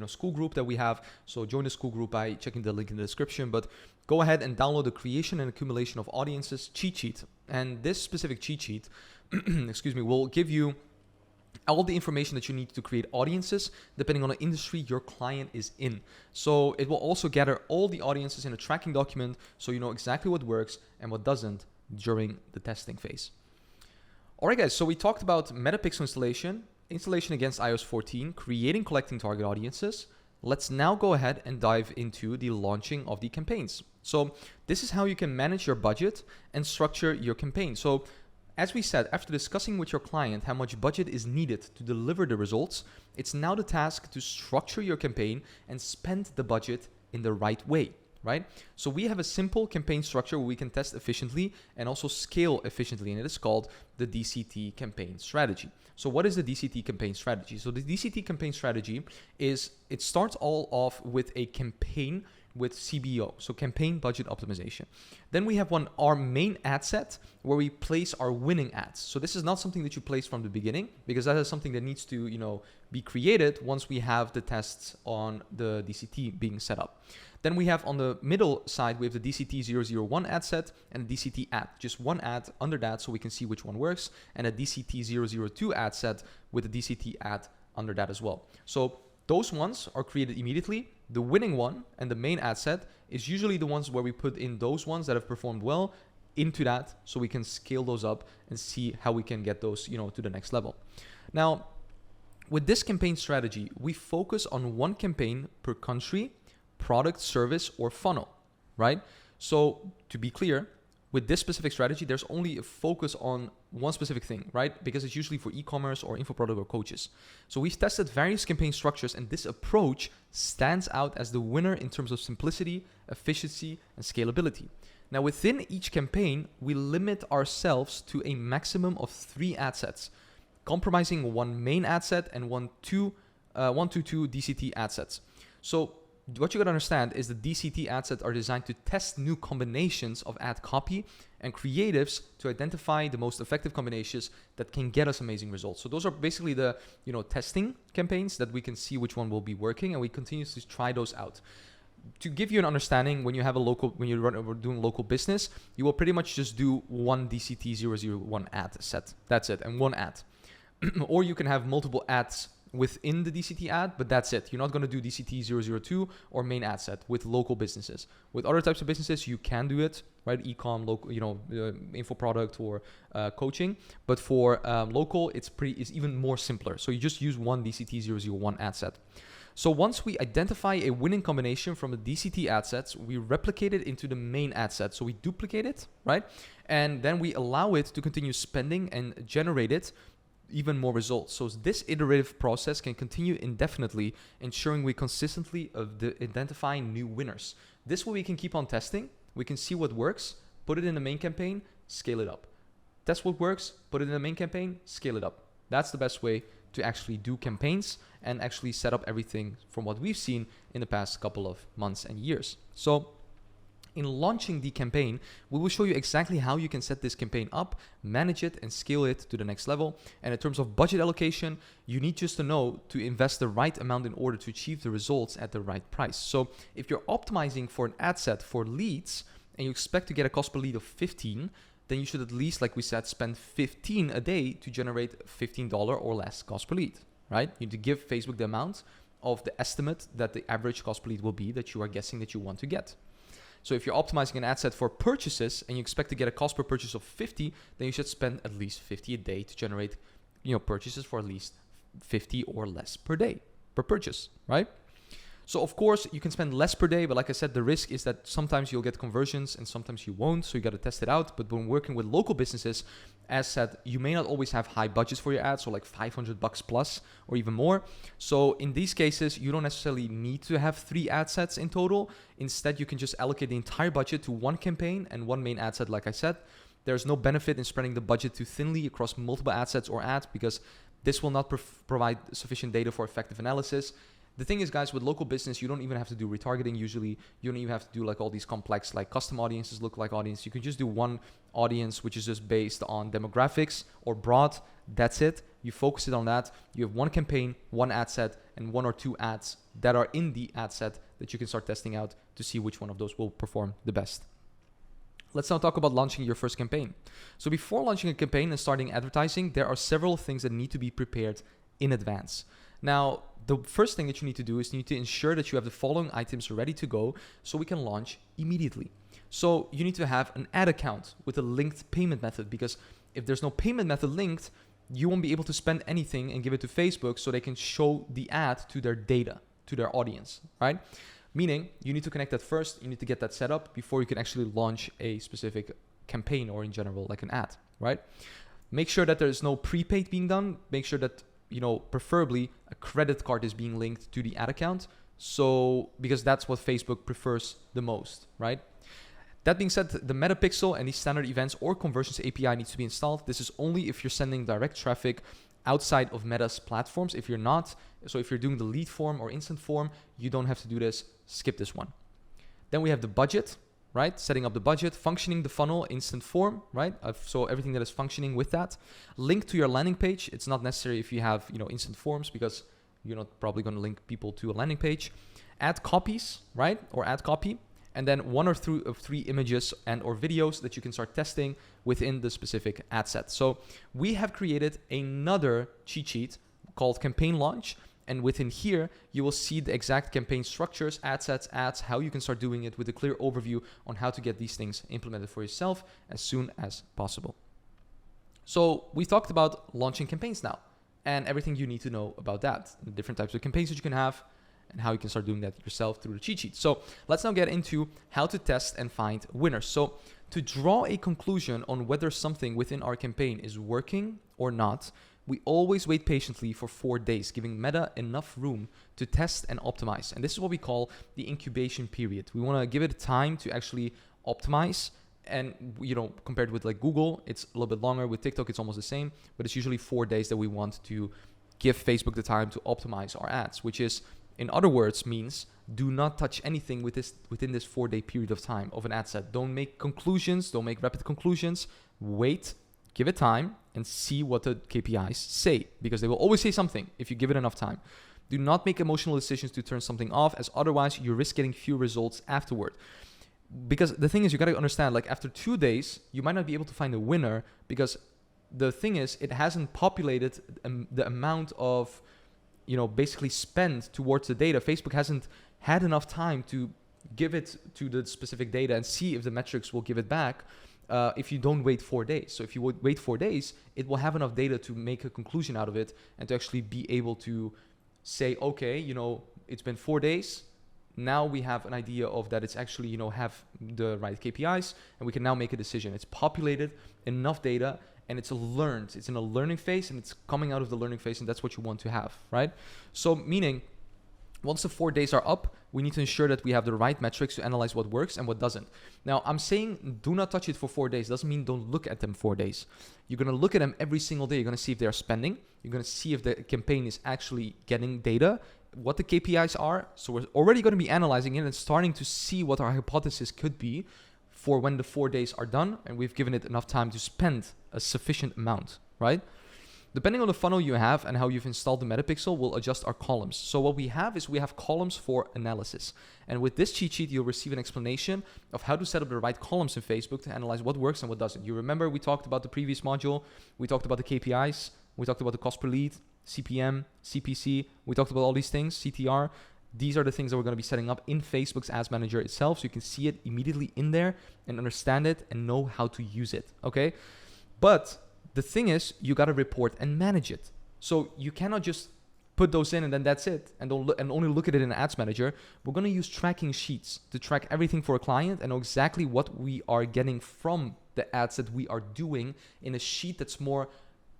school group that we have. So join the school group by checking the link in the description. But go ahead and download the creation and accumulation of audiences cheat sheet. And this specific cheat sheet, will give you all the information that you need to create audiences depending on the industry your client is in. So it will also gather all the audiences in a tracking document so you know exactly what works and what doesn't during the testing phase. All right, guys, so we talked about Metapixel installation against iOS 14, creating, collecting target audiences. Let's now go ahead and dive into the launching of the campaigns. So this is how you can manage your budget and structure your campaign. So as we said, after discussing with your client how much budget is needed to deliver the results, it's now the task to structure your campaign and spend the budget in the right way, right? So we have a simple campaign structure where we can test efficiently and also scale efficiently, and it is called the DCT campaign strategy. So what is the DCT campaign strategy? So the DCT campaign strategy is, it starts all off with a campaign with CBO, so campaign budget optimization. Then we have our main ad set where we place our winning ads. So this is not something that you place from the beginning, because that is something that needs to, be created once we have the tests on the DCT being set up. Then we have on the middle side, we have the DCT001 ad set and a DCT ad, just one ad under that so we can see which one works, and a DCT002 ad set with a DCT ad under that as well. So those ones are created immediately. The winning one and the main ad set is usually the ones where we put in those ones that have performed well into that, so we can scale those up and see how we can get those, to the next level. Now, with this campaign strategy, we focus on one campaign per country, product, service, or funnel, right? So to be clear, with this specific strategy, there's only a focus on one specific thing, right? Because it's usually for e-commerce or info product or coaches. So we've tested various campaign structures, and this approach stands out as the winner in terms of simplicity, efficiency, and scalability. Now, within each campaign, we limit ourselves to a maximum of 3 ad sets, compromising one main ad set and one to two DCT ad sets. So what you gotta understand is the DCT ad sets are designed to test new combinations of ad copy and creatives to identify the most effective combinations that can get us amazing results. So those are basically the testing campaigns that we can see which one will be working, and we continuously try those out. To give you an understanding, when you're doing local business, you will pretty much just do one DCT001 ad set. That's it, and one ad. Or you can have multiple ads within the DCT ad, but that's it. You're not going to do DCT002 or main ad set with local businesses. With other types of businesses, you can do it, right? E-com, local, info product or coaching. But for local, it's even more simpler. So you just use one DCT001 ad set. So once we identify a winning combination from the DCT ad sets, we replicate it into the main ad set. So we duplicate it, right? And then we allow it to continue spending and generate it even more results. So this iterative process can continue indefinitely, ensuring we consistently identify new winners. This way we can keep on testing. We can see what works, put it in the main campaign, scale it up. Test what works, put it in the main campaign, scale it up. That's the best way to actually do campaigns and actually set up everything from what we've seen in the past couple of months and years. So in launching the campaign, we will show you exactly how you can set this campaign up, manage it, and scale it to the next level. And in terms of budget allocation, you need just to know to invest the right amount in order to achieve the results at the right price. So if you're optimizing for an ad set for leads and you expect to get a cost per lead of 15, then you should at least, like we said, spend 15 a day to generate $15 or less cost per lead, right? You need to give Facebook the amount of the estimate that the average cost per lead will be that you are guessing that you want to get. So if you're optimizing an ad set for purchases and you expect to get a cost per purchase of 50, then you should spend at least 50 a day to generate, purchases for at least 50 or less per day per purchase, right? So of course you can spend less per day, but like I said, the risk is that sometimes you'll get conversions and sometimes you won't. So you got to test it out. But when working with local businesses, as said, you may not always have high budgets for your ads, so like $500 plus or even more. So in these cases, you don't necessarily need to have 3 ad sets in total. Instead, you can just allocate the entire budget to one campaign and one main ad set. Like I said, there's no benefit in spreading the budget too thinly across multiple ad sets or ads, because this will not provide sufficient data for effective analysis. The thing is, guys, with local business, you don't even have to do retargeting usually. You don't even have to do like all these complex like custom audiences, lookalike audience. You can just do one audience, which is just based on demographics or broad. That's it. You focus it on that. You have one campaign, one ad set, and 1 or 2 ads that are in the ad set that you can start testing out to see which one of those will perform the best. Let's now talk about launching your first campaign. So before launching a campaign and starting advertising, there are several things that need to be prepared in advance. Now, the first thing that you need to do is you need to ensure that you have the following items ready to go so we can launch immediately. So you need to have an ad account with a linked payment method, because if there's no payment method linked, you won't be able to spend anything and give it to Facebook so they can show the ad to their data, to their audience, right? Meaning you need to connect that first. You need to get that set up before you can actually launch a specific campaign or in general like an ad, right? Make sure that there's no prepaid being done. Make sure that preferably a credit card is being linked to the ad account. So, because that's what Facebook prefers the most, right? That being said, the metapixel and the standard events or conversions API needs to be installed. This is only if you're sending direct traffic outside of Meta's platforms. If you're not, so if you're doing the lead form or instant form, you don't have to do this. Skip this one. Then we have the budget, right? Setting up the budget, functioning the funnel, instant form, right? So everything that is functioning with that. Link to your landing page. It's not necessary if you have, instant forms, because you're not probably going to link people to a landing page. Add copies, right? Or add copy. And then one or three images and or videos that you can start testing within the specific ad set. So we have created another cheat sheet called campaign launch. And within here, you will see the exact campaign structures, ad sets, ads, how you can start doing it with a clear overview on how to get these things implemented for yourself as soon as possible. So we talked about launching campaigns now and everything you need to know about that, the different types of campaigns that you can have, and how you can start doing that yourself through the cheat sheet. So let's now get into how to test and find winners. So to draw a conclusion on whether something within our campaign is working or not, we always wait patiently for 4 days, giving Meta enough room to test and optimize. And this is what we call the incubation period. We want to give it time to actually optimize. And, compared with like Google, it's a little bit longer. With TikTok, it's almost the same, but it's usually 4 days that we want to give Facebook the time to optimize our ads, which is, in other words, means do not touch anything within this 4-day period of time of an ad set. Don't make conclusions. Don't make rapid conclusions. Wait, give it time and see what the KPIs say, because they will always say something if you give it enough time. Do not make emotional decisions to turn something off, as otherwise you risk getting few results afterward. Because the thing is, you got to understand, like after 2 days, you might not be able to find a winner, because the thing is, it hasn't populated the amount of basically spend towards the data. Facebook hasn't had enough time to give it to the specific data and see if the metrics will give it back if you don't wait 4 days. So if you would wait 4 days, it will have enough data to make a conclusion out of it and to actually be able to say, okay, it's been 4 days. Now we have an idea of that it's actually, have the right KPIs, and we can now make a decision. It's populated enough data, and it's learned. It's in a learning phase, and it's coming out of the learning phase, and that's what you want to have, right? So meaning, once the 4 days are up, we need to ensure that we have the right metrics to analyze what works and what doesn't. Now, I'm saying do not touch it for 4 days. Doesn't mean don't look at them 4 days. You're going to look at them every single day. You're going to see if they're spending. You're going to see if the campaign is actually getting data, what the KPIs are. So we're already going to be analyzing it and starting to see what our hypothesis could be for when the 4 days are done, and we've given it enough time to spend a sufficient amount, right? Depending on the funnel you have and how you've installed the metapixel, we'll adjust our columns. So what we have is we have columns for analysis. And with this cheat sheet, you'll receive an explanation of how to set up the right columns in Facebook to analyze what works and what doesn't. You remember we talked about the previous module. We talked about the KPIs. We talked about the cost per lead, CPM, CPC. We talked about all these things, CTR. These are the things that we're going to be setting up in Facebook's Ads Manager itself, so you can see it immediately in there and understand it and know how to use it, okay? But the thing is, you got to report and manage it. So you cannot just put those in and then that's it, and only look at it in Ads Manager. We're going to use tracking sheets to track everything for a client and know exactly what we are getting from the ads that we are doing in a sheet that's more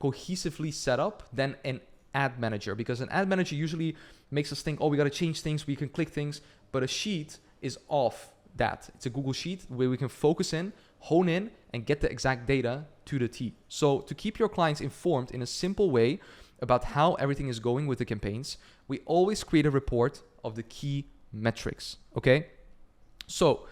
cohesively set up than an ad manager, because an ad manager usually makes us think, oh, we got to change things, we can click things, but a sheet is off that. It's a Google Sheet where we can focus in, hone in, and get the exact data to the T. So to keep your clients informed in a simple way about how everything is going with the campaigns, we always create a report of the key metrics, okay? So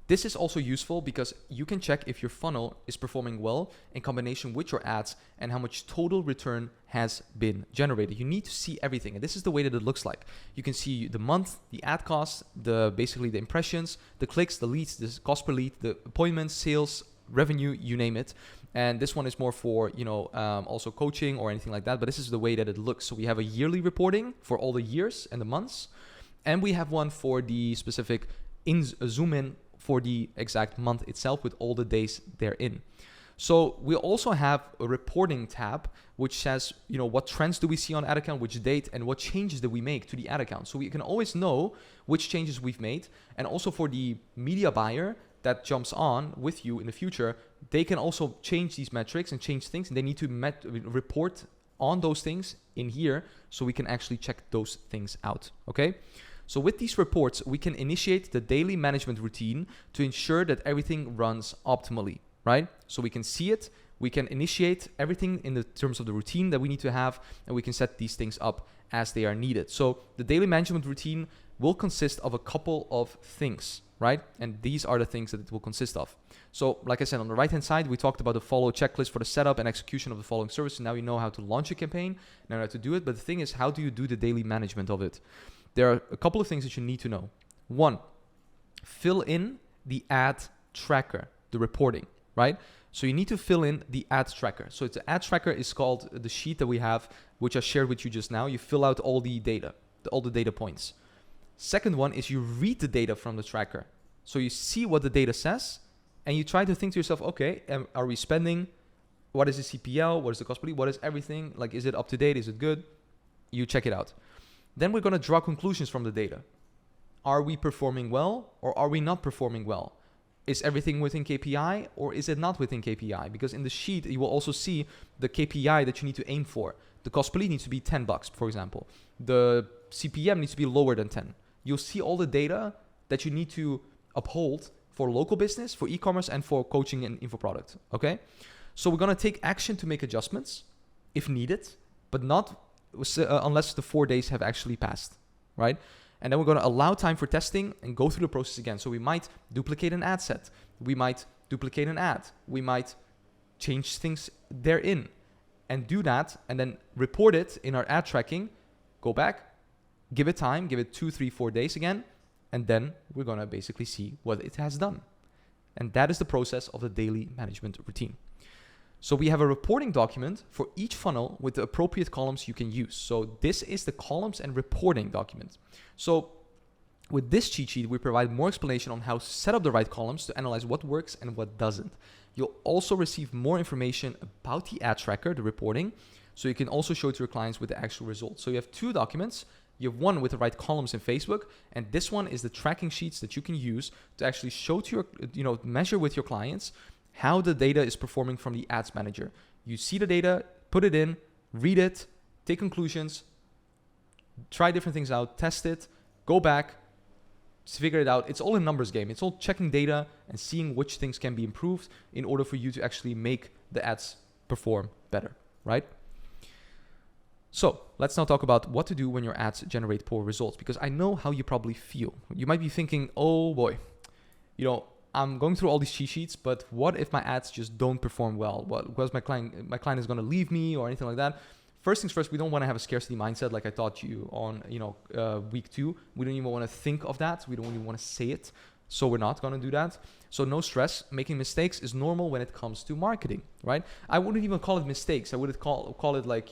this is also useful because you can check if your funnel is performing well in combination with your ads and how much total return has been generated. You need to see everything, and this is the way that it looks like. You can see the month, the ad cost, basically the impressions, the clicks, the leads, the cost per lead, the appointments, sales, revenue, you name it. And this one is more for, also coaching or anything like that, but this is the way that it looks. So we have a yearly reporting for all the years and the months, and we have one for the specific zoom in for the exact month itself with all the days therein. So we also have a reporting tab, which says, what trends do we see on ad account, which date, and what changes did we make to the ad account. So we can always know which changes we've made. And also for the media buyer that jumps on with you in the future, they can also change these metrics and change things, and they need to report on those things in here so we can actually check those things out, okay? So with these reports, we can initiate the daily management routine to ensure that everything runs optimally, right? So we can see it, we can initiate everything in the terms of the routine that we need to have, and we can set these things up as they are needed. So the daily management routine will consist of a couple of things, right? And these are the things that it will consist of. So like I said, on the right hand side, we talked about the follow checklist for the setup and execution of the following service. Now you know how to launch a campaign, now you know how to do it. But the thing is, how do you do the daily management of it? There are a couple of things that you need to know. One, fill in the ad tracker, the reporting, right? So you need to fill in the ad tracker. So it's the ad tracker is called the sheet that we have, which I shared with you just now. You fill out all the data, all the data points. Second one is you read the data from the tracker. So you see what the data says, and you try to think to yourself, okay, are we spending? What is the CPL? What is the cost per lead? What is everything? Like, is it up to date? Is it good? You check it out. Then we're going to draw conclusions from the data. Are we performing well or are we not performing well? Is everything within KPI or is it not within KPI? Because in the sheet, you will also see the KPI that you need to aim for. The cost per lead needs to be $10, for example. The CPM needs to be lower than 10. You'll see all the data that you need to uphold for local business, for e-commerce, and for coaching and info product, okay? So we're going to take action to make adjustments if needed, but not unless the 4 days have actually passed, right? And then we're going to allow time for testing and go through the process again. So we might duplicate an ad set. We might duplicate an ad. We might change things therein and do that and then report it in our ad tracking, go back, give it time, give it 2, 3, 4 days again, and then we're going to basically see what it has done. And that is the process of the daily management routine. So we have a reporting document for each funnel with the appropriate columns you can use. So this is the columns and reporting document. So with this cheat sheet, we provide more explanation on how to set up the right columns to analyze what works and what doesn't. You'll also receive more information about the ad tracker, the reporting, so you can also show to your clients with the actual results. So you have two documents. You have one with the right columns in Facebook, and this one is the tracking sheets that you can use to actually show to your, measure with your clients how the data is performing from the ads manager. You see the data, put it in, read it, take conclusions, try different things out, test it, go back, figure it out. It's all a numbers game. It's all checking data and seeing which things can be improved in order for you to actually make the ads perform better, right? So let's now talk about what to do when your ads generate poor results, because I know how you probably feel. You might be thinking, oh boy, I'm going through all these cheat sheets, but what if my ads just don't perform well? What because my client is going to leave me or anything like that? First things first, we don't want to have a scarcity mindset like I taught you on week 2. We don't even want to think of that. We don't even want to say it. So we're not going to do that. So no stress. Making mistakes is normal when it comes to marketing, right? I wouldn't even call it mistakes. I would call it like,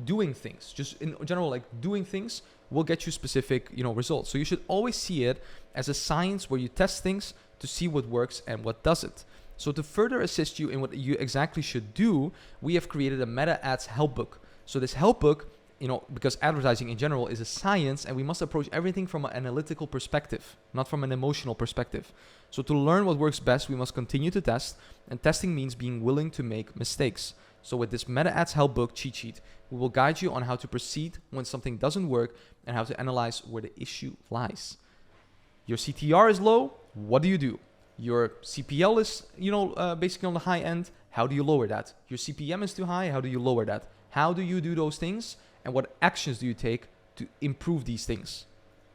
doing things. Just in general, like doing things will get you specific, results. So you should always see it as a science where you test things to see what works and what doesn't. So to further assist you in what you exactly should do, we have created a meta ads help book. So this help book, because advertising in general is a science and we must approach everything from an analytical perspective, not from an emotional perspective. So to learn what works best, we must continue to test, and testing means being willing to make mistakes. So with this meta ads help book cheat sheet, we will guide you on how to proceed when something doesn't work and how to analyze where the issue lies. Your CTR is low, what do? Your CPL is, basically on the high end. How do you lower that? Your CPM is too high. How do you lower that? How do you do those things? And what actions do you take to improve these things?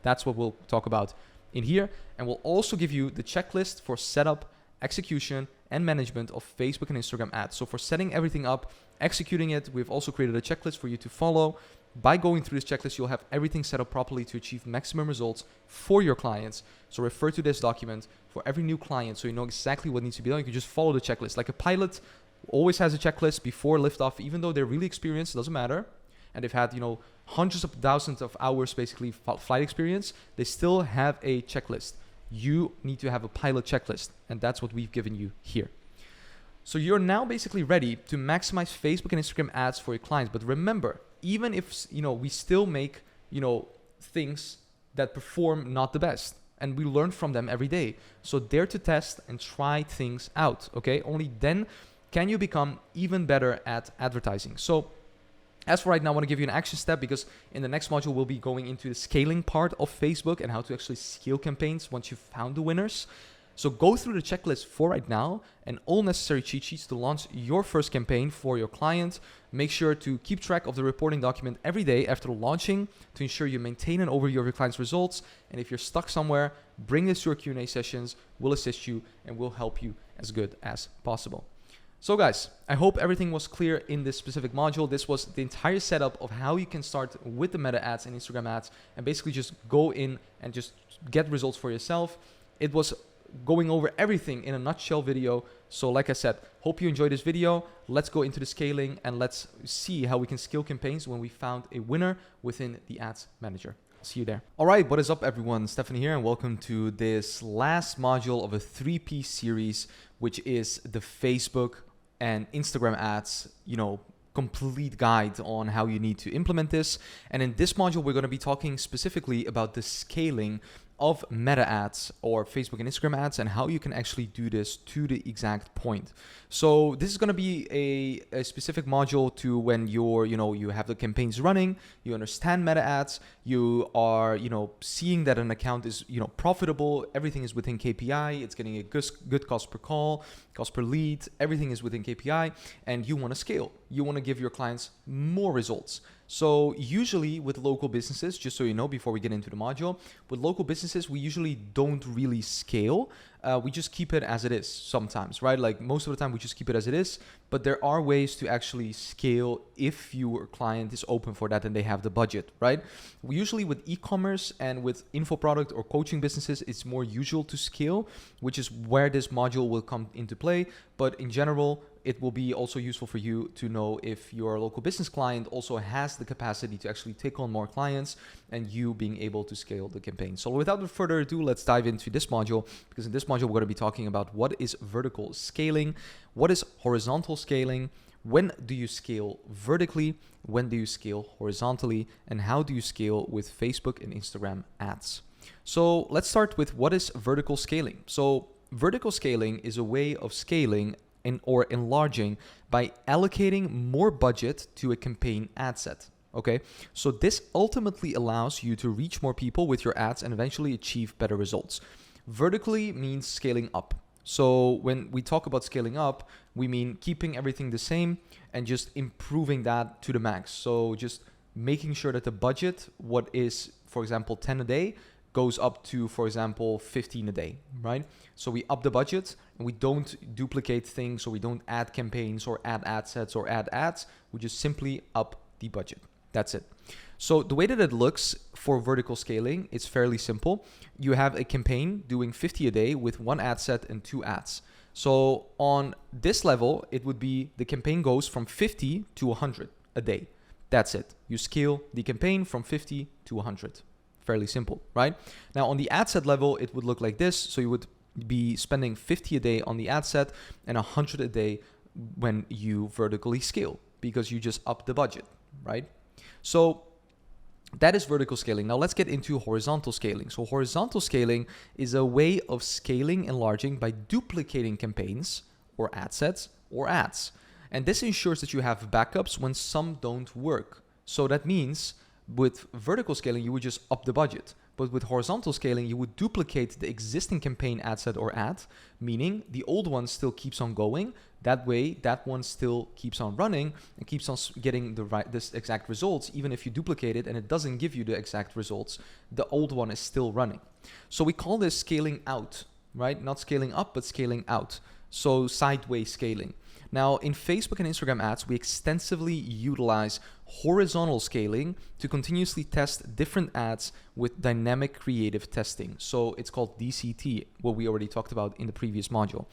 That's what we'll talk about in here. And we'll also give you the checklist for setup, execution, and management of Facebook and Instagram ads. So for setting everything up, executing it, we've also created a checklist for you to follow. By going through this checklist, you'll have everything set up properly to achieve maximum results for your clients. So refer to this document for every new client so you know exactly what needs to be done. You can just follow the checklist. Like a pilot always has a checklist before liftoff, even though they're really experienced, it doesn't matter. And they've had, hundreds of thousands of hours basically flight experience. They still have a checklist. You need to have a pilot checklist, and that's what we've given you here. So you're now basically ready to maximize Facebook and Instagram ads for your clients. But remember, even if, we still make, things that perform not the best, and we learn from them every day. So dare to test and try things out, okay? Only then can you become even better at advertising. So As for right now, I want to give you an action step because in the next module, we'll be going into the scaling part of Facebook and how to actually scale campaigns once you've found the winners. So go through the checklist for right now and all necessary cheat sheets to launch your first campaign for your client. Make sure to keep track of the reporting document every day after launching to ensure you maintain an overview of your client's results. And if you're stuck somewhere, bring this to our Q&A sessions. We'll assist you and we'll help you as good as possible. So guys, I hope everything was clear in this specific module. This was the entire setup of how you can start with the meta ads and Instagram ads and basically just go in and just get results for yourself. It was going over everything in a nutshell video. So like I said, hope you enjoyed this video. Let's go into the scaling and let's see how we can scale campaigns when we found a winner within the ads manager. See you there. All right, what is up everyone? Stephanie here and welcome to this last module of a 3-piece series, which is the Facebook and Instagram ads, complete guide on how you need to implement this. And in this module, we're going to be talking specifically about the scaling of meta ads or Facebook and Instagram ads and how you can actually do this to the exact point. So this is going to be a specific module to when you're, you have the campaigns running, you understand meta ads, you are, seeing that an account is, profitable, everything is within KPI, it's getting a good cost per call, cost per lead, everything is within KPI, and you want to scale. You want to give your clients more results. So usually with local businesses, just so you know, before we get into the module, with local businesses, we usually don't really scale. We just keep it as it is sometimes, right? Like most of the time we just keep it as it is, but there are ways to actually scale if your client is open for that and they have the budget, right? We usually with e-commerce and with info product or coaching businesses, it's more usual to scale, which is where this module will come into play. But in general, it will be also useful for you to know if your local business client also has the capacity to actually take on more clients and you being able to scale the campaign. So without further ado, let's dive into this module, because in this module, we're going to be talking about what is vertical scaling, what is horizontal scaling, when do you scale vertically, when do you scale horizontally, and how do you scale with Facebook and Instagram ads. So let's start with what is vertical scaling. So vertical scaling is a way of scaling or enlarging by allocating more budget to a campaign ad set. Okay, so this ultimately allows you to reach more people with your ads and eventually achieve better results. Vertically means scaling up. So when we talk about scaling up, we mean keeping everything the same and just improving that to the max. So just making sure that the budget, what is, for example, 10 a day, goes up to, for example, 15 a day, right? So we up the budget and we don't duplicate things, or we don't add campaigns or add ad sets or add ads. We just simply up the budget. That's it. So the way that it looks for vertical scaling, it's fairly simple. You have a campaign doing 50 a day with 1 ad set and 2 ads. So on this level, it would be the campaign goes from 50 to 100 a day. That's it. You scale the campaign from 50 to 100. Fairly simple, right? Now on the ad set level, it would look like this. So you would be spending 50 a day on the ad set and 100 a day when you vertically scale, because you just up the budget, right? So that is vertical scaling. Now let's get into horizontal scaling. So horizontal scaling is a way of scaling, enlarging by duplicating campaigns or ad sets or ads. And this ensures that you have backups when some don't work. So that means with vertical scaling, you would just up the budget. But with horizontal scaling, you would duplicate the existing campaign ad set or ad, meaning the old one still keeps on going. That way, that one still keeps on running and keeps on getting this exact results. Even if you duplicate it and it doesn't give you the exact results, the old one is still running. So we call this scaling out, right? Not scaling up, but scaling out. So sideways scaling. Now, in Facebook and Instagram ads, we extensively utilize horizontal scaling to continuously test different ads with dynamic creative testing. So it's called DCT, what we already talked about in the previous module.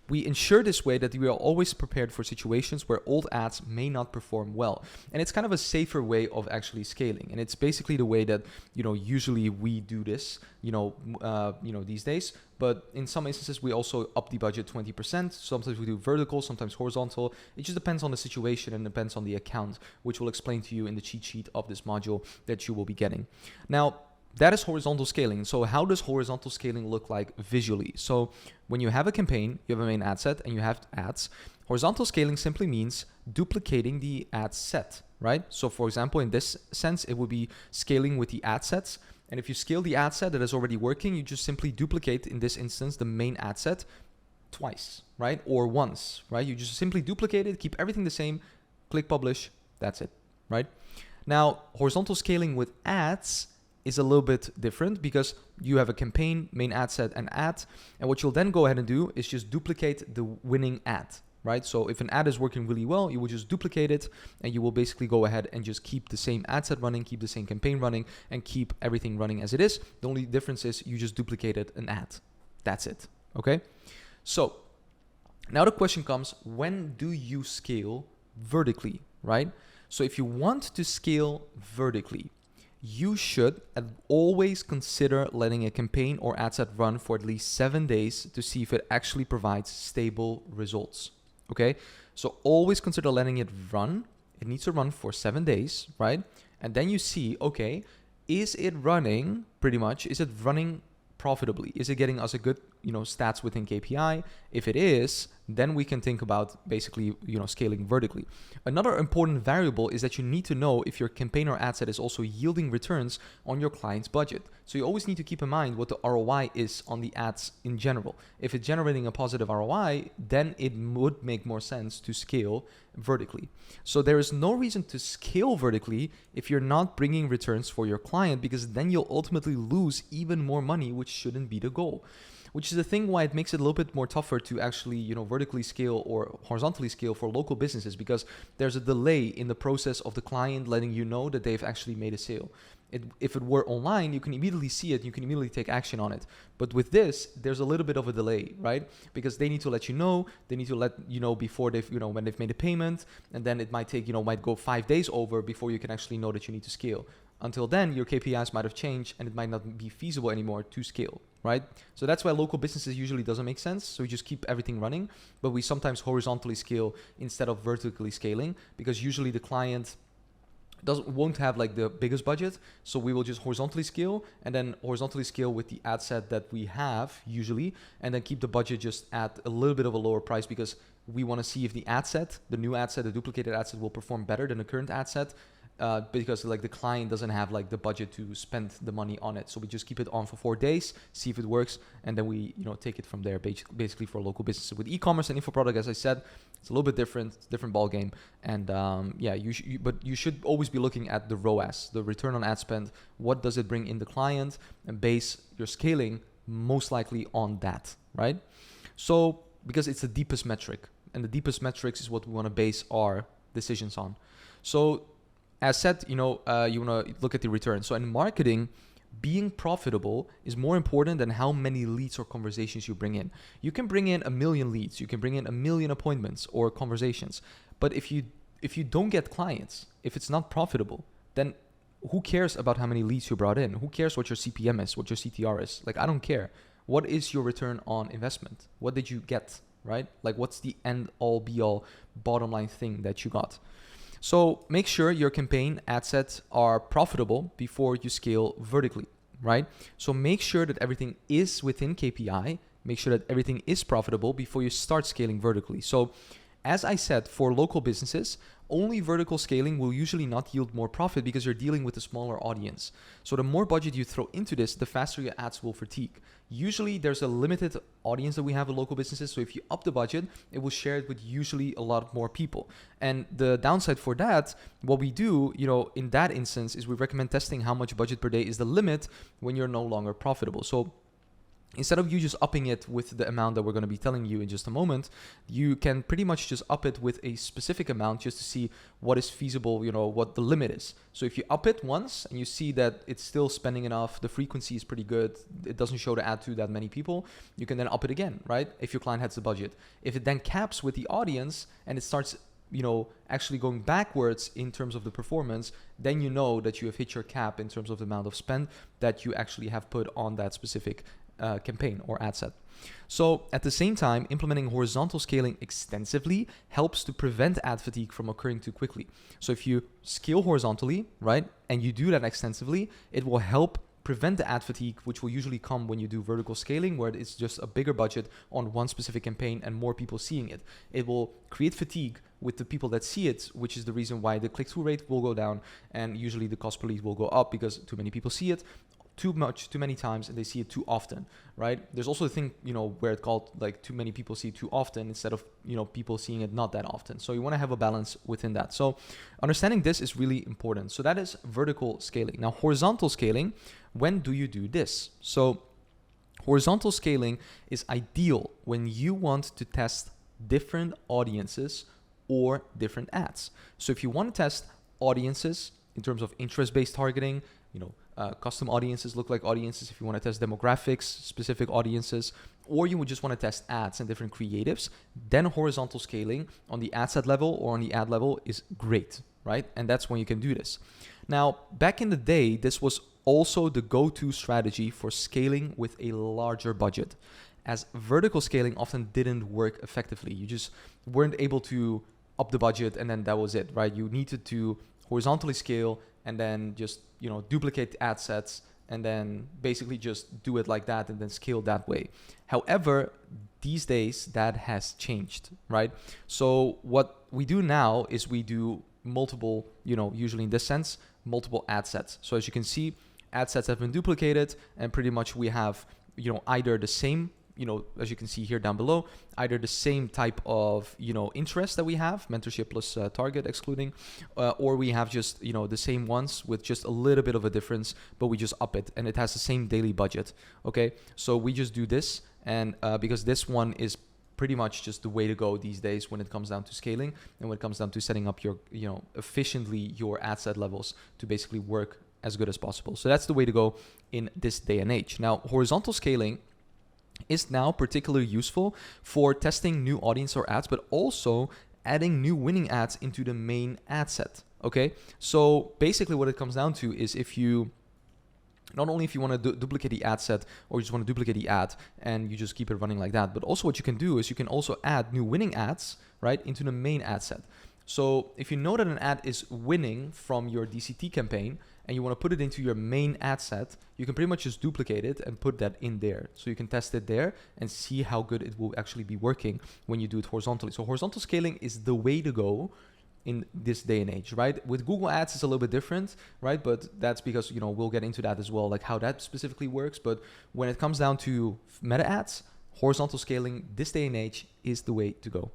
We ensure this way that we are always prepared for situations where old ads may not perform well. And it's kind of a safer way of actually scaling. And it's basically the way that, usually we do this, these days. But in some instances, we also up the budget 20%. Sometimes we do vertical, sometimes horizontal. It just depends on the situation and depends on the account, which we'll explain to you in the cheat sheet of this module that you will be getting. Now, that is horizontal scaling. So how does horizontal scaling look like visually? So when you have a campaign, you have a main ad set and you have ads. Horizontal scaling simply means duplicating the ad set. right? So for example, in this sense, it would be scaling with the ad sets. And if you scale the ad set that is already working, you just simply duplicate, in this instance, the main ad set twice, right? Or once, right? You just simply duplicate it, keep everything the same, click publish, that's it, right? Now, horizontal scaling with ads is a little bit different because you have a campaign, main ad set, and ad. And what you'll then go ahead and do is just duplicate the winning ad, right? So if an ad is working really well, you will just duplicate it and you will basically go ahead and just keep the same ad set running, keep the same campaign running, and keep everything running as it is. The only difference is you just duplicated an ad. That's it, okay? So now the question comes, when do you scale vertically, right? So if you want to scale vertically, you should always consider letting a campaign or ad set run for at least 7 days to see if it actually provides stable results. Okay, so always consider letting it run. It needs to run for 7 days, right? And then you see, okay, is it running pretty much? Is it running profitably? Is it getting us a good, stats within KPI? If it is, then we can think about basically, scaling vertically. Another important variable is that you need to know if your campaign or ad set is also yielding returns on your client's budget. So you always need to keep in mind what the ROI is on the ads in general. If it's generating a positive ROI, then it would make more sense to scale vertically. So there is no reason to scale vertically if you're not bringing returns for your client, because then you'll ultimately lose even more money, which shouldn't be the goal. Which is the thing why it makes it a little bit more tougher to actually, vertically scale or horizontally scale for local businesses, because there's a delay in the process of the client letting you know that they've actually made a sale. If it were online, you can immediately see it, you can immediately take action on it. But with this, there's a little bit of a delay, right? Because they need to let you know, they need to let you know before they've, when they've made a payment, and then it might take, might go 5 days over before you can actually know that you need to scale. Until then, your KPIs might have changed and it might not be feasible anymore to scale, right? So that's why local businesses usually doesn't make sense. So we just keep everything running, but we sometimes horizontally scale instead of vertically scaling, because usually the client won't have like the biggest budget. So we will just horizontally scale and then horizontally scale with the ad set that we have usually, and then keep the budget just at a little bit of a lower price, because we want to see if the ad set, the new ad set, the duplicated ad set will perform better than the current ad set. Because like the client doesn't have like the budget to spend the money on it. So we just keep it on for 4 days, see if it works, and then we take it from there, basically for local businesses. With e-commerce and info product, as I said, it's a little bit different ball game. And but you should always be looking at the ROAS, the return on ad spend. What does it bring in the client, and base your scaling most likely on that, right? So because it's the deepest metric, and the deepest metrics is what we want to base our decisions on. So as said, you want to look at the return. So in marketing, being profitable is more important than how many leads or conversations you bring in. You can bring in 1 million leads, you can bring in 1 million appointments or conversations. But if you don't get clients, if it's not profitable, then who cares about how many leads you brought in? Who cares what your CPM is, what your CTR is? Like, I don't care. What is your return on investment? What did you get, right? Like, what's the end all be all bottom line thing that you got? So make sure your campaign ad sets are profitable before you scale vertically, right? So make sure that everything is within KPI. Make sure that everything is profitable before you start scaling vertically. So as I said, for local businesses, only vertical scaling will usually not yield more profit because you're dealing with a smaller audience. So the more budget you throw into this, the faster your ads will fatigue. Usually there's a limited audience that we have with local businesses. So if you up the budget, it will share it with usually a lot more people. And the downside for that, what we do, in that instance, is we recommend testing how much budget per day is the limit when you're no longer profitable. So instead of you just upping it with the amount that we're going to be telling you in just a moment, you can pretty much just up it with a specific amount just to see what is feasible, what the limit is. So if you up it once and you see that it's still spending enough, the frequency is pretty good, it doesn't show the ad to that many people, you can then up it again, right? If your client has the budget. If it then caps with the audience and it starts actually going backwards in terms of the performance, then you know that you have hit your cap in terms of the amount of spend that you actually have put on that specific campaign or ad set. So at the same time, implementing horizontal scaling extensively helps to prevent ad fatigue from occurring too quickly. So if you scale horizontally, right, and you do that extensively, it will help prevent the ad fatigue, which will usually come when you do vertical scaling, where it's just a bigger budget on one specific campaign and more people seeing it. It will create fatigue, with the people that see it, which is the reason why the click-through rate will go down, and usually the cost per lead will go up because too many people see it too many times, and they see it too often, right? There's also a thing, where it's called like too many people see it too often instead of, people seeing it not that often. So you want to have a balance within that. So understanding this is really important. So that is vertical scaling. Now, horizontal scaling, when do you do this? So horizontal scaling is ideal when you want to test different audiences or different ads. So if you want to test audiences in terms of interest-based targeting, custom audiences, look-like audiences, if you want to test demographics, specific audiences, or you would just want to test ads and different creatives, then horizontal scaling on the ad set level or on the ad level is great, right? And that's when you can do this. Now, back in the day, this was also the go-to strategy for scaling with a larger budget, as vertical scaling often didn't work effectively. You just weren't able to up the budget and then that was it, right? You needed to horizontally scale and then just, duplicate ad sets and then basically just do it like that and then scale that way. However, these days that has changed, right? So what we do now is we do multiple, usually in this sense, multiple ad sets. So as you can see, ad sets have been duplicated and pretty much we have, either the same, as you can see here down below, either the same type of, interest that we have, mentorship plus target excluding, or we have just, the same ones with just a little bit of a difference, but we just up it and it has the same daily budget. Okay. So we just do this. And because this one is pretty much just the way to go these days when it comes down to scaling and when it comes down to setting up your, efficiently your ad set levels to basically work as good as possible. So that's the way to go in this day and age. Now, horizontal scaling is now particularly useful for testing new audience or ads, but also adding new winning ads into the main ad set. Okay, so basically what it comes down to is if you want to duplicate the ad set or you just want to duplicate the ad and you just keep it running like that, but also what you can do is you can also add new winning ads, right, into the main ad set. So if you know that an ad is winning from your DCT campaign and you want to put it into your main ad set, you can pretty much just duplicate it and put that in there. So you can test it there and see how good it will actually be working when you do it horizontally. So horizontal scaling is the way to go in this day and age, right? With Google Ads, it's a little bit different, right? But that's because, we'll get into that as well, like how that specifically works. But when it comes down to meta ads, horizontal scaling this day and age is the way to go.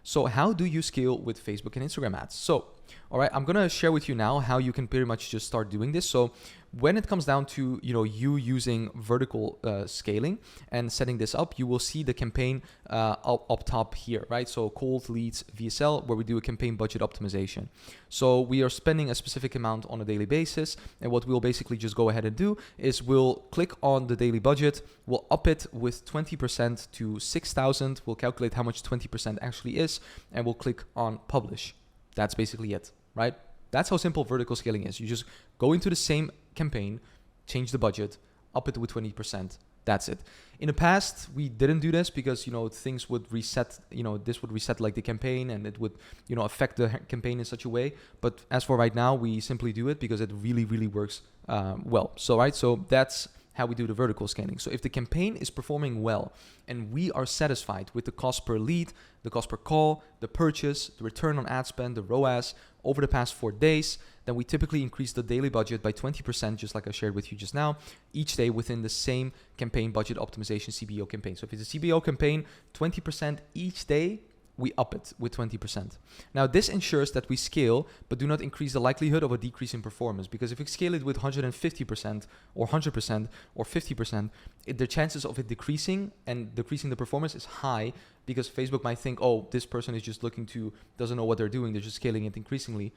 So how do you scale with Facebook and Instagram ads? So, all right, I'm going to share with you now how you can pretty much just start doing this. So when it comes down to, you using vertical scaling and setting this up, you will see the campaign up top here, right? So cold leads VSL, where we do a campaign budget optimization. So we are spending a specific amount on a daily basis. And what we'll basically just go ahead and do is we'll click on the daily budget. We'll up it with 20% to 6,000. We'll calculate how much 20% actually is, and we'll click on publish. That's basically it, right? That's how simple vertical scaling is. You just go into the same campaign, change the budget, up it with 20%. That's it. In the past, we didn't do this because, things would reset, this would reset like the campaign and it would, affect the campaign in such a way. But as for right now, we simply do it because it really, really works well. So, right. So that's how we do the vertical scaling. So if the campaign is performing well and we are satisfied with the cost per lead, the cost per call, the purchase, the return on ad spend, the ROAS over the past 4 days, then we typically increase the daily budget by 20%, just like I shared with you just now, each day within the same campaign budget optimization CBO campaign. So if it's a CBO campaign, 20% each day, we up it with 20%. Now, this ensures that we scale, but do not increase the likelihood of a decrease in performance. Because if we scale it with 150% or 100% or 50%, the chances of it decreasing and decreasing the performance is high, because Facebook might think, oh, this person is just doesn't know what they're doing. They're just scaling it increasingly,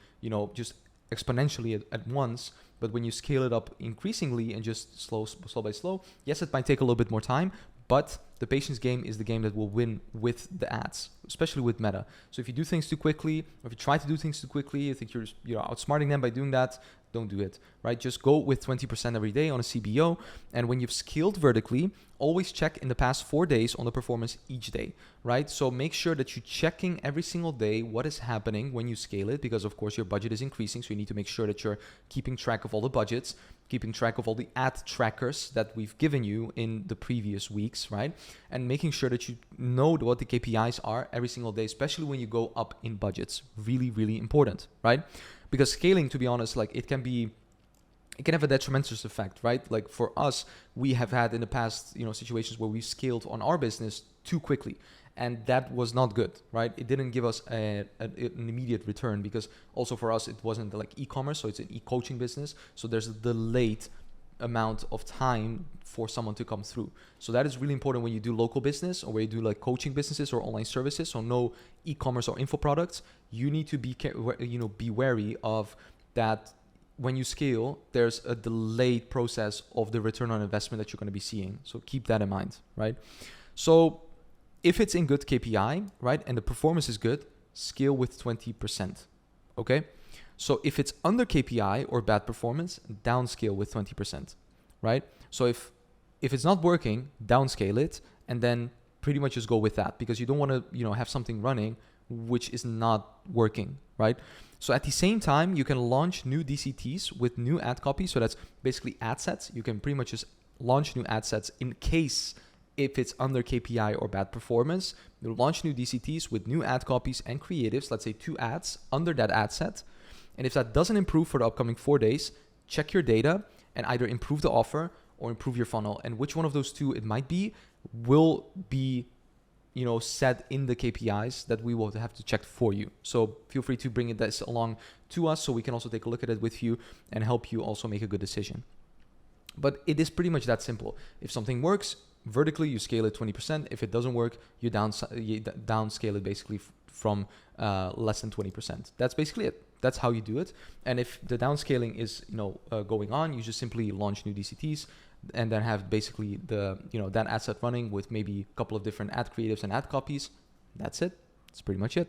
just exponentially at once. But when you scale it up increasingly and just slow by slow, yes, it might take a little bit more time, but the patience game is the game that will win with the ads, especially with Meta. So if you do things too quickly, or if you try to do things too quickly, you think you're outsmarting them by doing that, don't do it, right? Just go with 20% every day on a CBO. And when you've scaled vertically, always check in the past 4 days on the performance each day, right? So make sure that you're checking every single day what is happening when you scale it, because of course your budget is increasing. So you need to make sure that you're keeping track of all the budgets, keeping track of all the ad trackers that we've given you in the previous weeks, right? And making sure that you know what the KPIs are every single day, especially when you go up in budgets. Really, really important, right? Because scaling, to be honest, like it can have a detrimental effect, right? Like for us, we have had in the past, situations where we scaled on our business too quickly. And that was not good, right? It didn't give us an immediate return, because also for us, it wasn't like e-commerce. So it's an e-coaching business. So there's a delayed amount of time for someone to come through. So that is really important when you do local business, or when you do like coaching businesses or online services. So no e-commerce or info products. You need to be wary of that. When you scale, there's a delayed process of the return on investment that you're going to be seeing. So keep that in mind, right? So if it's in good KPI, right, and the performance is good, scale with 20%, okay? So if it's under KPI or bad performance, downscale with 20%, right? So if it's not working, downscale it, and then pretty much just go with that, because you don't want to, have something running which is not working, right? So at the same time, you can launch new DCTs with new ad copy. So that's basically ad sets. You can pretty much just launch new ad sets in case if it's under KPI or bad performance. You launch new DCTs with new ad copies and creatives, let's say 2 ads under that ad set. And if that doesn't improve for the upcoming 4 days, check your data and either improve the offer or improve your funnel. And which one of those two it might be will be set in the KPIs that we will have to check for you. So feel free to bring this along to us so we can also take a look at it with you and help you also make a good decision. But it is pretty much that simple. If something works, vertically you scale it 20%. If it doesn't work, you downscale it basically from less than 20%. That's basically it. That's how you do it. And if the downscaling is going on, you just simply launch new DCTs and then have basically that asset running with maybe a couple of different ad creatives and ad copies. That's it. That's pretty much it.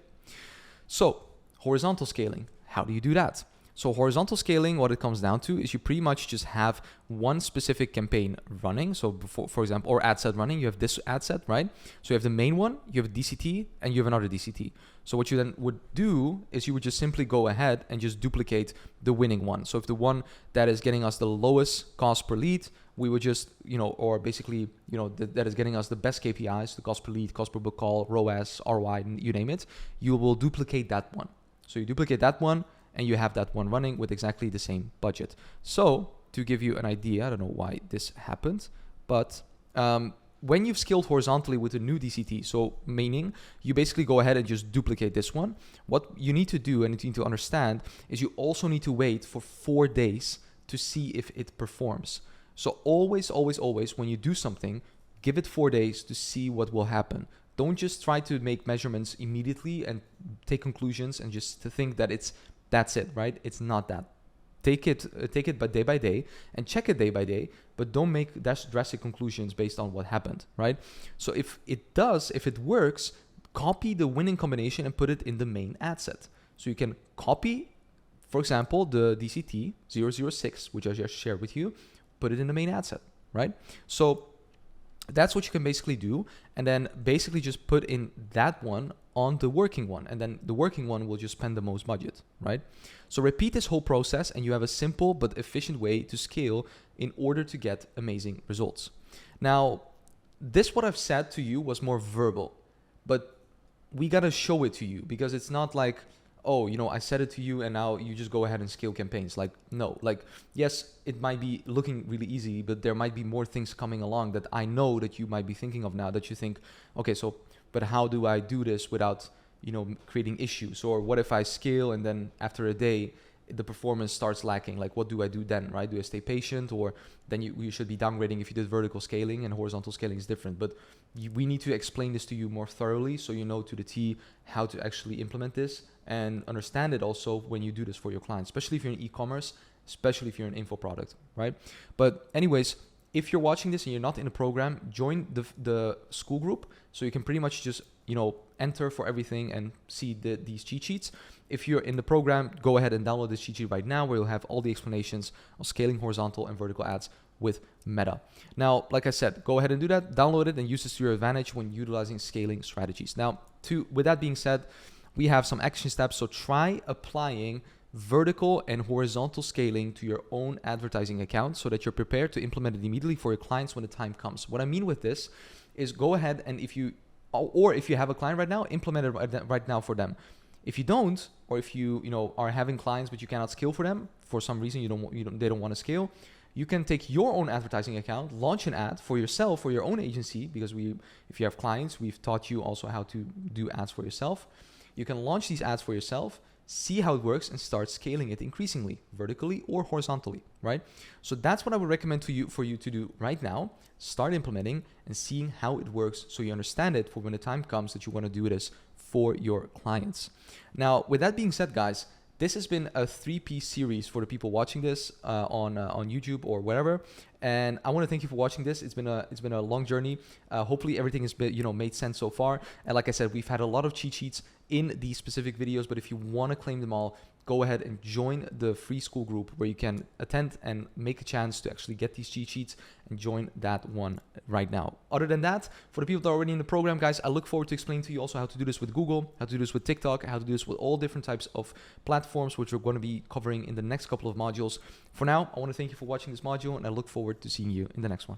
So horizontal scaling, how do you do that? So horizontal scaling, what it comes down to is you pretty much just have one specific campaign running. So for example, or ad set running, you have this ad set, right? So you have the main one, you have a DCT, and you have another DCT. So what you then would do is you would just simply go ahead and just duplicate the winning one. So if the one that is getting us the lowest cost per lead, we would just, or basically, that is getting us the best KPIs, the cost per lead, cost per book call, ROAS, ROI, you name it, you will duplicate that one. So you duplicate that one, and you have that one running with exactly the same budget. So to give you an idea, I don't know why this happened, but when you've scaled horizontally with a new DCT, so meaning you basically go ahead and just duplicate this one, what you need to do and you need to understand is you also need to wait for 4 days to see if it performs. So always, always, always, when you do something, give it 4 days to see what will happen. Don't just try to make measurements immediately and take conclusions and just to think that that's it, right? It's not that. Take it by day and check it day by day, but don't make drastic conclusions based on what happened, right? So if it works, copy the winning combination and put it in the main ad set. So you can copy, for example, the DCT 006, which I just shared with you, put it in the main ad set, right? So that's what you can basically do. And then basically just put in that one on the working one. And then the working one will just spend the most budget, right? So repeat this whole process and you have a simple but efficient way to scale in order to get amazing results. Now, what I've said to you was more verbal, but we got to show it to you because it's not like, oh, I said it to you and now you just go ahead and scale campaigns. Like, no, yes, it might be looking really easy, but there might be more things coming along that I know that you might be thinking of now that you think, okay, so, but how do I do this without, creating issues? Or what if I scale and then after a day, the performance starts lacking? Like, what do I do then, right? Do I stay patient? Or then you should be downgrading if you did vertical scaling, and horizontal scaling is different. But we need to explain this to you more thoroughly so you know to the T how to actually implement this and understand it also when you do this for your clients, especially if you're in e-commerce, especially if you're an info product, right? But anyways, if you're watching this and you're not in a program, join the school group, so you can pretty much just, you know, enter for everything and see these cheat sheets. If you're in the program, go ahead and download this cheat sheet right now, where you'll have all the explanations of scaling horizontal and vertical ads with Meta. Now, like I said, go ahead and do that, download it, and use this to your advantage when utilizing scaling strategies. Now, with that being said, we have some action steps. So try applying vertical and horizontal scaling to your own advertising account so that you're prepared to implement it immediately for your clients when the time comes. What I mean with this is, go ahead and if you have a client right now, implement it right now for them. If you don't, or if you are having clients but you cannot scale for them for some reason, they don't want to scale, you can take your own advertising account, launch an ad for yourself, for your own agency, because if you have clients, we've taught you also how to do ads for yourself. You can launch these ads for yourself, see how it works, and start scaling it increasingly, vertically or horizontally, right? So that's what I would recommend for you to do right now. Start implementing and seeing how it works, so you understand it for when the time comes that you want to do this for your clients. Now, with that being said, guys, this has been a 3-piece series for the people watching this on YouTube or wherever, and I want to thank you for watching this. It's been a long journey. Hopefully everything has been made sense so far. And like I said, we've had a lot of cheat sheets in these specific videos, but if you want to claim them all, go ahead and join the free school group where you can attend and make a chance to actually get these cheat sheets, and join that one right now. Other than that, for the people that are already in the program, guys, I look forward to explaining to you also how to do this with Google, how to do this with TikTok, how to do this with all different types of platforms, which we're going to be covering in the next couple of modules. For now, I want to thank you for watching this module, and I look forward to seeing you in the next one.